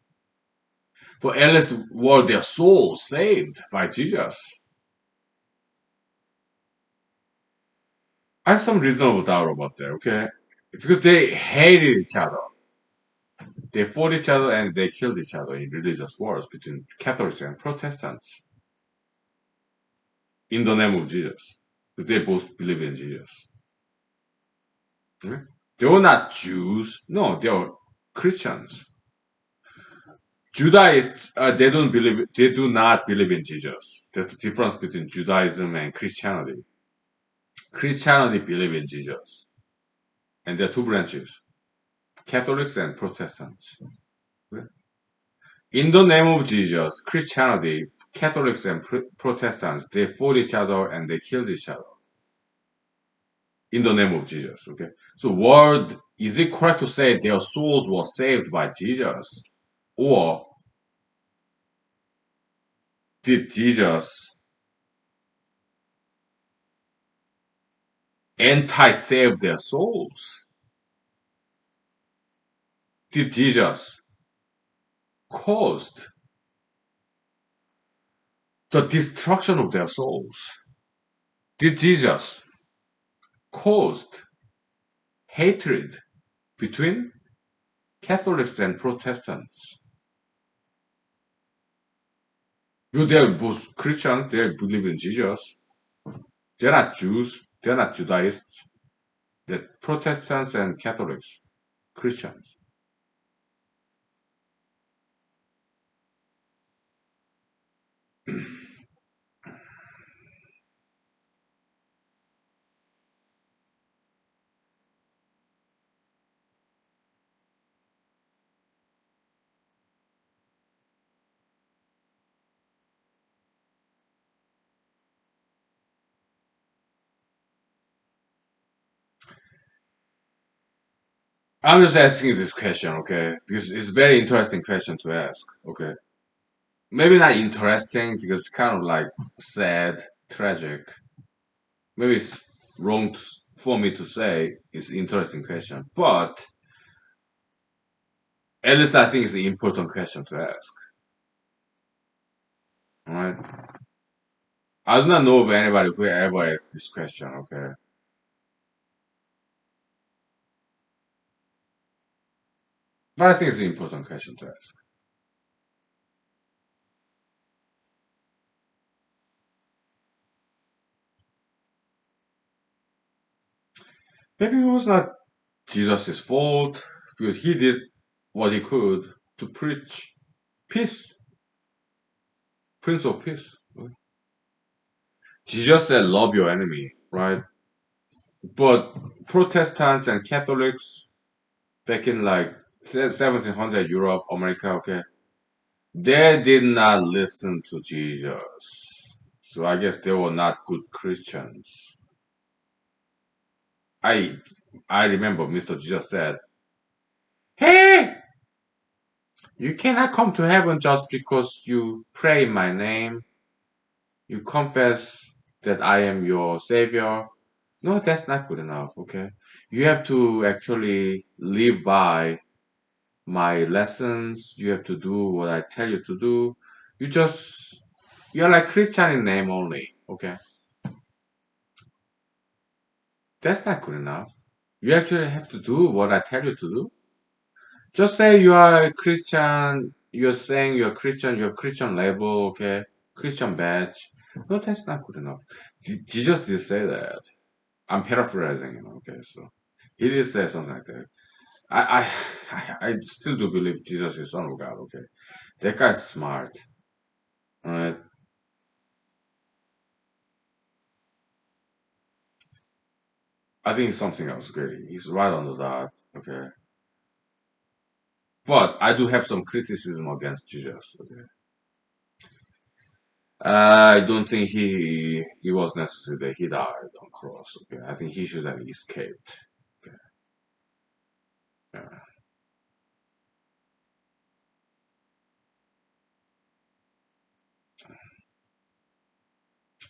[SPEAKER 1] But at least were their souls saved by Jesus? I have some reasonable doubt about that, okay? Because they hated each other. They fought each other and they killed each other in religious wars between Catholics and Protestants in the name of Jesus. They both believe in Jesus. Okay? They were not Jews. No, they were Christians. Judaists, they do not believe in Jesus. That's the difference between Judaism and Christianity. Christianity believe in Jesus. And there are two branches, Catholics and Protestants. Okay? In the name of Jesus, Christianity, Catholics and Protestants, they fought each other and they killed each other. In the name of Jesus, okay? So is it correct to say their souls were saved by Jesus? Or did Jesus anti-save their souls? Did Jesus caused the destruction of their souls? Did Jesus caused hatred between Catholics and Protestants? They're both Christian, they believe in Jesus. They're not Jews, they're not Judaists. They're Protestants and Catholics, Christians. I'm just asking you this question, okay? Because it's a very interesting question to ask, okay? Maybe not interesting because it's kind of like sad, tragic. Maybe it's wrong for me to say it's an interesting question, but at least I think it's an important question to ask. Alright? I do not know of anybody who ever asked this question, okay? But I think it's an important question to ask. Maybe it was not Jesus' fault because he did what he could to preach peace. Prince of Peace. Jesus said, "Love your enemy," right? But Protestants and Catholics back in like 1700 Europe, America, okay, they did not listen to Jesus. So I guess they were not good Christians. I I remember Mr. Jesus said, "Hey, you cannot come to heaven just because you pray in my name. You confess that I am your savior. No, that's not good enough, okay? You have to actually live by my lessons. You have to do what I tell you to do. You just, you're like Christian in name only, okay? That's not good enough. You actually have to do what I tell you to do. Just say you are a Christian, you're saying you're Christian, you have Christian label, okay? Christian badge. No, that's not good enough. Jesus did say that. I'm paraphrasing him, okay? So he did say something like that. I, I, I still do believe Jesus is Son of God, okay? That guy's smart, alright? I think it's something else, okay? He's right on the dot, okay? But I do have some criticism against Jesus, okay? I don't think he was necessary that he died on cross. Okay, I think he should have escaped. Okay, yeah.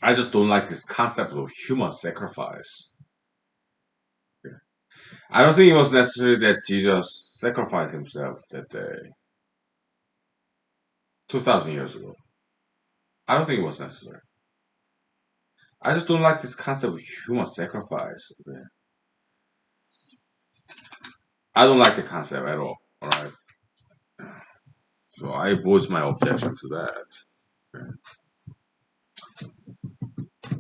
[SPEAKER 1] I just don't like this concept of human sacrifice. Okay. I don't think it was necessary that Jesus sacrificed himself that day, 2,000 years ago. I don't think it was necessary. I just don't like this concept of human sacrifice. Okay? I don't like the concept at all. All right, so I voice my objection to that.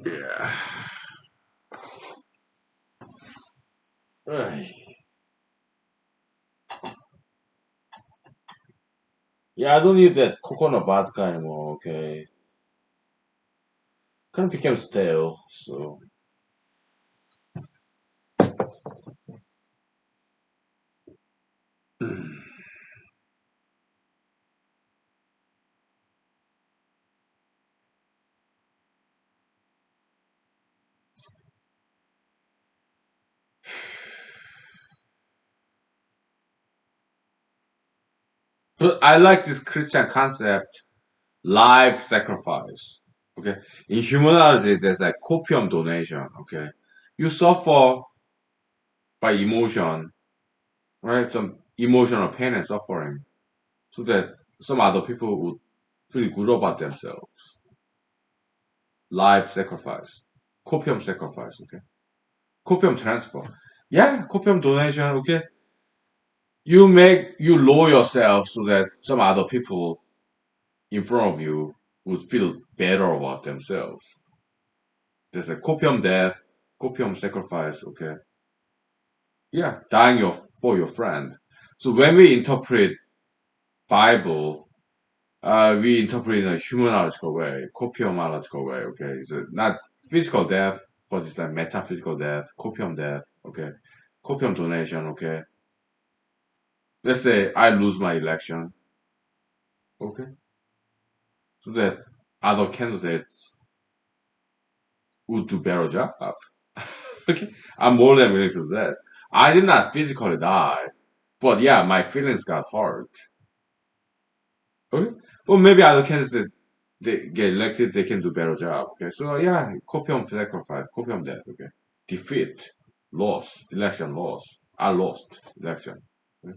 [SPEAKER 1] Yeah. Ay. Yeah, I don't need that coconut vodka anymore, okay? Kind of became stale, so. But I like this Christian concept, life sacrifice. Okay. In humanology, there's like copium donation, okay? You suffer by emotion, right? Some emotional pain and suffering, so that some other people would feel good about themselves. Life sacrifice. Copium sacrifice, okay? Copium transfer. Yeah, copium donation, okay? You lower yourself so that some other people in front of you would feel better about themselves. There's a copium death, copium sacrifice, okay? Yeah, dying for your friend. So when we interpret Bible, we interpret in a humanological way, copiumological way, okay? So not physical death, but it's like metaphysical death, copium death, okay? Copium donation, okay? Let's say I lose my election, okay? So that other candidates would do better job. Okay, I'm more than willing to do that. I did not physically die, but yeah, my feelings got hurt. Okay, well maybe other candidates they get elected, they can do better job. Okay, so yeah, copium sacrifice, copium death. Okay, defeat, loss, election loss. I lost election. Okay?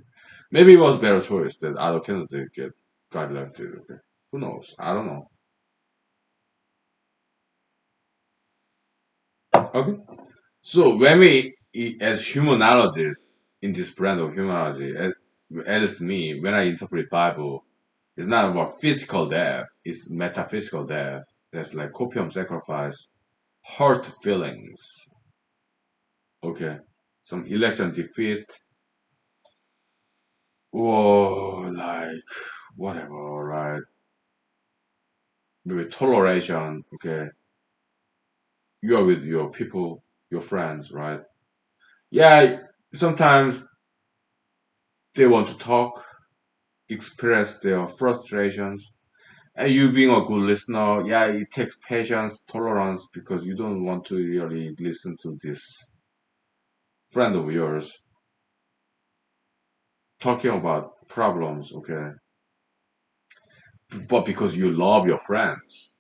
[SPEAKER 1] Maybe it was better choice that other candidate get got elected. Okay, who knows? I don't know. Okay. So when we, as humanologists in this brand of humanology, at least me, when I interpret Bible, it's not about physical death; it's metaphysical death. That's like copium sacrifice, hurt feelings. Okay, some election defeat, or like whatever, right? maybe toleration. Okay, you are with your people, your friends, right? Yeah, sometimes they want to talk, express their frustrations, and you being a good listener, yeah, it takes patience, tolerance, because you don't want to really listen to this friend of yours talking about problems, okay? But because you love your friends,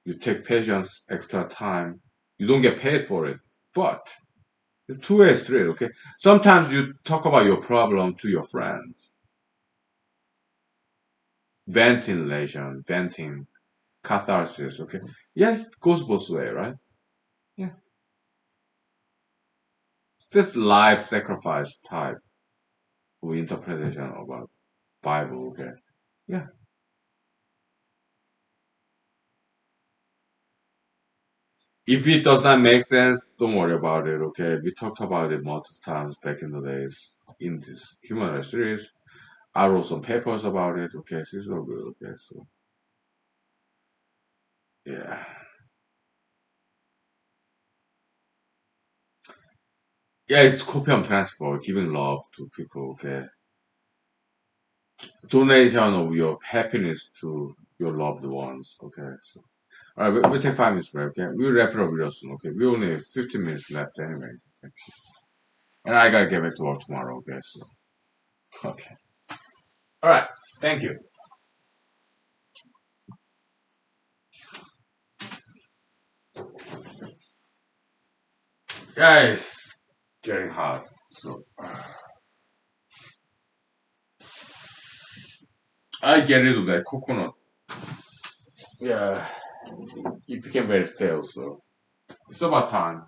[SPEAKER 1] you take patience, extra time. You don't get paid for it, but it's two-way street, okay? Sometimes you talk about your problem to your friends. Ventilation, venting, catharsis, okay? Yes, it goes both way, right? Yeah. This life sacrifice type of interpretation about Bible, okay? Yeah. If it does not make sense, don't worry about it, okay? We talked about it multiple times back in the days in this human series. I wrote some papers about it, okay? So it's all good, okay? So, yeah. Yeah, it's copium transfer, giving love to people, okay? Donation of your happiness to your loved ones, okay? So, all right, we'll take 5 minutes break, okay? We'll wrap it up real soon, okay? We only have 15 minutes left anyway. Okay? And I gotta get back to work tomorrow, okay? So, okay. All right. Thank you. Guys, getting hot. So, I get rid of that coconut. Yeah, it became very stale, so it's about time.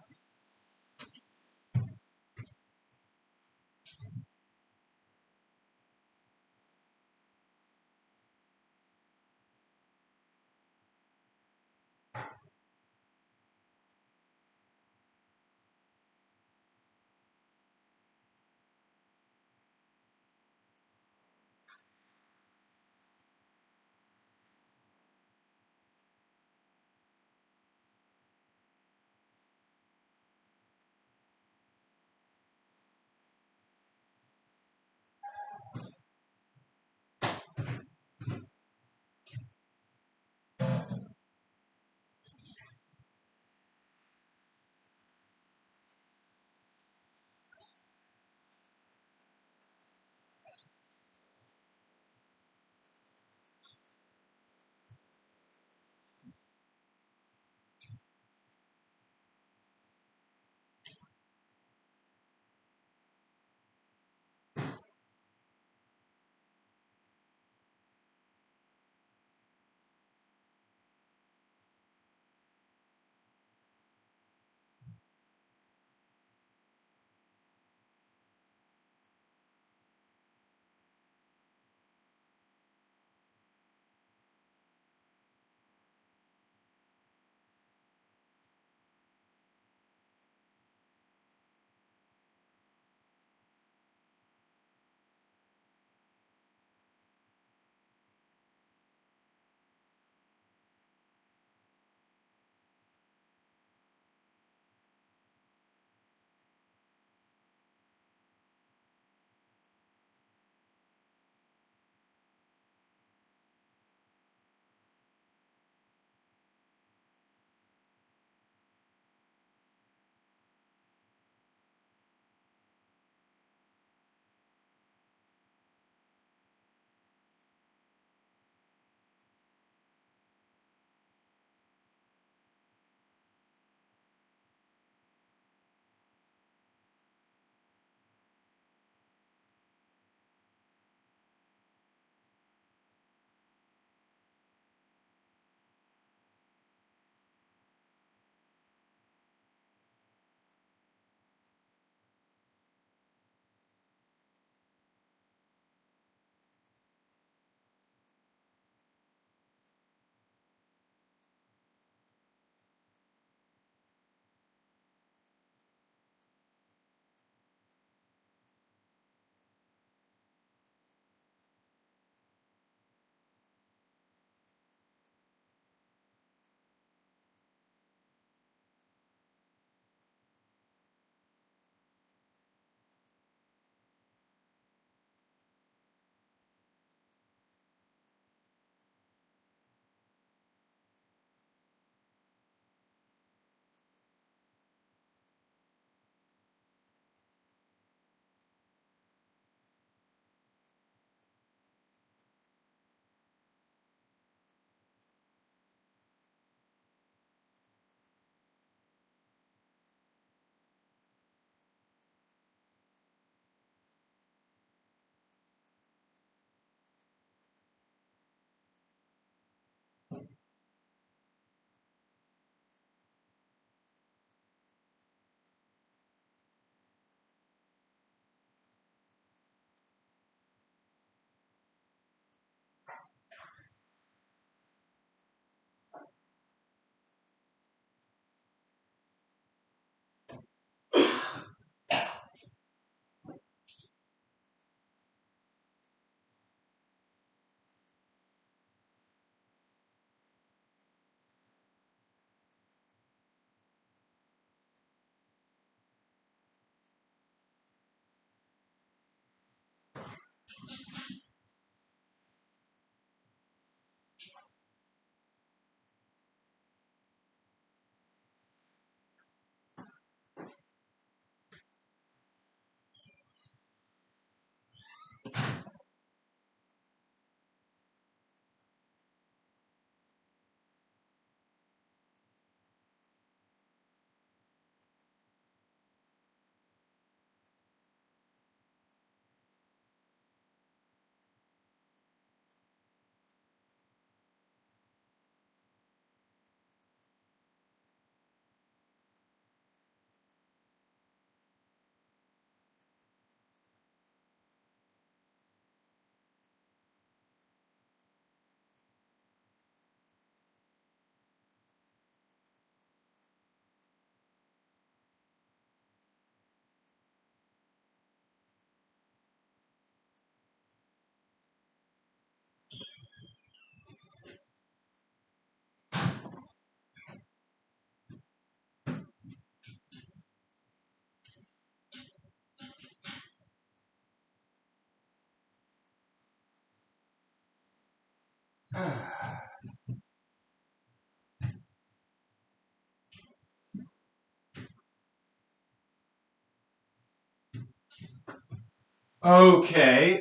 [SPEAKER 1] Okay,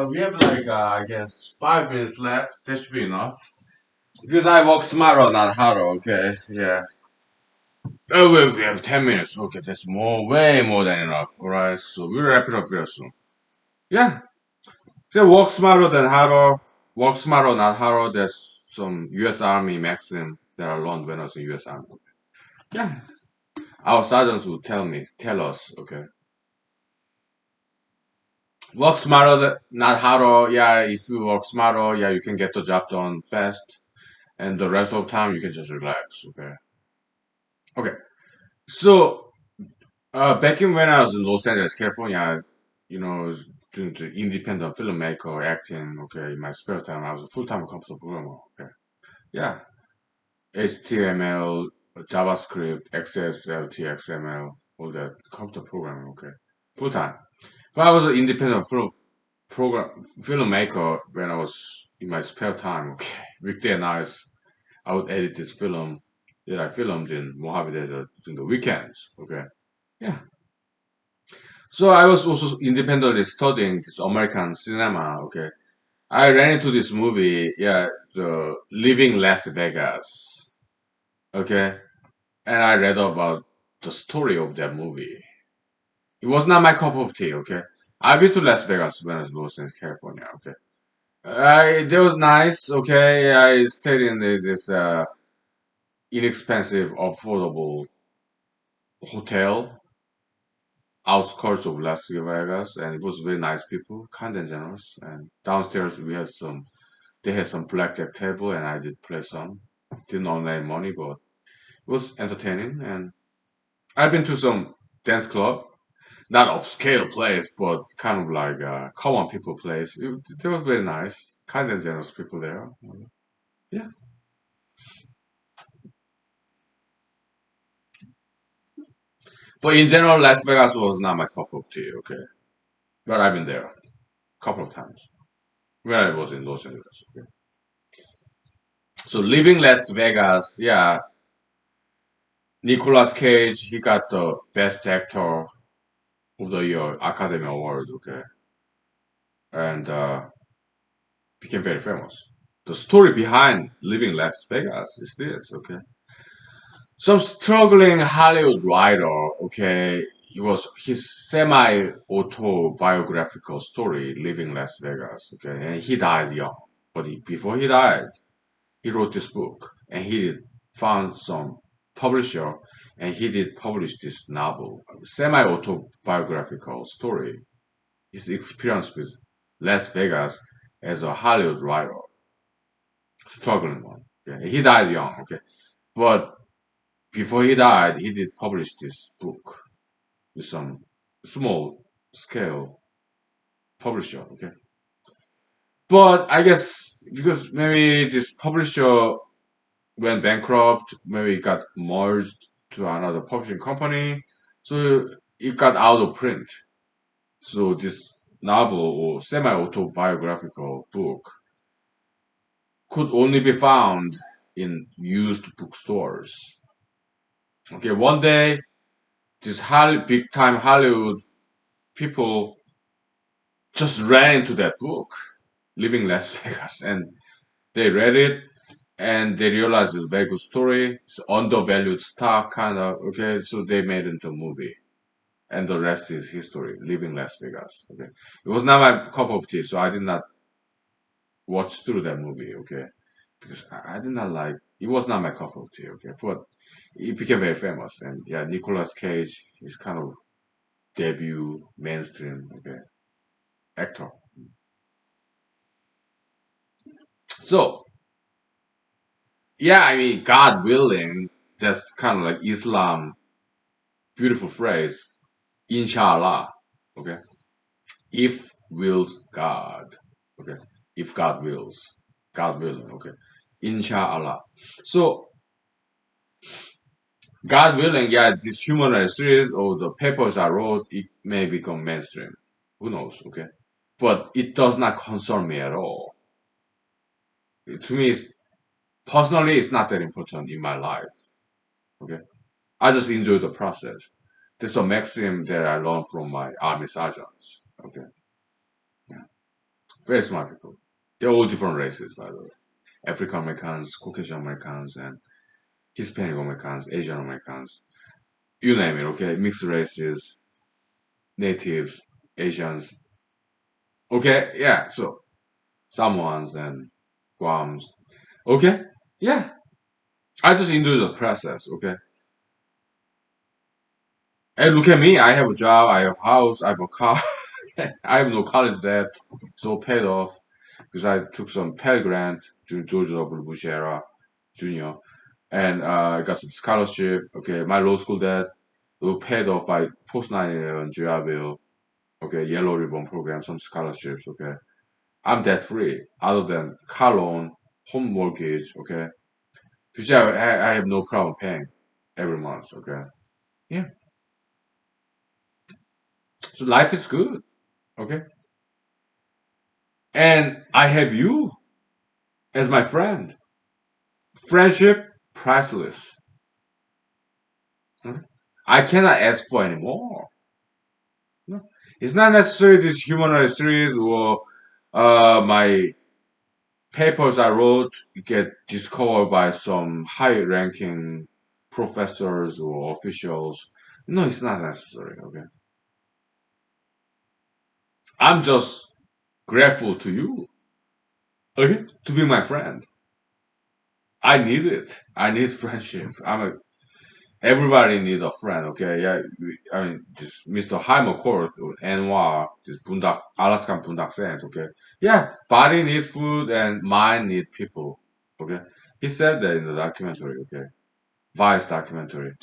[SPEAKER 1] we have like I guess 5 minutes left. That should be enough. Because I work smarter, not harder. Okay, yeah. Oh, we have 10 minutes. Okay, that's way more than enough. All right, so we'll wrap it up real soon. Yeah, so work smarter than harder. Work smarter, not harder. There's some U.S. Army maxim that I learned when I was in U.S. Army. Yeah, our sergeants would tell us. Okay, work smarter, not harder. Yeah, if you work smarter, yeah, you can get the job done fast, and the rest of the time you can just relax. Okay. Okay. So back in when I was in Los Angeles, California, I was doing the independent filmmaker, acting. Okay, in my spare time, I was a full-time computer programmer. Okay, yeah, HTML, JavaScript, XSLT, XML, all that computer programming. Okay, full time. But I was an independent filmmaker when I was in my spare time. Okay, weekday nights, I would edit this film that I filmed in Mojave Desert during the weekends. Okay, yeah. So I was also independently studying this American cinema. Okay, I ran into this movie, yeah, the Living Las Vegas. Okay, and I read about the story of that movie. It was not my cup of tea. Okay, I've been to Las Vegas when I was in Los Angeles, California. Okay, that was nice. Okay, I stayed in this inexpensive, affordable hotel outskirts of Las Vegas, and it was very nice people, kind and generous. And downstairs they had some blackjack table, and I did play some. Didn't earn any money, but it was entertaining. And I've been to some dance club, not upscale place, but kind of like a common people place. They were very nice, kind and generous people there. Yeah, but in general, Las Vegas was not my cup of tea. Okay, but I've been there a couple of times when I was in Los Angeles. Okay. So leaving Las Vegas, yeah, Nicolas Cage, he got the Best Actor of the Year Academy Award, okay, and became very famous. The story behind Living Las Vegas is this, okay. Some struggling Hollywood writer, okay, it was his semi-autobiographical story, Living Las Vegas, okay, and he died young. But before he died, he wrote this book, and he found some publisher, and he did publish this novel, semi-autobiographical story, his experience with Las Vegas as a Hollywood writer, struggling one. Okay? He died young, okay, but before he died, he did publish this book with some small scale publisher, okay. But I guess because maybe this publisher went bankrupt, maybe it got merged to another publishing company, so it got out of print. So this novel or semi-autobiographical book could only be found in used bookstores. Okay, one day, this big time Hollywood people just ran into that book, Living Las Vegas, and they read it and they realized it's a very good story. It's undervalued stock, kind of. Okay, so they made it into a movie, and the rest is history. Living Las Vegas. Okay, it was not my cup of tea, so I did not watch through that movie. Okay, because I did not like. It was not my cup of tea. Okay, but it became very famous, and yeah, Nicolas Cage is kind of debut mainstream. Okay, actor. So yeah, I mean, God willing, that's kind of like Islam beautiful phrase, inshallah. Okay. If wills God. Okay. If God wills. God willing. Okay. Inshallah. So God willing, yeah, this human series or the papers I wrote, it may become mainstream. Who knows? Okay. But it does not concern me at all. To me, personally, it's not that important in my life. Okay, I just enjoy the process. That's a maxim that I learned from my army sergeants. Okay, yeah. Very smart people. They're all different races, by the way. African Americans, Caucasian Americans, and Hispanic Americans, Asian Americans, you name it. Okay, mixed races, natives, Asians. Okay, yeah. So Samoans and Guams. Okay, yeah. I just enjoy the process. Okay, and look at me. I have a job. I have a house. I have a car. I have no college debt. It's all paid off because I took some Pell Grant to George W. Bush era, Junior, and I got some scholarship. Okay, my law school debt was paid off by post 9/11 GI Bill. Okay, Yellow Ribbon program, some scholarships. Okay, I'm debt free other than car loan, home mortgage. Okay, which I have no problem paying every month. Okay, yeah. So life is good. Okay, and I have you as my friend. Friendship priceless. Hmm? I cannot ask for any more. No. It's not necessarily this human series or my papers I wrote get discovered by some high-ranking professors or officials. No, it's not necessary. Okay, I'm just grateful to you. Okay, to be my friend. I need it. I need friendship. Everybody needs a friend, okay? Yeah, I mean, just Mr. Heimerkorth, NY, just Bundak, Alaskan Bundak Sands, okay? Yeah, body needs food and mind needs people, okay? He said that in the documentary, okay? Vice documentary.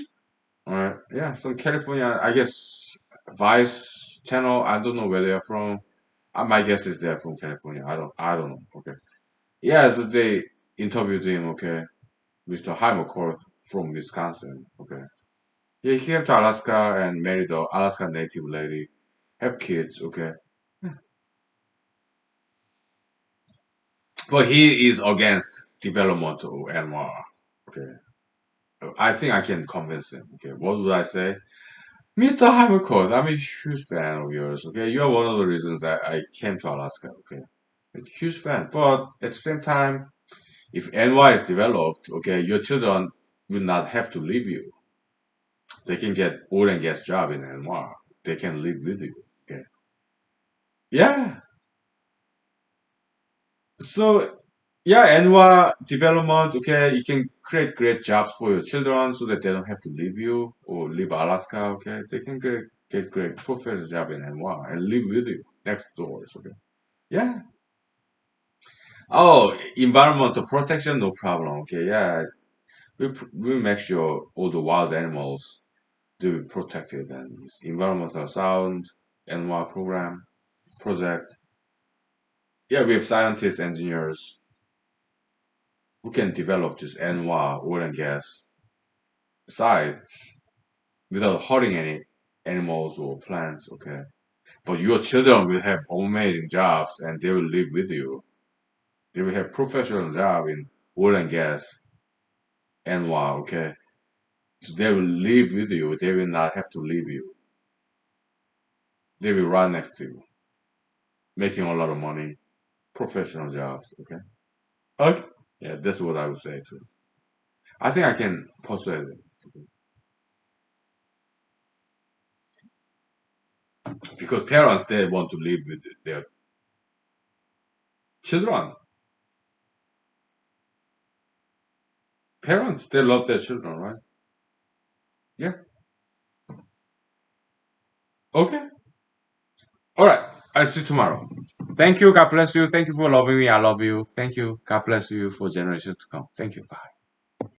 [SPEAKER 1] Alright, yeah, so California, I guess, Vice channel, I don't know where they're from. My guess is they're from California. I don't know, okay? Yeah, so they interviewed him, okay? Mr. Heimerkorth from Wisconsin, okay? Yeah, he came to Alaska and married the Alaska native lady, have kids, okay? But he is against developmental animal, okay? I think I can convince him, okay? What would I say? Mr. Hammercourt, I'm a huge fan of yours, okay? You're one of the reasons that I came to Alaska, okay? A huge fan. But at the same time, if NY is developed, okay, your children will not have to leave you. They can get oil and gas job in NY. They can live with you, okay? Yeah, so yeah, annual development, okay, you can create great jobs for your children so that they don't have to leave you or leave Alaska, okay? They can get great professional job in Anua and live with you next doors, okay? Yeah. Oh, environmental protection, no problem, okay? Yeah, we make sure all the wild animals to be protected and environmental sound, Anua program, project. Yeah, we have scientists, engineers who can develop this ANWA oil and gas sites without hurting any animals or plants, okay? But your children will have amazing jobs and they will live with you. They will have professional job in oil and gas ANWA, okay? So they will live with you. They will not have to leave you. They will run next to you, making a lot of money, professional jobs, okay? Okay. Yeah, that's what I would say too. I think I can persuade them because parents they want to live with their children. Parents they love their children, right? Yeah. Okay. All right. I'll see you tomorrow. Thank you. God bless you. Thank you for loving me. I love you. Thank you. God bless you for generations to come. Thank you. Bye.